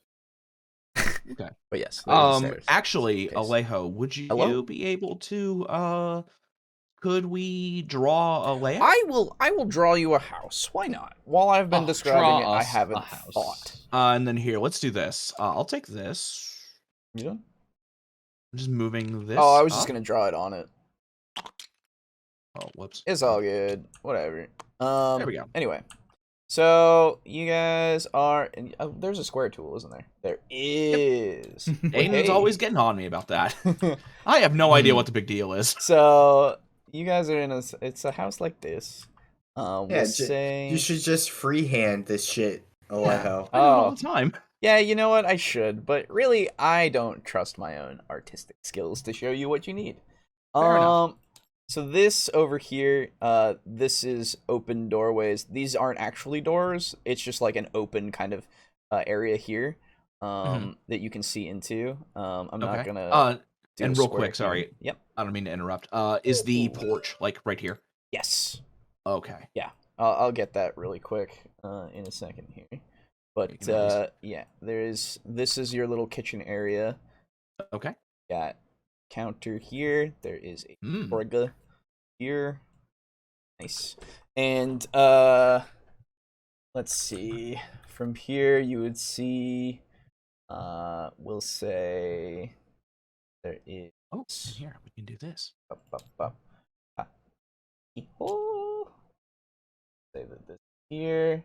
Okay, but yes. Actually, Alejo, would you be able to could we draw a layout? I will draw you a house. Why not? While I've been describing it, I haven't thought. And then here, let's do this. I'll take this. Yeah. I'm just moving this. Oh, I was just gonna draw it on it. Oh, whoops. It's all good. Whatever. There we go. Anyway, so you guys are. There's a square tool, isn't there? There is. Aiden's always getting on me about that. I have no idea what the big deal is. So you guys are in it's a house like this. You should just freehand this shit, Alejo. I do it all the time. Yeah, you know what? I should, but really, I don't trust my own artistic skills to show you what you need. Fair enough. So this over here, this is open doorways. These aren't actually doors. It's just like an open kind of area here, that you can see into. I'm not gonna. And real quick, sorry. Yep. I don't mean to interrupt. Is the porch like right here? Yes. Okay. Yeah. I'll get that really quick in a second here. But yeah, this is your little kitchen area. Okay. Got counter here. There is a Brogan here. Nice. And let's see. From here you would see we'll say there is here we can do this. Say that this here.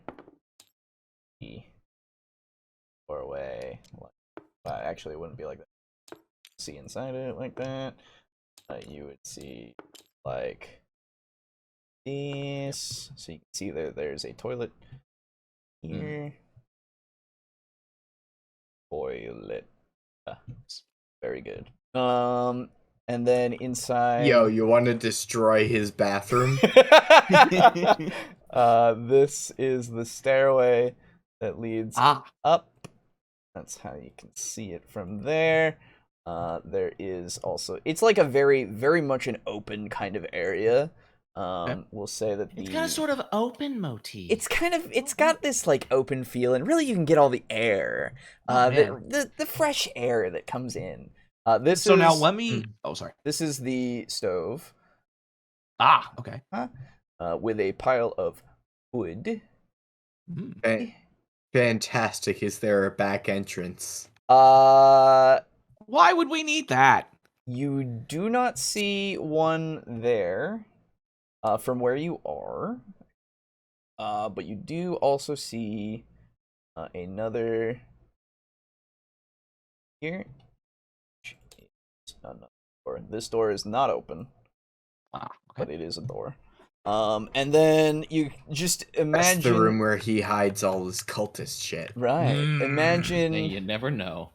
Doorway. Actually, it wouldn't be like that. See inside it like that. You would see like this. So you can see there's a toilet here. Toilet. Very good. And then inside. Yo, you want to destroy his bathroom? This is the stairway that leads up. That's how you can see it from there. There is also, it's like a very, very much an open kind of area. We'll say that it's got a sort of open motif. It's got this like open feel, and really you can get all the air, the fresh air that comes in. Now let me. Oh, sorry. This is the stove. Ah, okay. With a pile of wood. Fantastic. Is there a back entrance? Why would we need that? You do not see one there, from where you are. But you do also see another here. This door is not open, but it is a door. And then you just imagine... That's the room where he hides all his cultist shit. Right. Imagine... And you never know.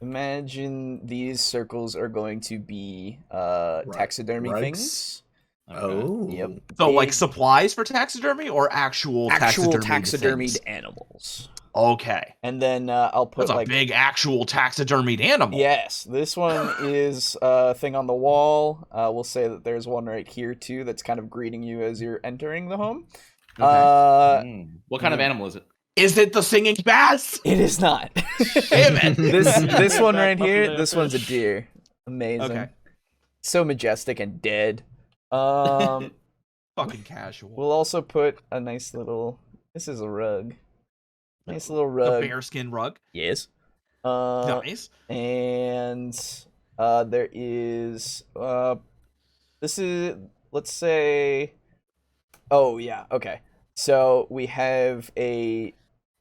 Imagine these circles are going to be taxidermy things. Okay. Oh. Yep. So, like, supplies for taxidermy or actual taxidermied things? animals. Okay. And then I'll put That's a big actual taxidermied animal. Yes, this one is a thing on the wall. We'll say that there's one right here too that's kind of greeting you as you're entering the home. Okay. What kind of animal is it? Is it the singing bass? It is not. Damn it. This one right here, this one's a deer. Amazing. Okay. So majestic and dead. Fucking casual. We'll also put a nice little... This is a rug. Nice little rug. The bearskin rug? Yes. Nice. And there is... this is... Let's say... Oh, yeah. Okay. So we have a...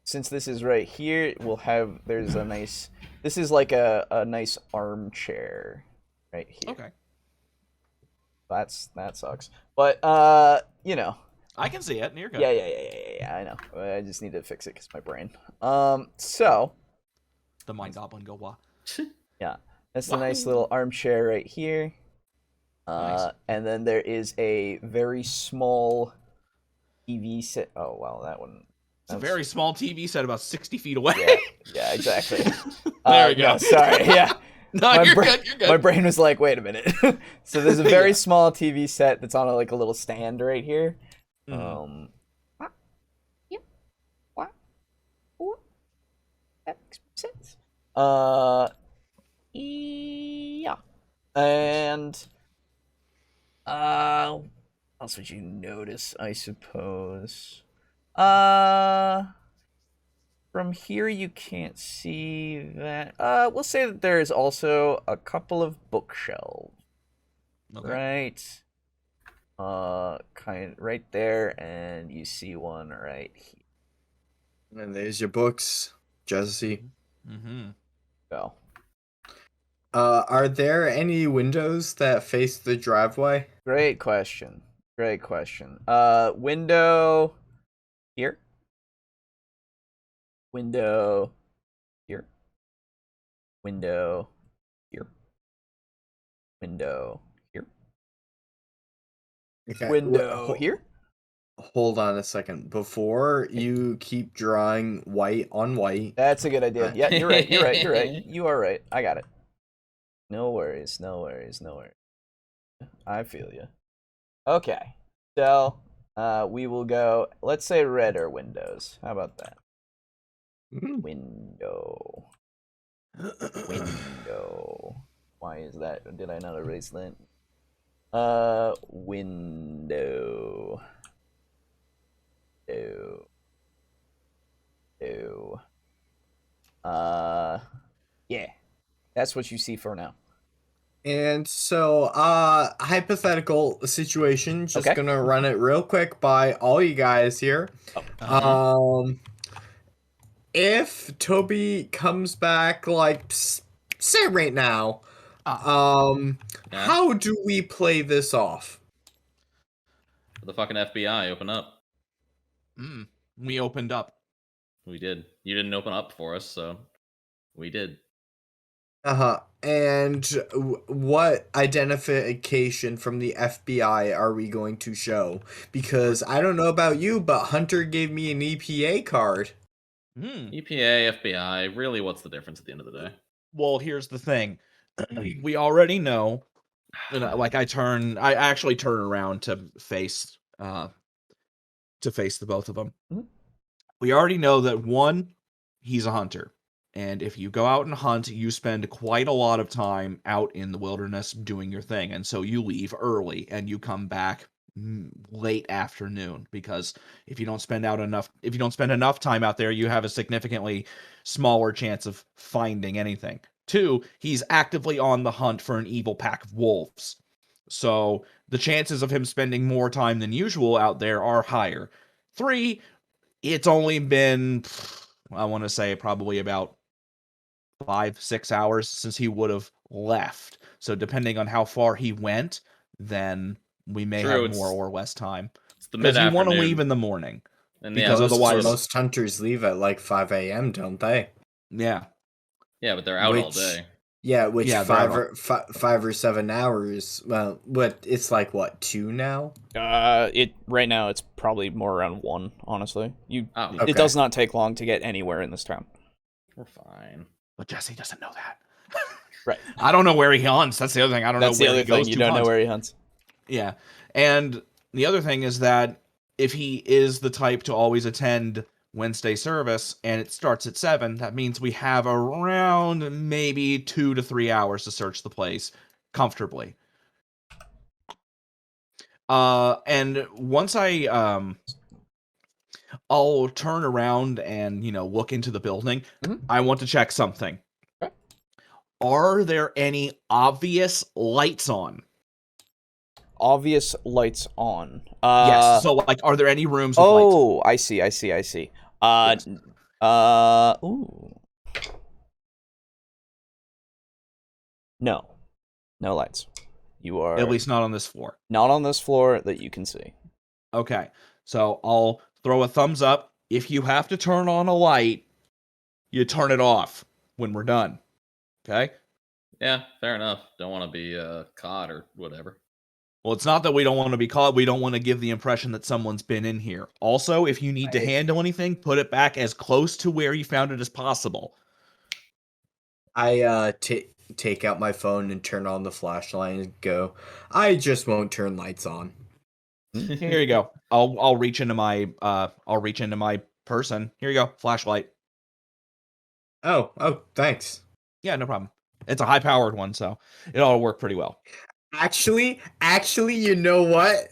Since this is right here, we'll have... There's a nice... This is like a nice armchair right here. Okay. That sucks. But, you know... I can see it. You're good. Yeah, I know. I just need to fix it because my brain. So... The mind goblin go wah. Yeah. That's the nice little armchair right here. Nice. And then there is a very small TV set. Oh, wow, that one. It's a very small TV set about 60 feet away. Yeah, exactly. There we go. No, sorry, yeah. No, you're good. My brain was like, wait a minute. So there's a very small TV set that's on a little stand right here. That makes sense. Yeah. And what else would you notice, I suppose? From here you can't see that. We'll say that there is also a couple of bookshelves. Okay. Right. Kind of right there, and you see one right here. And there's your books, Jesse. Go. Are there any windows that face the driveway? Great question. Window here. Window here. Window here. Window here. Okay. Window here. Hold on a second. Before you keep drawing white on white. That's a good idea. Yeah, you're right. You are right. I got it. No worries. I feel you. Okay. So, we will go, let's say red or windows. How about that? Window. Why is that? Did I not erase that? Window. Yeah. That's what you see for now. And so, hypothetical situation, just gonna run it real quick by all you guys here. If Toby comes back, say right now, how do we play this off? The fucking FBI, open up. We opened up. We did. You didn't open up for us, so we did. And what identification from the FBI are we going to show? Because I don't know about you, but Hunter gave me an EPA card. EPA, FBI, really, what's the difference at the end of the day? Well, here's the thing. We already know. I actually turn around to face the both of them. We already know that one, he's a hunter, And if you go out and hunt, you spend quite a lot of time out in the wilderness doing your thing. And so you leave early and you come back late afternoon, because if you don't spend enough time out there, you have a significantly smaller chance of finding anything. 2, he's actively on the hunt for an evil pack of wolves. So the chances of him spending more time than usual out there are higher. 3, it's only been, I want to say, probably about 5-6 hours since he would have left. So depending on how far he went, then we may have more or less time. Because you want to leave in the morning. And because otherwise, most hunters leave at like 5 a.m., don't they? Yeah. Yeah, but they're out all day. Yeah, 5 or 7 hours. Well, it's like what, 2 now? It right now it's probably more around 1. Honestly, Okay. It does not take long to get anywhere in this town. We're fine. But Jesse doesn't know that. Right. I don't know where he hunts. That's the other thing. I don't know where he goes. You don't know where he hunts. Yeah. And the other thing is that if he is the type to always attend Wednesday service and it starts at 7, that means we have around maybe 2 to 3 hours to search the place comfortably. And once I'll turn around and, look into the building. Mm-hmm. I want to check something. Okay. Are there any obvious lights on? Obvious lights on. Yes. So, are there any rooms with lights? Oh, I see. Yes. Ooh. No. No lights. You are... At least not on this floor. Not on this floor that you can see. Okay. So, I'll throw a thumbs up. If you have to turn on a light, you turn it off when we're done. Okay? Yeah, fair enough. Don't want to be caught or whatever. Well, it's not that we don't want to be caught. We don't want to give the impression that someone's been in here. Also, if you need to handle anything, put it back as close to where you found it as possible. I take out my phone and turn on the flashlight and go, I just won't turn lights on. Here you go. I'll reach into my person. Here you go, flashlight. Oh, thanks. Yeah, no problem. It's a high-powered one, so it ought to work pretty well. Actually, you know what?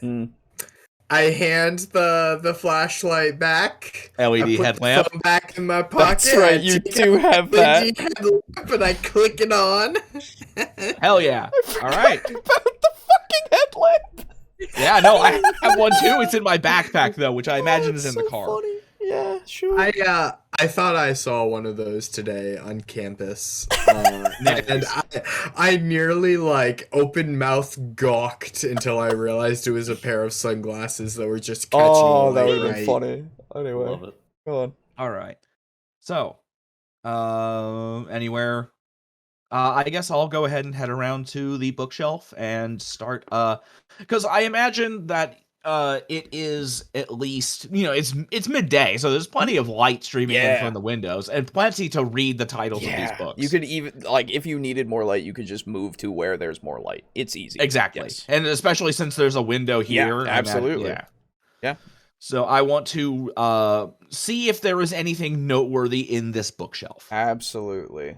I hand the flashlight back. LED headlamp. The phone back in my pocket. That's right, you do have that. But I click it on. Hell yeah! All right. About the fucking headlamp. Yeah, no, I have one too. It's in my backpack though, which I imagine is in the car. Funny. Yeah, sure. I thought I saw one of those today on campus, and I nearly open mouth gawked until I realized it was a pair of sunglasses that were just catching. Oh, that would have been funny. Anyway, Love it. go on. All right. So, anywhere. I guess I'll go ahead and head around to the bookshelf and start. Because I imagine that it is at least, it's midday, so there's plenty of light streaming in from the windows and plenty to read the titles of these books. You could even, if you needed more light, you could just move to where there's more light. It's easy. Exactly. Yes. And especially since there's a window here. Yeah, absolutely. Yeah. So I want to see if there is anything noteworthy in this bookshelf. Absolutely.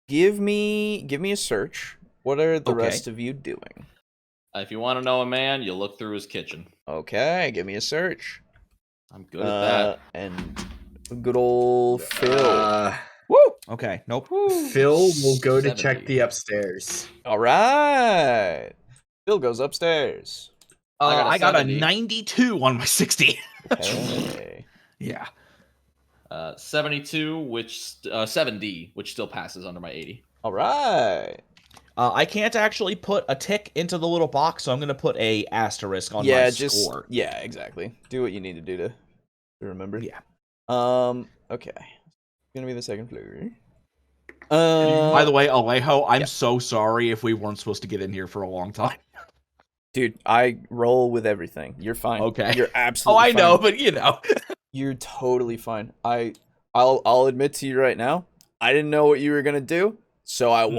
Give me a search. What are the rest of you doing? If you want to know a man, you look through his kitchen. Okay, give me a search. I'm good at that. And good old Phil. Woo! Okay, nope. Phil will go to 70. check the upstairs. All right. Phil goes upstairs. I got a 70. 92 on my 60. Okay. Yeah. 72, 70, which still passes under my 80. All right. I can't actually put a tick into the little box, so I'm going to put a asterisk on my score. Yeah, exactly. Do what you need to do to remember. Yeah. Okay. It's going to be the second floor. By the way, Alejo, I'm so sorry if we weren't supposed to get in here for a long time. Dude, I roll with everything. You're fine. Okay. You're absolutely fine. I know, but You're totally fine. I'll admit to you right now, I didn't know what you were gonna do, so I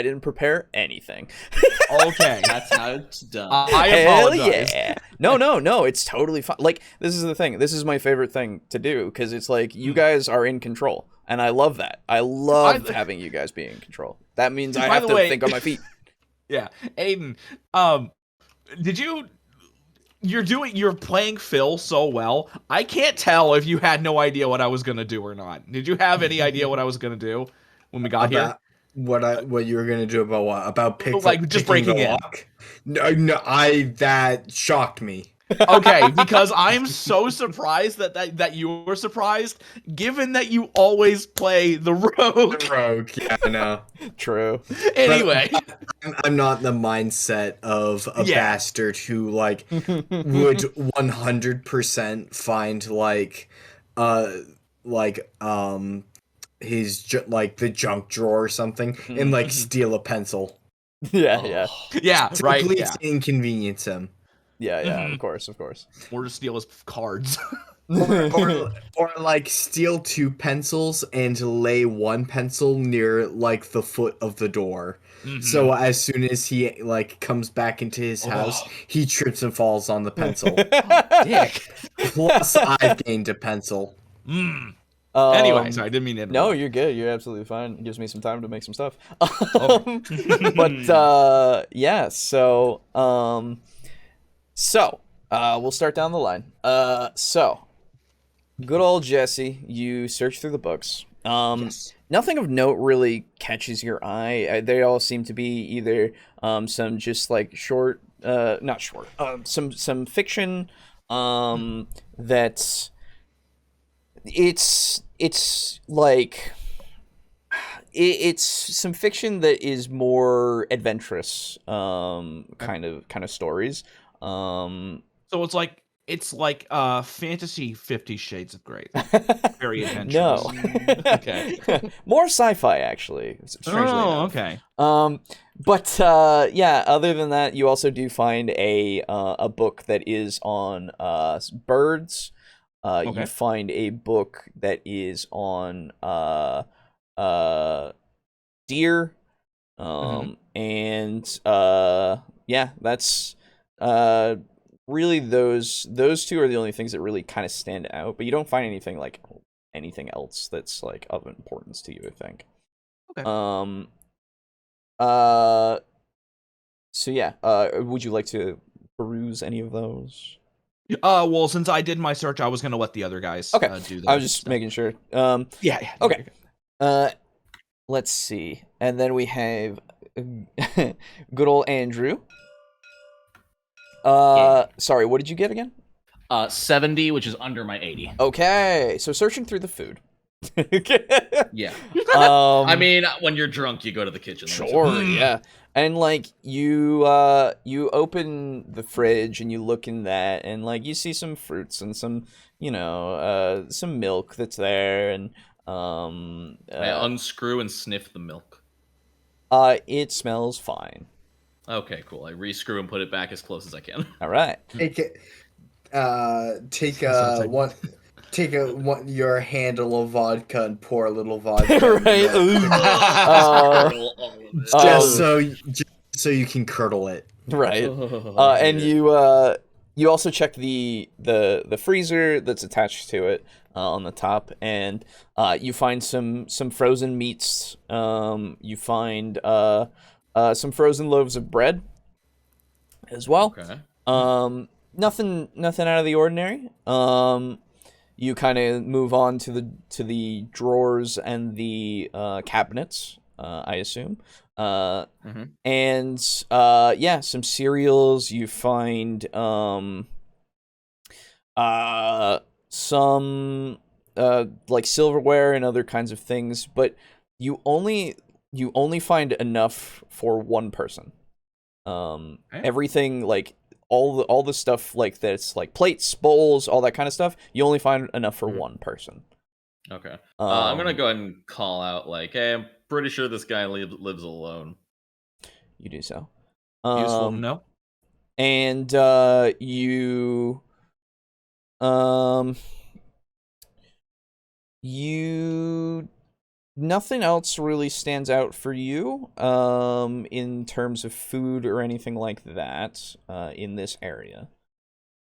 didn't prepare anything. Okay. That's how it's done. I Hell apologize. yeah. No, it's totally fine. Like, this is the thing. This is my favorite thing to do, because it's like, you guys are in control, and I love that. I love having you guys be in control. That means I have to think on my feet. Yeah, Aiden, you're playing Phil so well. I can't tell if you had no idea what I was gonna do or not. Did you have any idea what I was gonna do when we got here? What you were gonna do about what? About just breaking the in. lock? No, that shocked me. Okay, because I'm so surprised that you were surprised, given that you always play the rogue. The rogue, yeah, I know. True. Anyway, I'm not in the mindset of a bastard who like would 100% find his the junk drawer or something and like steal a pencil. Yeah. Right. Please inconvenience him. Yeah, of course. Or just steal his cards. or like steal 2 pencils and lay 1 pencil near like the foot of the door. So as soon as he like comes back into his house, he trips and falls on the pencil. Dick. Plus I've gained a pencil. Anyway, sorry, I didn't mean to interrupt. No, you're good. You're absolutely fine. It gives me some time to make some stuff. But yeah, so we'll start down the line. So good old Jesse, you search through the books. Nothing of note really catches your eye. They all seem to be either some just like short, not short, some fiction that's it's like it's some fiction that is more adventurous kind of stories. So it's like fantasy 50 Shades of Grey. Very adventurous. No. Okay. More sci-fi, actually. Strangely enough. Okay. But yeah, other than that, you also do find a book that is on birds. You find a book that is on deer. And yeah, that's really those 2 are the only things that really kind of stand out, but you don't find anything else that's like of importance to you, I think. Okay. So yeah, would you like to peruse any of those? Well, since I did my search, I was gonna let the other guys do that. I was just making sure. Yeah. Okay. Let's see, and then we have good old Andrew. Sorry, what did you get again? 70, which is under my 80. Okay, so searching through the food. Yeah. I mean, when you're drunk, you go to the kitchen. Sure, yeah. And like you open the fridge and you look in that, and like you see some fruits and some some milk that's there, and I unscrew and sniff the milk. It smells fine. Okay, cool. I rescrew and put it back as close as I can. All right. Take your handle of vodka and pour a little vodka. Right. Just so you can curdle it. Right. And you also check the freezer that's attached to it on the top, and you find some frozen meats. You find some frozen loaves of bread as well. Okay. Nothing out of the ordinary. You kind of move on to the drawers and the cabinets, I assume. And yeah, some cereals. You find some like silverware and other kinds of things, but you only find enough for one person. Everything like all the stuff like that's like plates, bowls, all that kind of stuff, you only find enough for one person. Okay. I'm gonna go ahead and call out like, hey, I'm pretty sure this guy lives alone. You do so. Useful to know. And you nothing else really stands out for you in terms of food or anything like that in this area.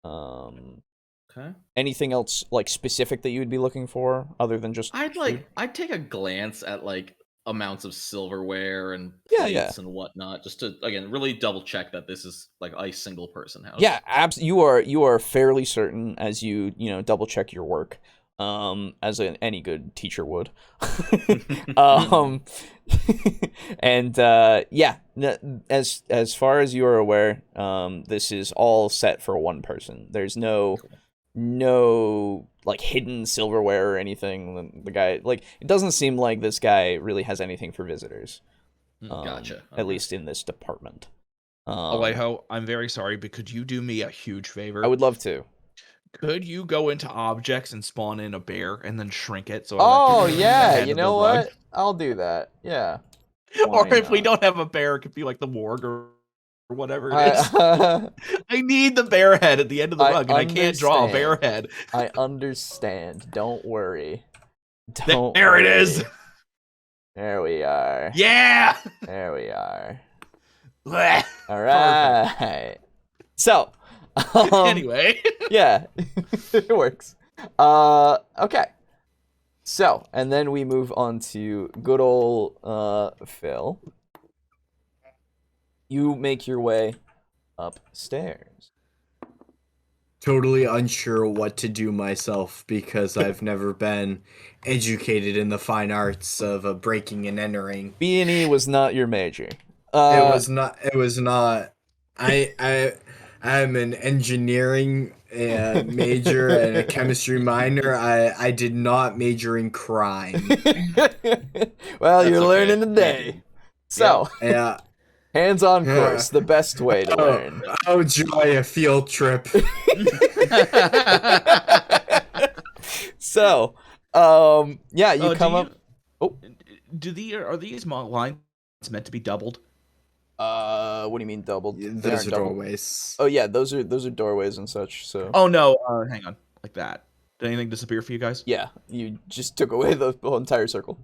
Okay. Anything else like specific that you would be looking for other than just I'd take a glance at like amounts of silverware and Yeah, plates and whatnot, just to again really double check that this is like a single person house. Yeah, you are fairly certain as you double check your work, as any good teacher would. And yeah, as far as you are aware, this is all set for one person. There's no like hidden silverware or anything. The guy, like, it doesn't seem like this guy really has anything for visitors. Gotcha. At least in this department. Alejo, I'm very sorry, but could you do me a huge favor? I would love to. Could you go into objects and spawn in a bear and then shrink it? Oh yeah, you know what? I'll do that. Yeah. Or if we don't have a bear, it could be like the warg or whatever it is. I need the bear head at the end of the rug, and I can't draw a bear head. I understand. Don't worry. There it is. There we are. Yeah. There we are. All All right. So, anyway, yeah, it works. Okay. So, and then we move on to good old Phil. You make your way upstairs. Totally unsure what to do myself because I've never been educated in the fine arts of breaking and entering. B&E was not your major. It was not. I'm an engineering major and a chemistry minor. I did not major in crime. Well, you're learning today. So, yeah. Hands-on course, the best way to learn. Oh, joy, a field trip. So, yeah, you come up. Oh, are these lines meant to be doubled? What do you mean doubled? Those are doorways. Oh yeah, those are doorways and such. So. Oh no, hang on, like that. Did anything disappear for you guys? Yeah, you just took away the whole entire circle.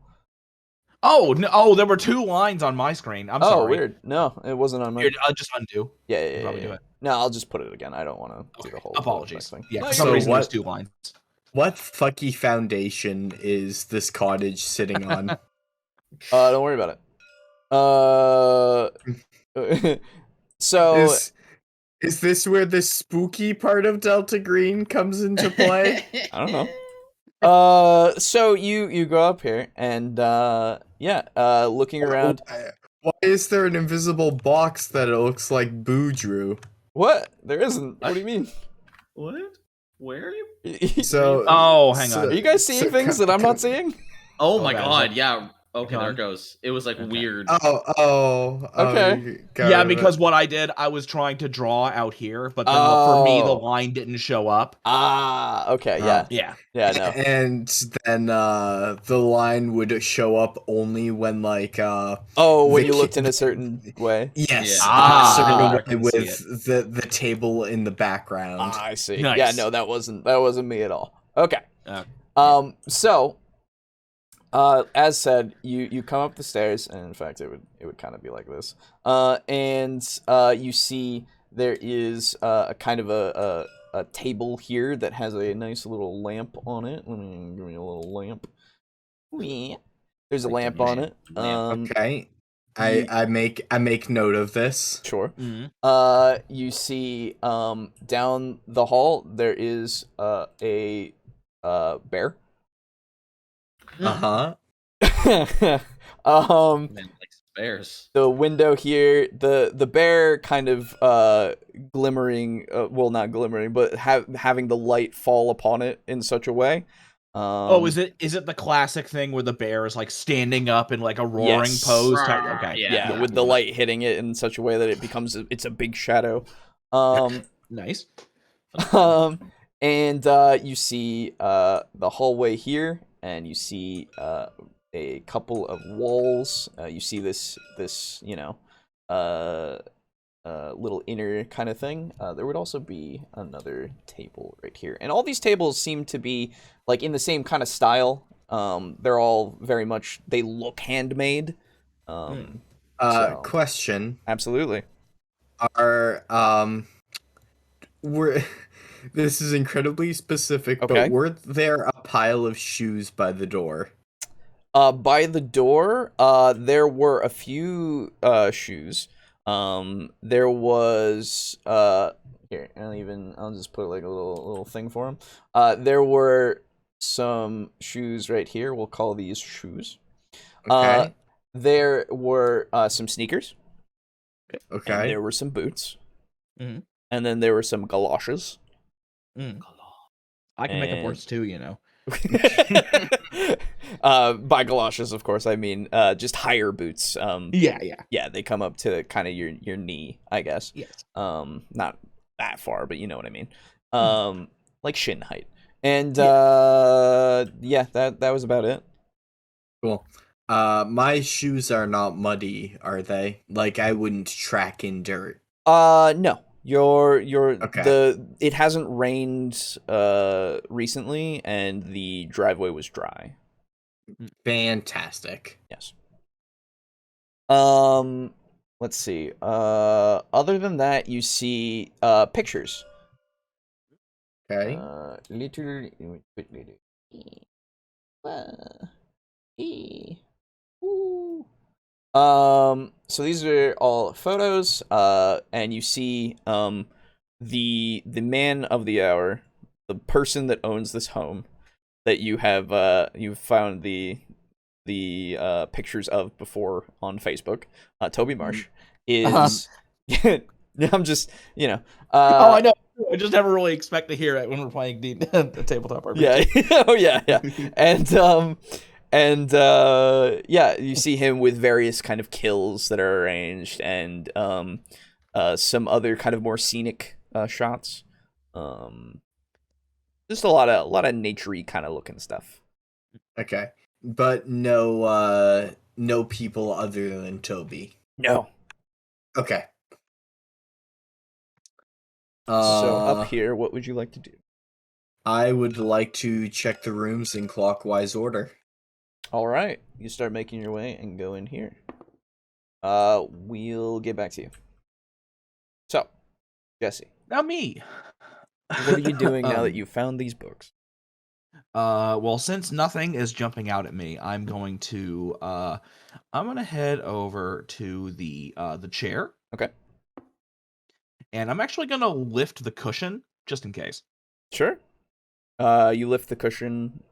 Oh no! Oh, there were two lines on my screen. I'm sorry. Oh, weird. No, it wasn't on my. I'll just undo. Yeah. Probably do it. No, I'll just put it again. I don't want to do the whole. Apologies. Thing. Yeah, for some reason there's two lines. What fucky foundation is this cottage sitting on? Don't worry about it. So. Is this where the spooky part of Delta Green comes into play? I don't know. So you go up here and looking around. Why is there an invisible box that it looks like Boo drew? What? There isn't. What do you mean? What? Where are you? So. Hang on. Are you guys seeing things that I'm not seeing? Oh my god! Yeah. Okay, there it goes. It was like weird. Okay. Yeah, because what I did, I was trying to draw out here, but then for me, the line didn't show up. Okay, yeah. Yeah, no. And then the line would show up only when like when you looked in a certain way. Yes. Yeah. With the table in the background. I see. Nice. Yeah, no, that wasn't me at all. Okay. So as said, you come up the stairs, and in fact, it would kind of be like this. And you see there is a kind of a table here that has a nice little lamp on it. Let me give me a little lamp. There's a lamp on it. Okay. I make note of this. Sure. Mm-hmm. You see down the hall there is a bear. Uh-huh. Man, like bears. The window here, the bear kind of glimmering, well, not glimmering, but having the light fall upon it in such a way. Is it the classic thing where the bear is like standing up in like a roaring pose? Okay. Yeah, with the light hitting it in such a way that it becomes it's a big shadow. Nice. And you see the hallway here, and you see a couple of walls. You see this little inner kind of thing. There would also be another table right here, and all these tables seem to be like in the same kind of style. They're all very much, they look handmade. Question. Absolutely. Are This is incredibly specific, Okay. but were there a pile of shoes by the door? By the door, there were a few shoes. There was here. I'll just put like a little thing for him. There were some shoes right here. We'll call these shoes. Okay. There were some sneakers. Okay. And there were some boots. Mm-hmm. And then there were some galoshes. I can make up words too, you know. By galoshes, of course, I mean just higher boots. Yeah, they come up to kind of your knee, I guess. Yes. Not that far, but you know what I mean. Like shin height. And that was about it. Cool. My shoes are not muddy, are they? Like I wouldn't track in dirt. No. Okay. It hasn't rained recently, and the driveway was dry. Fantastic. Yes. Let's see. Other than that, you see pictures. Okay. So these are all photos, and you see the man of the hour, the person that owns this home that you've found the pictures of before on Facebook, Toby Marsh is I'm just, I know. I just never really expect to hear it when we're playing the tabletop RPG. Yeah. Oh yeah. And you see him with various kind of kills that are arranged, and some other kind of more scenic shots. Just a lot of naturey kind of looking stuff. Okay. But no people other than Toby. No. Okay. So up here, what would you like to do? I would like to check the rooms in clockwise order. All right, you start making your way and go in here. We'll get back to you. So, Jesse. Now me. What are you doing now that you found these books? Well, since nothing is jumping out at me, I'm going to head over to the chair. Okay. And I'm actually gonna lift the cushion just in case. Sure. You lift the cushion.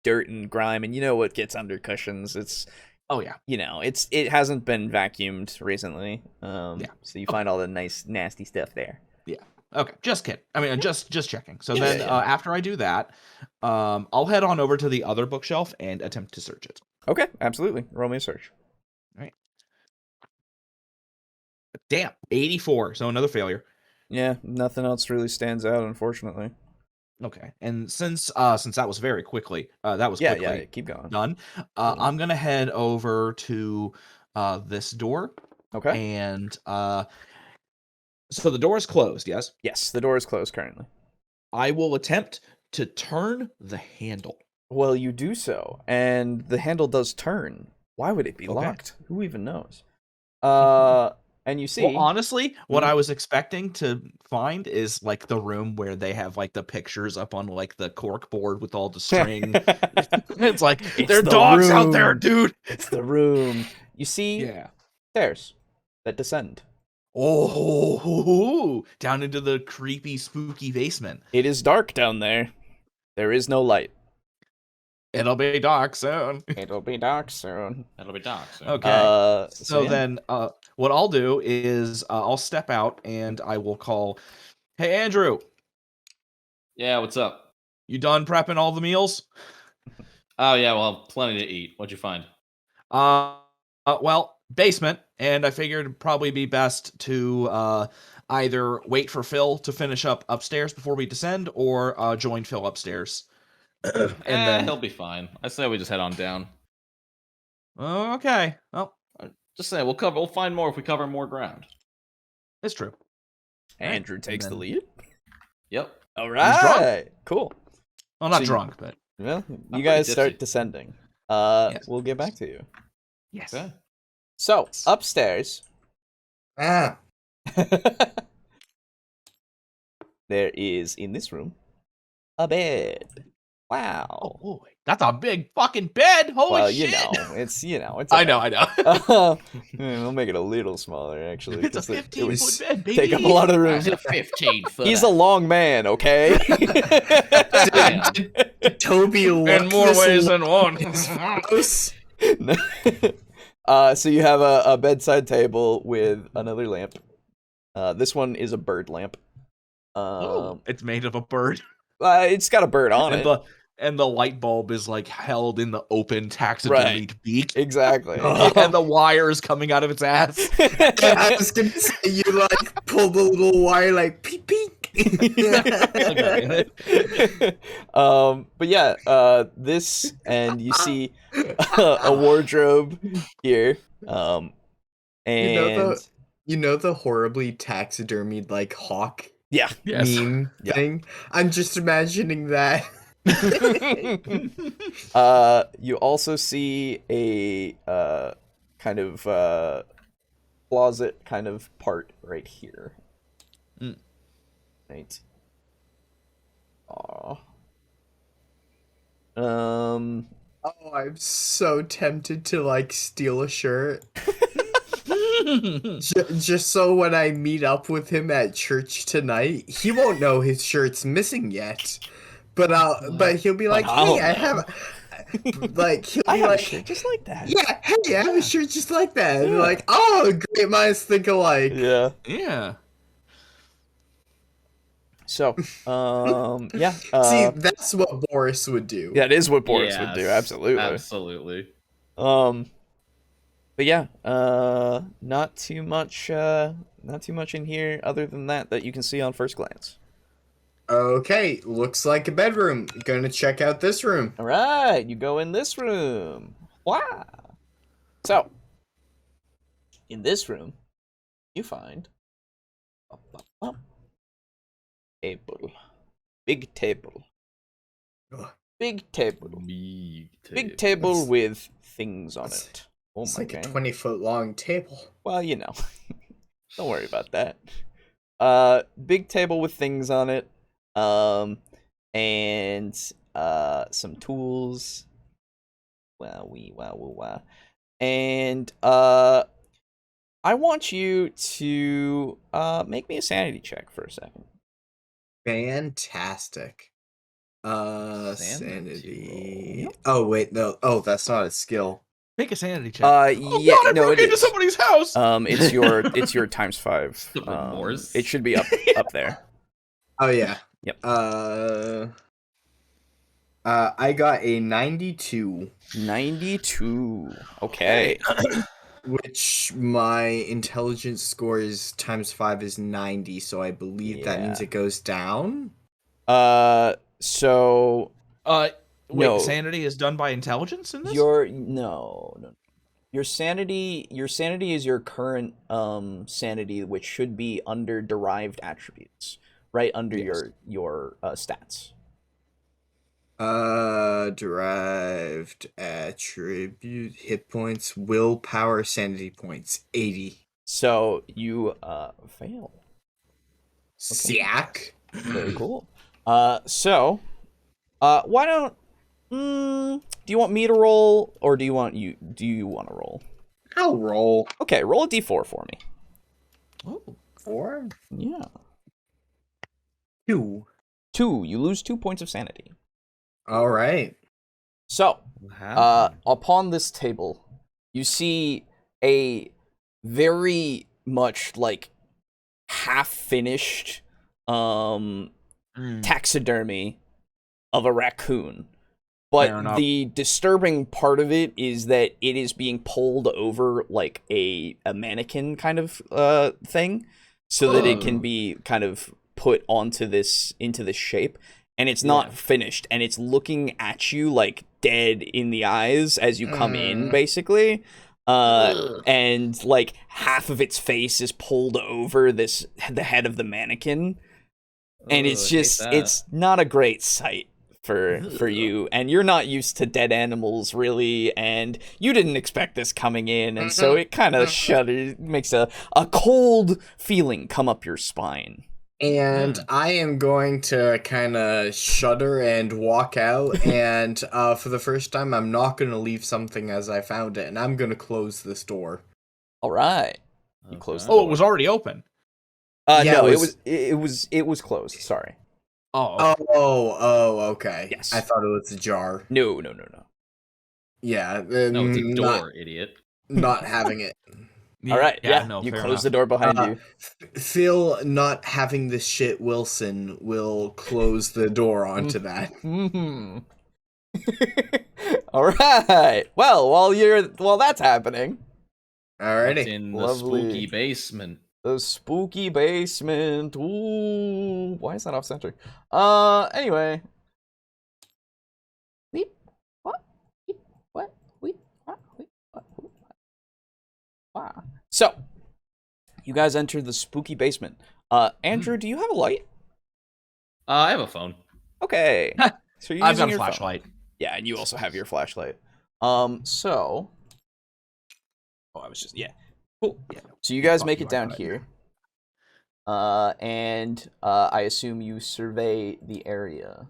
Dirt and grime, and you know what gets under cushions. It's it hasn't been vacuumed recently. So you find all the nice nasty stuff there. Yeah. Okay. Just kidding. I mean, just checking. So then after I do that, I'll head on over to the other bookshelf and attempt to search it. Okay, absolutely. Roll me a search. All right. Damn, 84. So another failure. Yeah, nothing else really stands out, unfortunately. Okay, and since that was very quickly, quickly keep going. Done. I'm gonna head over to this door. Okay. And so the door is closed. Yes. Yes, the door is closed currently. I will attempt to turn the handle. Well, you do so, and the handle does turn. Why would it be locked? Who even knows? And you see... Well, honestly, what I was expecting to find is, like, the room where they have, like, the pictures up on, like, the cork board with all the string. It's like, there are dogs out there, dude! It's the room. You see stairs that descend. Oh, down into the creepy, spooky basement. It is dark down there. There is no light. It'll be dark soon. It'll be dark soon. Okay. So then, what I'll do is I'll step out and I will call, "Hey, Andrew." Yeah, what's up? You done prepping all the meals? Oh yeah, well, plenty to eat. What'd you find? Well, basement, and I figured it'd probably be best to either wait for Phil to finish up upstairs before we descend, or join Phil upstairs. And then he'll be fine. I say we just head on down. Okay. Well, just saying, we'll find more if we cover more ground. It's true. Andrew takes the lead. Yep. All right. Cool. Well, not drunk, but well, you guys start descending. Yes. We'll get back to you. Yes. Okay. So upstairs. there is in this room a bed. Wow. Oh boy, that's a big fucking bed. Holy shit! It's I know. We'll make it a little smaller, actually. It's a 15-foot bed, baby. Take up a lot of the room. That's a 15-foot. He's a long man, okay? Toby in more ways than one. So you have a bedside table with another lamp. This one is a bird lamp. It's made of a bird. It's got a bird on it. And the light bulb is like held in the open taxidermied beak. Exactly. And the wire is coming out of its ass. I was gonna say you like pull the little wire like peek peek. But yeah, this, and you see a wardrobe here. And you know the horribly taxidermied like hawk meme thing? I'm just imagining that. You also see a kind of closet kind of part right here. Right. Aw. Oh, I'm so tempted to like steal a shirt. Just so when I meet up with him at church tonight, he won't know his shirt's missing yet. But he'll be like, "Hey, I have." Like he'll be like, a shirt just like that. Yeah, hey, I have a shirt just like that. And like, oh, great minds think alike. Yeah. So, yeah. See, that's what Boris would do. Yeah, it is what Boris would do. Absolutely. But yeah, not too much in here other than that you can see on first glance. Okay, looks like a bedroom. Gonna check out this room. All right, you go in this room. Wow. So, in this room, you find table. Big table. Big table with things on it. Oh it's my like God. a 20-foot long table. Well, don't worry about that. Big table with things on it. And some tools. Wow. And I want you to make me a sanity check for a second. Fantastic. Sanity. Oh wait, no. Oh, that's not a skill. Make a sanity check. Yeah, God, I broke into somebody's house. It's your ×5. It should be up there. Oh yeah. Yep. I got a 92. 92. Okay. Which my intelligence score is ×5 is 90, so I believe that means it goes down. So. Wait, sanity is done by intelligence in this? No. Your sanity is your current sanity, which should be under derived attributes, right under your stats. Derived attribute, hit points, willpower, sanity points, 80. So you fail. Siak. Very cool. So why don't do you want me to roll, or do you want to roll? I'll roll. Okay, roll a d4 for me. Oh, 4? Yeah. 2. You lose 2 points of sanity. All right. So, upon this table, you see a very much like half-finished taxidermy of a raccoon. But the disturbing part of it is that it is being pulled over like a mannequin kind of thing, so that it can be kind of put into this shape. And it's not finished, and it's looking at you like dead in the eyes as you come in, basically. And like half of its face is pulled over the head of the mannequin, and it's not a great sight for you, and you're not used to dead animals really, and you didn't expect this coming in, and so it kind of makes a cold feeling come up your spine. And I am going to kind of shudder and walk out. And for the first time, I'm not going to leave something as I found it. And I'm going to close this door. All right. You close the Oh, door. it was already open. Yeah, no, it was closed. Sorry. Oh. Okay. Yes. I thought it was ajar. No. Yeah. No, it's a door, idiot. Not having it. All right. Yeah. no, you fair close enough. the door behind you. Phil not having this shit Wilson will close the door onto that. Mm-hmm. All right. Well, while that's happening. Alrighty. It's in the Lovely. spooky basement. The spooky basement. Ooh, why is that off center? Anyway. Wow. So, you guys enter the spooky basement. Andrew, do you have a light? I have a phone. Okay. So you're I've using got a your phone. flashlight. Yeah, and you also have your flashlight. So. Oh, I was just Cool. Yeah. So you guys Fuck make you, it I down got it. here. And I assume you survey the area.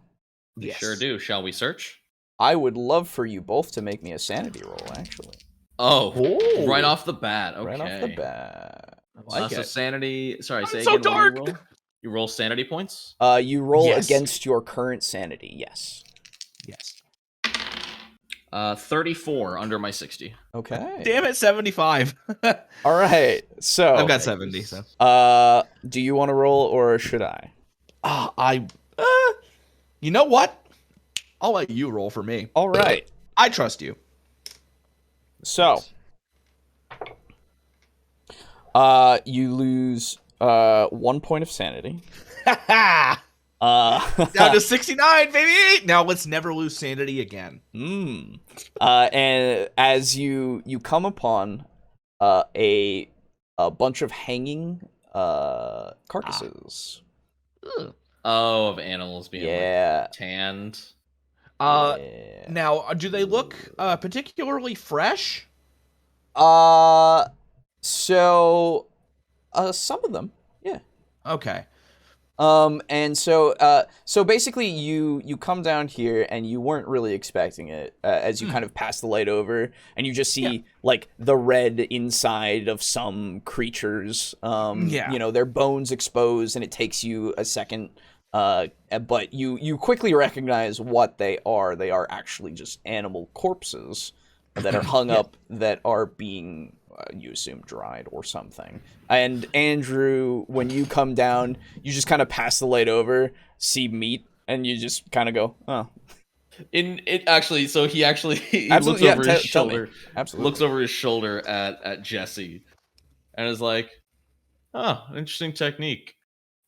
We Yes. sure do. Shall we search? I would love for you both to make me a sanity roll, actually. Oh, Ooh. right off the bat. Okay. Right off the bat. I like So it. sanity. Sorry, say so again. What do dark. you roll? You roll sanity points. You roll Yes. against your current sanity, yes. Yes. 34 under my 60. Okay. Damn it, 75. All right. So I've got 70. So. do you want to roll or should I? You know what? I'll let you roll for me. All right. I trust you. So, you lose 1 point of sanity. Down Uh, to 69, baby. Now let's never lose sanity again. and as you come upon a bunch of hanging carcasses. Oh, of animals being Yeah. like tanned. Yeah. Now, do they look particularly fresh? So some of them, yeah. Okay. And so basically you come down here and you weren't really expecting it as you kind of pass the light over and you just see like the red inside of some creatures. You know, their bones exposed and it takes you a second. But you quickly recognize what they are. They are actually just animal corpses that are hung up that are being, you assume, dried or something. And Andrew, when you come down, you just kind of pass the light over, see meat, and you just kind of go, oh. In it actually, so he looks Absolutely, over his tell me. shoulder. Absolutely. Looks over his shoulder at Jesse, and is like, "Oh, interesting technique.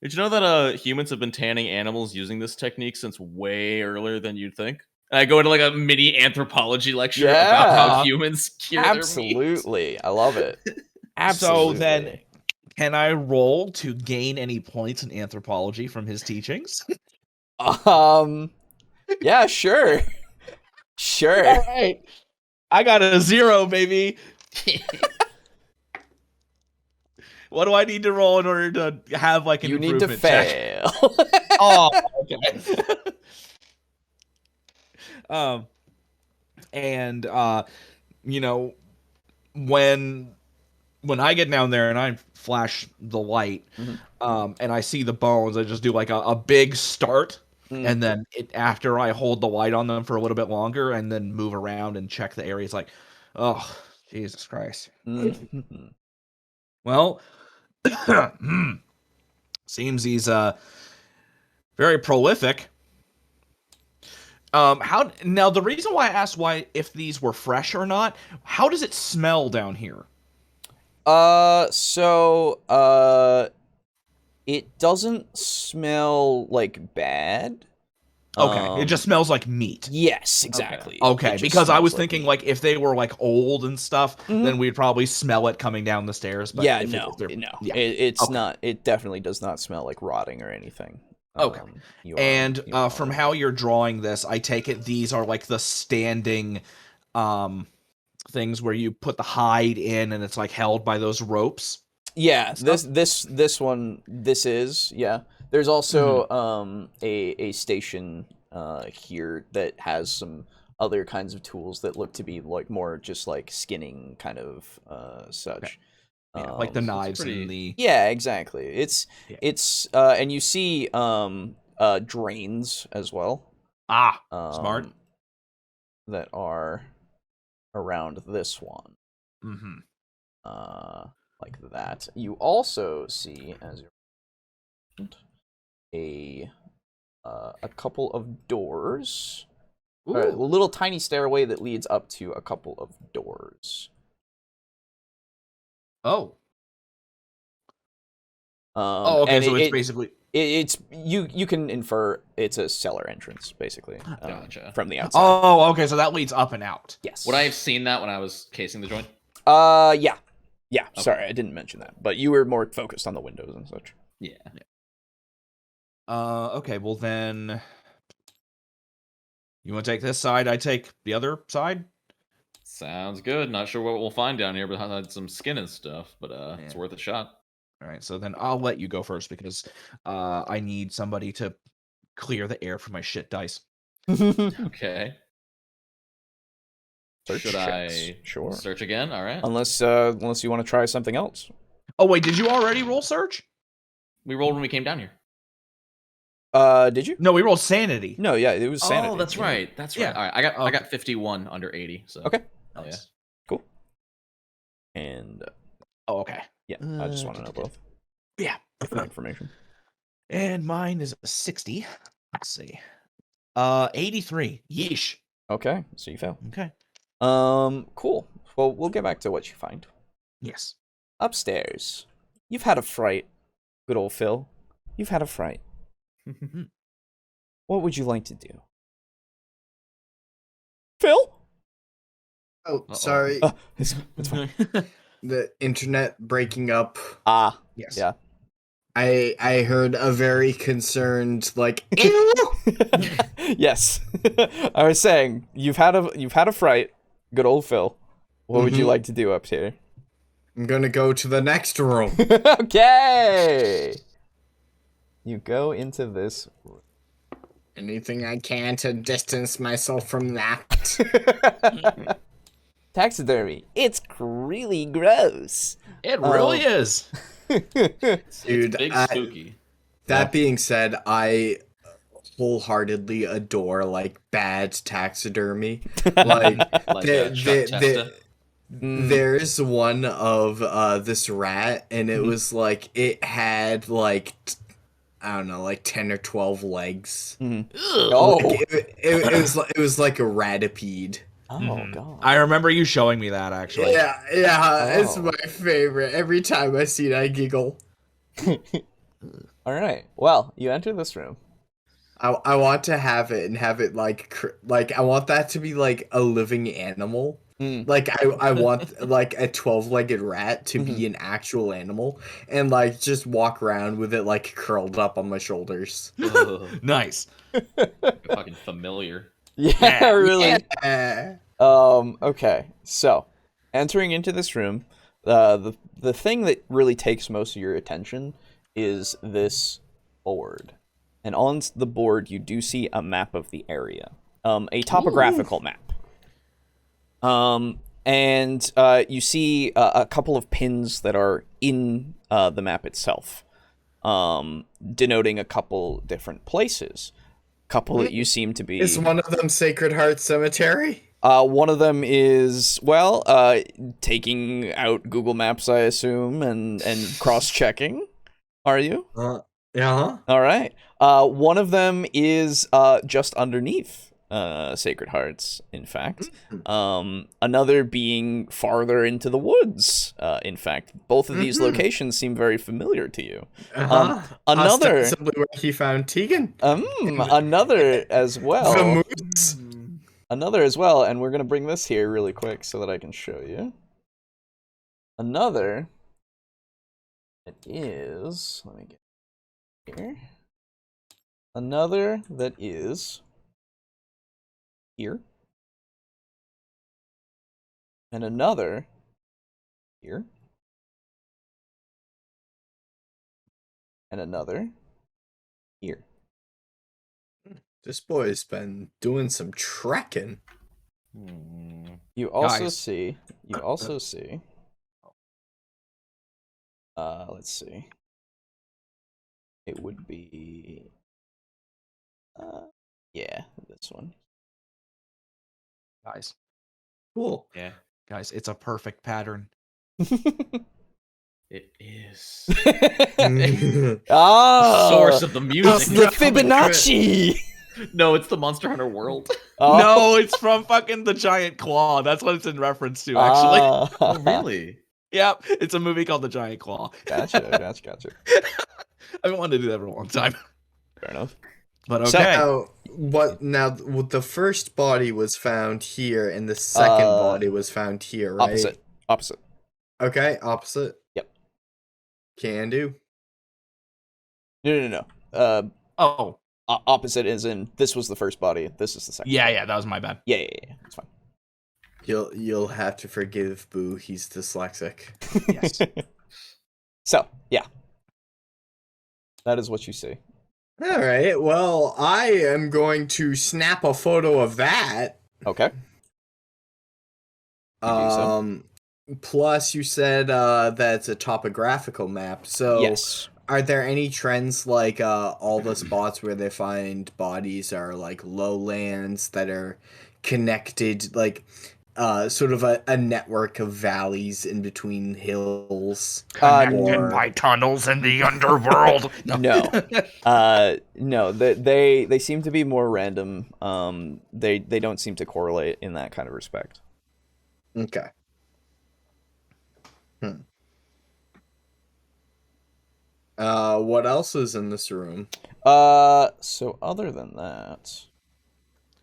Did you know that humans have been tanning animals using this technique since way earlier than you'd think?" And I go into like a mini anthropology lecture about how humans cure their meat. Absolutely. I love it. Absolutely. So then, can I roll to gain any points in anthropology from his teachings? Yeah, sure. Sure. All right. I got a 0, baby. What do I need to roll in order to have like an You need to improvement check? fail. Oh, okay. And you know, when I get down there and I flash the light, and I see the bones, I just do like a big start, and then after I hold the light on them for a little bit longer, and then move around and check the areas. Like, oh, Jesus Christ. Well, seems he's very prolific. How now? The reason why I asked if these were fresh or not, how does it smell down here? It doesn't smell like bad. Okay, it just smells like meat. Yes, exactly. Okay, It just because I smells was like thinking meat. like if they were like old and stuff, then we'd probably smell it coming down the stairs. But Yeah, if no. Yeah. It's Okay. not. It definitely does not smell like rotting or anything. Okay. And you are from how you're drawing this, I take it these are like the standing things where you put the hide in and it's like held by those ropes. Yeah, this one, this is, yeah. There's also a station here that has some other kinds of tools that look to be like more just like skinning kind of such. Okay. Yeah, like the knives and the... Yeah, exactly. It's and you see drains as well. Smart. That are around this one. Mm-hmm. Like that. You also see, as you're a couple of doors. A little tiny stairway that leads up to a couple of doors. Oh. Okay, so it's basically... It's you can infer it's a cellar entrance, basically. Gotcha. From the outside. Oh, okay, so that leads up and out. Yes. Would I have seen that when I was casing the joint? Yeah. Yeah, Okay. sorry, I didn't mention that. But you were more focused on the windows and such. Yeah. Okay, well then... You want to take this side, I take the other side? Sounds good. Not sure what we'll find down here, but I had some skin and stuff, but it's worth a shot. All right, so then I'll let you go first because I need somebody to clear the air for my shit dice. Okay. Search Should checks. I Sure. search again? All right. Unless you want to try something else. Oh wait, did you already roll search? We rolled when we came down here. Did you? No, we rolled sanity. No, yeah, it was sanity. Oh, that's right. That's right. Yeah. All right, I got 51 under 80. So Okay. Oh yeah. Cool. And Oh, okay. yeah, I just want to know both. Yeah. For information. And mine is a 60. Let's see. 83. Yeesh. Okay, so you fail. Okay. Cool. Well, we'll get back to what you find. Yes. Upstairs. You've had a fright. Good old Phil. You've had a fright. What would you like to do? Phil? Oh, sorry. It's fine. The internet breaking up. Ah, Yes. yeah. I heard a very concerned like ew. Yes. I was saying you've had a fright. Good old Phil. What would you like to do up here? I'm gonna go to the next room. Okay. You go into this room. Anything I can to distance myself from that. Taxidermy. It's really gross. It really is. Dude, It's big spooky. That being said, I wholeheartedly adore like bad taxidermy. Like there's one of this rat, and it was like it had like I don't know, like 10 or 12 legs. Oh, Like, it was like a ratipede. oh god. I remember you showing me that actually. Yeah, it's my favorite. Every time I see it, I giggle. All right. Well, you enter this room. I want to have it and have it like I want that to be like a living animal. Like I want like a 12-legged rat to be an actual animal and like just walk around with it like curled up on my shoulders. Nice. Fucking familiar. Yeah, really. Yeah. Okay. So, entering into this room, the thing that really takes most of your attention is this board. And on the board, you do see a map of the area. A topographical map. And you see a couple of pins that are in the map itself, denoting a couple different places. Couple that you seem to be... Is one of them Sacred Heart Cemetery? One of them is, well, taking out Google Maps, I assume, and cross-checking. Are you? Yeah. All right. One of them is just underneath Sacred Hearts, in fact. Another being farther into the woods, in fact. Both of these locations seem very familiar to you. Another... Ostensibly where he found Tegan. Another as well. The moose. Another as well, and we're going to bring this here really quick so that I can show you. Another... It is... Let me get here. Another that is... here. And another... here. And another... here. This boy's been doing some trekking. You also Guys. see. Let's see. It would be. Yeah, this one. Guys, Cool. Yeah, guys, it's a perfect pattern. it is. Ah, Source of the music. it's the Fibonacci. No, it's the Monster Hunter world. Oh. No, it's from fucking the Giant Claw. That's what it's in reference to, actually. Oh, really? Yep, it's a movie called The Giant Claw. Gotcha. I've been wanting to do that for a long time. Fair enough. But okay. So- The first body was found here, and the second body was found here, right? Opposite. Okay, opposite. Yep. Can do. No. Opposite is in this was the first body. This is the second. Yeah, that was my bad. Yeah. It's fine. You'll have to forgive Boo. He's dyslexic. Yes. So yeah, that is what you see. All right. Well, I am going to snap a photo of that. Okay. You do so. Plus, you said that it's a topographical map. So, Yes. are there any trends like all the spots where they find bodies are like lowlands that are connected, like sort of a network of valleys in between hills? Connected by tunnels in the underworld. No. No. They seem to be more random. They don't seem to correlate in that kind of respect. Okay. What else is in this room? So other than that,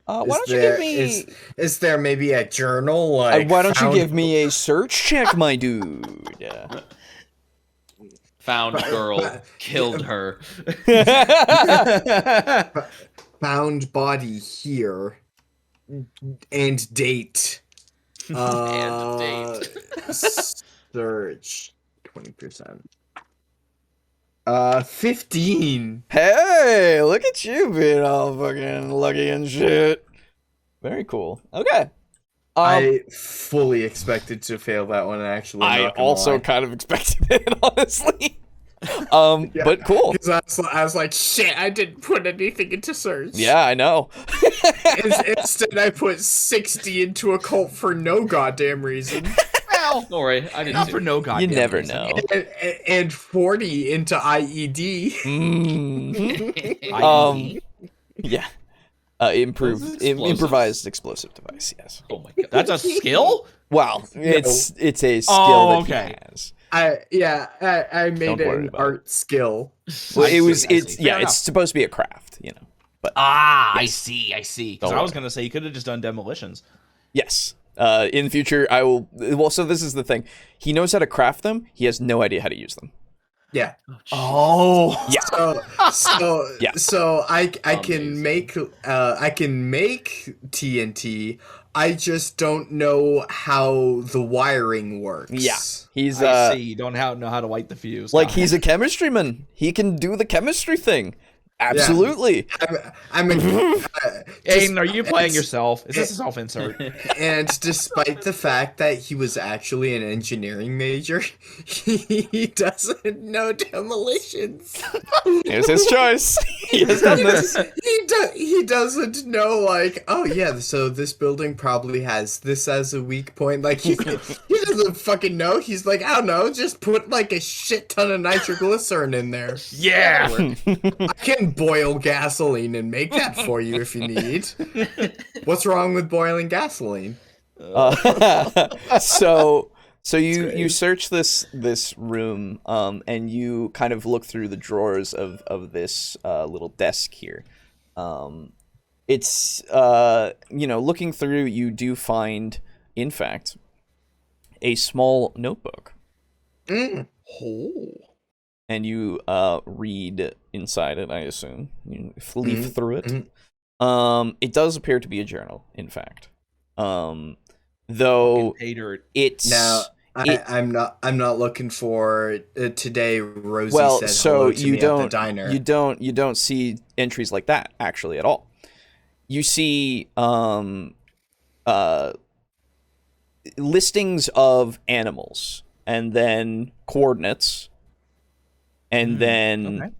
why don't you give me? Is there maybe a journal? Like, why don't you give me a search check, my dude? Found girl, killed her. Found body here, and date. And date. Search 20%. 15. Hey, look at you being all fucking lucky and shit. Very cool. Okay. I fully expected to fail that one, actually. I also kind of expected it, honestly. But cool. Because I was like, shit, I didn't put anything into search. Yeah, I know. Instead, I put 60 into a cult for no goddamn reason. Well, Don't worry, I didn't. not for no goddamn You never reason. know. And 40 into IED. Yeah. Improvised explosive device. Yes. Oh my god, That's a skill? Wow, it's a skill Oh, that okay. he has. I made Don't it worry an about art skill. Well, I see. it's Fair enough. supposed to be a craft, you know. But I see. Because Don't I was worry. going to say you could have just done demolitions. yes. In the future, I will. Well, so this is the thing. He knows how to craft them. He has no idea how to use them. Yeah. Oh. Yeah. Yeah. So I can Amazing. make TNT. I just don't know how the wiring works. Yeah. He's I see. You don't know how to light the fuse. like he's a chemistry man. He can do the chemistry thing. Absolutely. I'm Aiden, are you playing yourself? Is this a self-insert? And despite the fact that he was actually an engineering major, he doesn't know demolitions. It's his choice. He has done this. He doesn't know, like, oh yeah, so this building probably has this as a weak point. Like, he doesn't fucking know. He's like, I don't know, just put like a shit ton of nitroglycerin in there. Yeah. I can boil gasoline and make that for you if you need. What's wrong with boiling gasoline? So you search this room and you kind of look through the drawers of this little desk here. It's looking through, you do find, in fact, a small notebook. And you read inside it, I assume. You leaf through it. It does appear to be a journal, in fact. Though it's I'm not looking for today. Rosie well, said so hello to you me don't at the diner. you don't see entries like that actually at all. You see listings of animals and then coordinates and then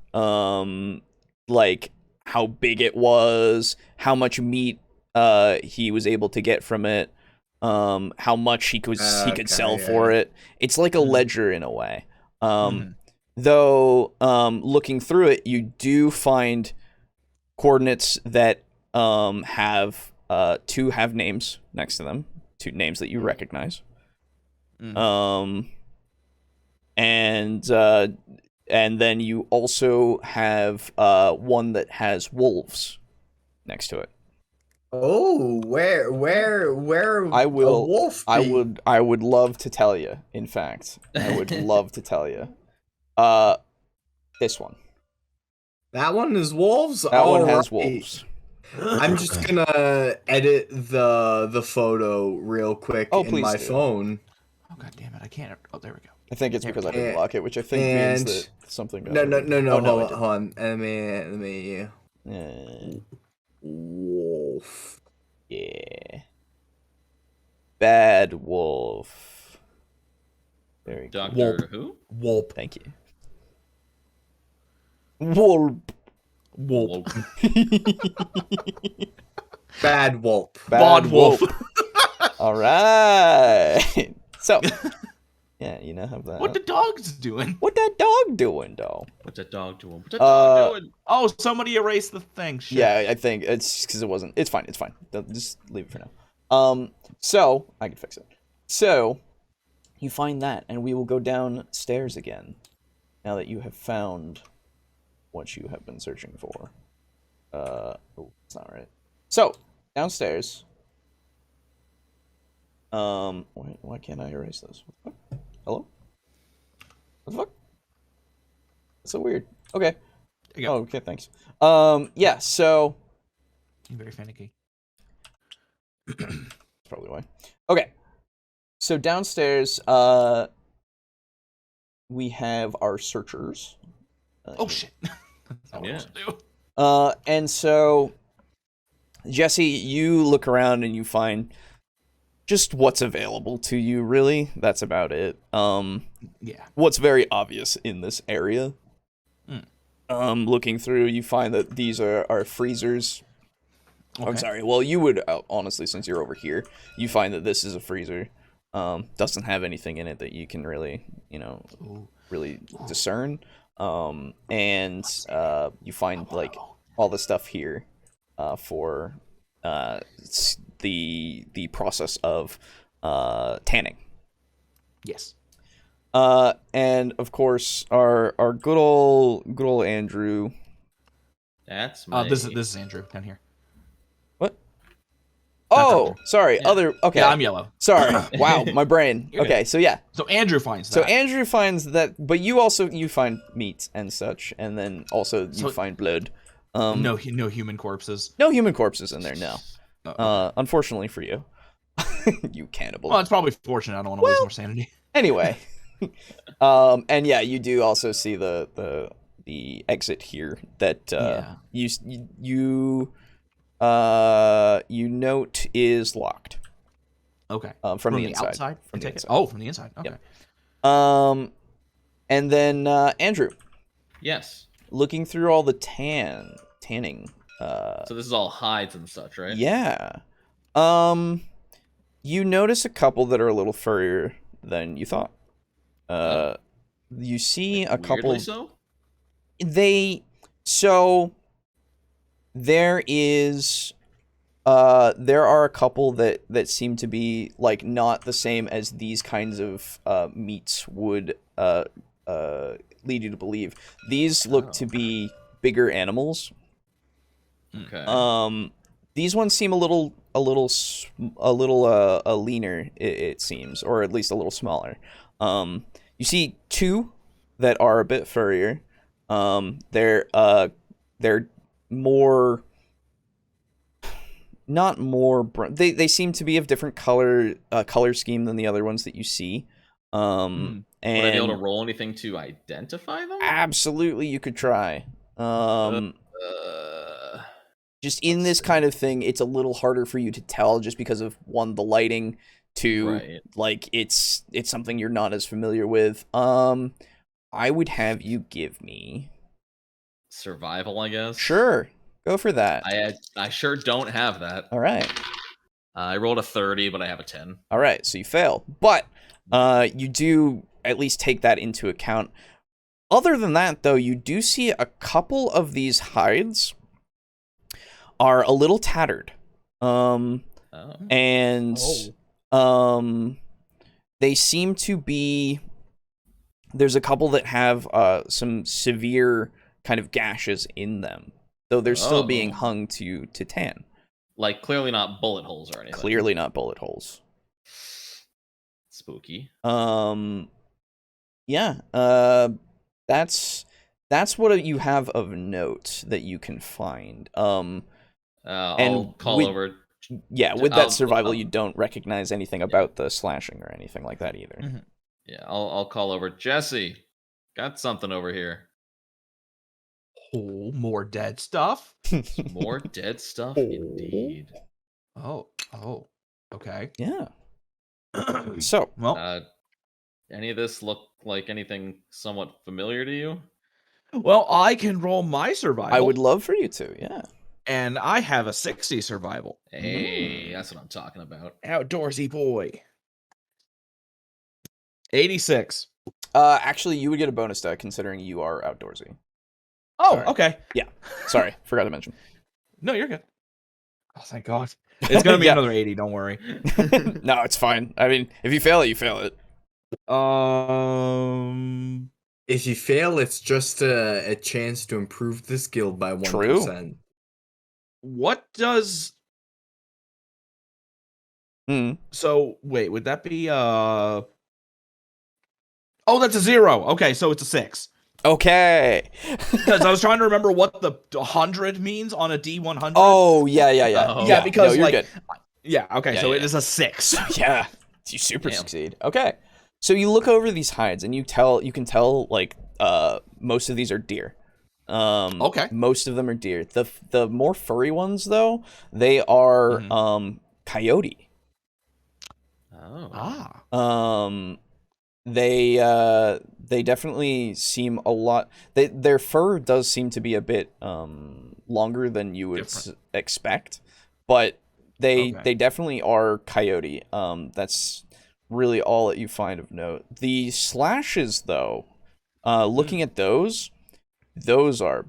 like how big it was, how much meat he was able to get from it, how much he could sell for it. It's like a ledger in a way. Though looking through it, you do find coordinates that have two have names next to them, two names that you recognize. And then you also have one that has wolves next to it. Oh, where I will. a wolf be? I would love to tell you. In fact, I would love to tell you. This one. That one is wolves. That one has wolves. I'm just gonna edit the photo real quick in my phone. Oh god damn it! I can't. Oh, there we go. I think it's because I didn't lock it, which I think means that something. No. Hold on. Let me. Wolf. Yeah. Bad wolf. Very good. Doctor who? Wolf. Thank you. Wolf. Bad wolf. Bad wolf. All right. So, yeah, you now have that. What the dog's doing? What that dog doing, though? What's that dog doing? What's that dog doing? Oh, somebody erased the thing. Shit. Yeah, I think it's because it wasn't. It's fine. It's fine. Just leave it for now. So I can fix it. So you find that, and we will go downstairs again. Now that you have found what you have been searching for. Oh, it's not right. So downstairs. Why can't I erase this? What the fuck? Hello? What the fuck? That's so weird. Okay. Oh, okay, thanks. Yeah, so... You're very finicky. That's probably why. Okay. So downstairs, we have our searchers. Oh, shit. And so, Jesse, you look around and you find just what's available to you, really. That's about it. Yeah. What's very obvious in this area. Looking through, you find that these are freezers. Okay. I'm sorry. Well, you would, honestly, since you're over here, you find that this is a freezer. Doesn't have anything in it that you can really, really discern. And you find, like, all the stuff here for the process of tanning. Yes. And of course our good old Andrew. That's my... this is Andrew down here. What? Oh, sorry. Yeah. Okay. Yeah, I'm yellow. Sorry. Wow, my brain. Okay, so yeah. So Andrew finds that. So Andrew finds that, but you find meat and such, and then also you find blood. No human corpses. No human corpses in there. No. Unfortunately for you, you cannibal. Well, it's probably fortunate. I don't want to lose more sanity. Anyway, and yeah, you do also see the exit here that you note is locked. Okay. From the inside. Outside? From the inside. Oh, from the inside. Okay. Yep. And then Andrew. Yes. Looking through all the tanning. So this is all hides and such, right? Yeah. You notice a couple that are a little furrier than you thought. You see a couple. So? There are a couple that seem to be like not the same as these kinds of meats would lead you to believe. These look to be bigger animals. Okay. These ones seem a little leaner, it seems, or at least a little smaller. You see two that are a bit furrier. They're more, not more. They seem to be of different color scheme than the other ones that you see. And would I be able to roll anything to identify them? Absolutely, you could try. Just in this kind of thing, it's a little harder for you to tell just because of, one, the lighting, two, like, it's something you're not as familiar with. I would have you give me... Survival, I guess? Sure. Go for that. I sure don't have that. All right. I rolled a 30, but I have a 10. All right, so you fail. But you do at least take that into account. Other than that, though, you do see a couple of these hides are a little tattered. And they seem to be... There's a couple that have some severe kind of gashes in them, though they're still being hung to tan. Like, clearly not bullet holes or anything. Clearly not bullet holes. Spooky. Yeah. That's what you have of note that you can find. I'll call over. Yeah, with that survival, you don't recognize anything about the slashing or anything like that either. Mm-hmm. Yeah, I'll call over. Jesse, got something over here. Oh, more dead stuff? More dead stuff, indeed. Oh, okay. Yeah. So, well, any of this look like anything somewhat familiar to you? Well, I can roll my survival. I would love for you to, yeah. And I have a 60 survival. Hey, that's what I'm talking about. Outdoorsy boy. 86. Actually, you would get a bonus die considering you are outdoorsy. Oh, Sorry. okay. Yeah. Sorry, forgot to mention. No, you're good. Oh, thank God. It's going to be another 80, don't worry. No, it's fine. I mean, if you fail it, you fail it. If you fail, it's just a chance to improve the skill by 1%. True. What does... So, wait, would that be... Oh, that's a 0. Okay, so it's a 6. Okay. Because I was trying to remember what the 100 means on a D100. Oh, yeah. Yeah, because, no, like... Good. Yeah, okay, so it is a 6. Yeah, you super succeed. Okay. So you look over these hides, and you can tell, like, most of these are deer. Okay. Most of them are deer. The more furry ones, though, they are coyote. Oh. They definitely seem a lot. Their fur does seem to be a bit longer than you would expect, but they definitely are coyote. That's really all that you find of note. The slashes, though, looking at those are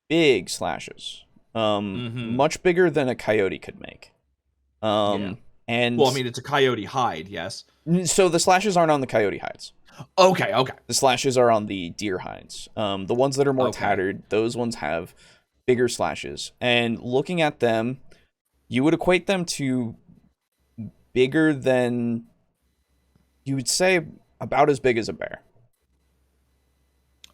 big slashes. Much bigger than a coyote could make. And well, I mean, it's a coyote hide, yes. So the slashes aren't on the coyote hides. Okay. The slashes are on the deer hides. The ones that are more tattered, those ones have bigger slashes. And looking at them, you would equate them to bigger than, you would say, about as big as a bear.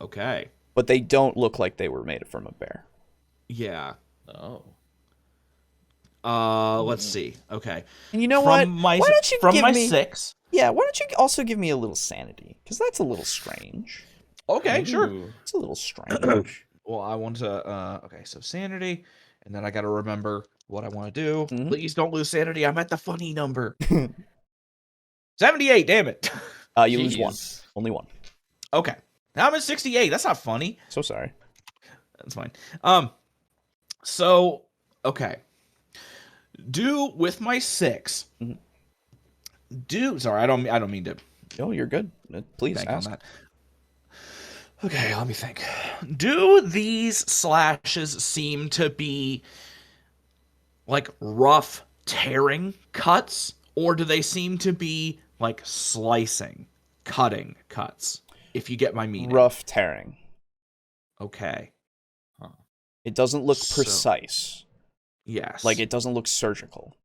Okay. But they don't look like they were made from a bear. Yeah. Oh. Let's see. Okay. And you know what? Why don't you give me 6? Yeah, why don't you also give me a little sanity? Because that's a little strange. Okay, sure. It's a little strange. Well, I want to, okay, so sanity, and then I got to remember what I want to do. Please don't lose sanity. I'm at the funny number. 78, damn it. You lose 1. Only 1. Okay. Now I'm at 68. That's not funny. So sorry. That's fine. So, okay. Do with my 6. Sorry, I don't mean to. No, you're good. Please ask. On that. Okay, let me think. Do these slashes seem to be like rough tearing cuts, or do they seem to be like slicing, cutting cuts? If you get my meaning. Rough tearing. Okay. It doesn't look precise. Yes. Like, it doesn't look surgical.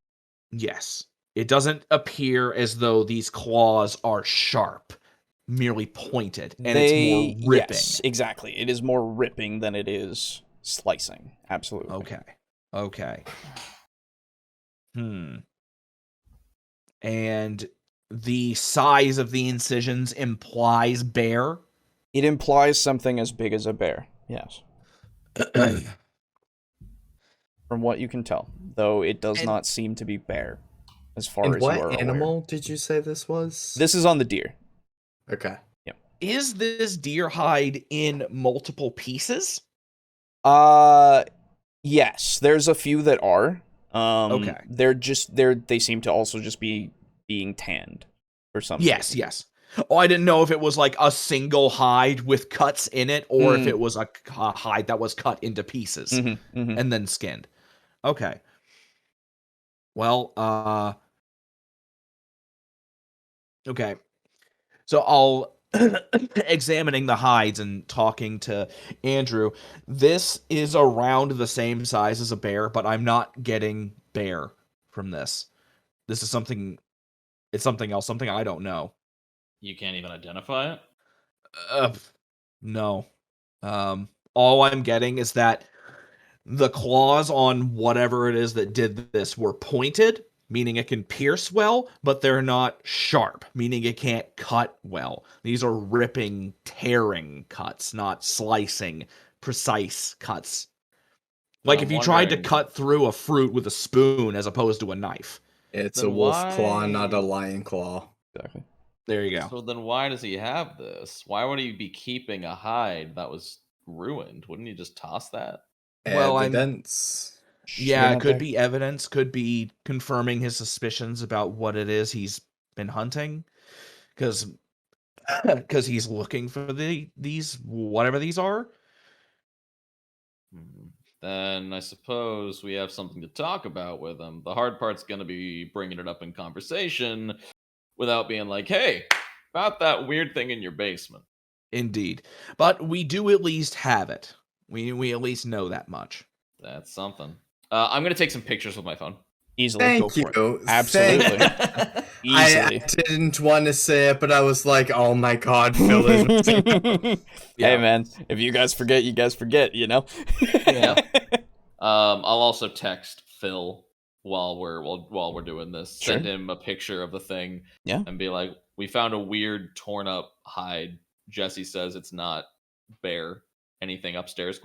Yes. It doesn't appear as though these claws are sharp, merely pointed, and it's more ripping. Yes, exactly. It is more ripping than it is slicing. Absolutely. Okay. And the size of the incisions implies bear? It implies something as big as a bear. Yes. From what you can tell, though it does not seem to be bear, as far as you are aware. What animal did you say this was? This is on the deer. Okay. Yep. Is this deer hide in multiple pieces? Yes. There's a few that are. Okay. They seem to also just be being tanned or something. Yes. Oh, I didn't know if it was like a single hide with cuts in it, or if it was a hide that was cut into pieces and then skinned. Okay. Well, okay. So I'll examining the hides and talking to Andrew. This is around the same size as a bear, but I'm not getting bear from this. This is something. It's something else. Something I don't know. You can't even identify it? No. All I'm getting is that the claws on whatever it is that did this were pointed, meaning it can pierce well, but they're not sharp, meaning it can't cut well. These are ripping, tearing cuts, not slicing, precise cuts. Like if you tried to cut through a fruit with a spoon as opposed to a knife. It's a wolf claw, not a lion claw. Exactly. There you go. So then why does he have this? Why would he be keeping a hide that was ruined? Wouldn't he just toss that? Well, Evidence. Yeah, it could be evidence, could be confirming his suspicions about what it is he's been hunting. Because he's looking for these whatever these are. Then I suppose we have something to talk about with him. The hard part's going to be bringing it up in conversation without being like, hey, about that weird thing in your basement. Indeed. But we do at least have it. We at least know that much. That's something. I'm going to take some pictures with my phone. Easily. Thank you. For it. Absolutely. I didn't want to say it, but I was like, oh my god, Phil is... Hey man, if you guys forget, you know? Yeah. I'll also text Phil while we're doing this. Sure. Send him a picture of the thing. Yeah. And be like, we found a weird torn up hide. Jesse says it's not bear. Anything upstairs? ?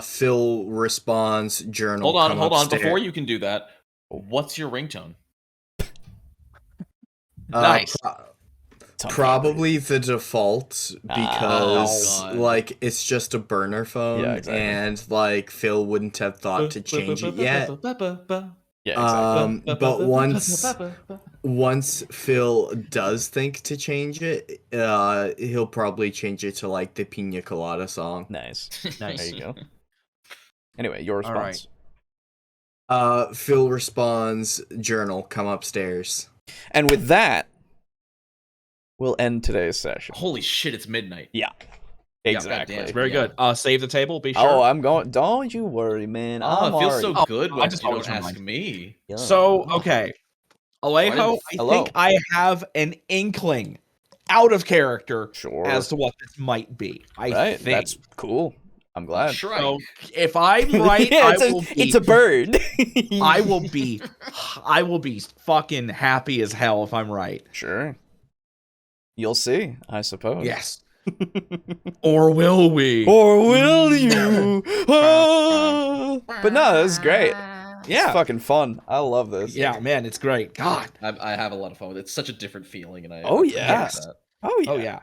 Phil responds, journal. Hold on. Before you can do that, what's your ringtone? Nice. Probably the default because like it's just a burner phone, yeah, exactly. And like Phil wouldn't have thought to change it yet. Yeah, exactly. But once Phil does think to change it, he'll probably change it to like the Pina Colada song. Nice. There you go. Anyway, your response. Right. Phil responds, journal, come upstairs. And with that, we'll end today's session. Holy shit, it's midnight. Yeah. Exactly. It's very good. Save the table, be sure. Oh, I'm going. Don't you worry, man. Oh, it feels so good when you don't remind. ask me. Yeah. So, okay. Alejo, I think I have an inkling out of character as to what this might be. I think. That's cool. I'm glad. So, if I'm right, yeah, it's a bird. I will be fucking happy as hell if I'm right. Sure. You'll see, I suppose. Yes. Or will we? Or will you? But no, this is great. Yeah. It's fucking fun. I love this. Yeah, man, it's great. God. I have a lot of fun with it. It's such a different feeling. And Oh, yeah. Oh, yeah.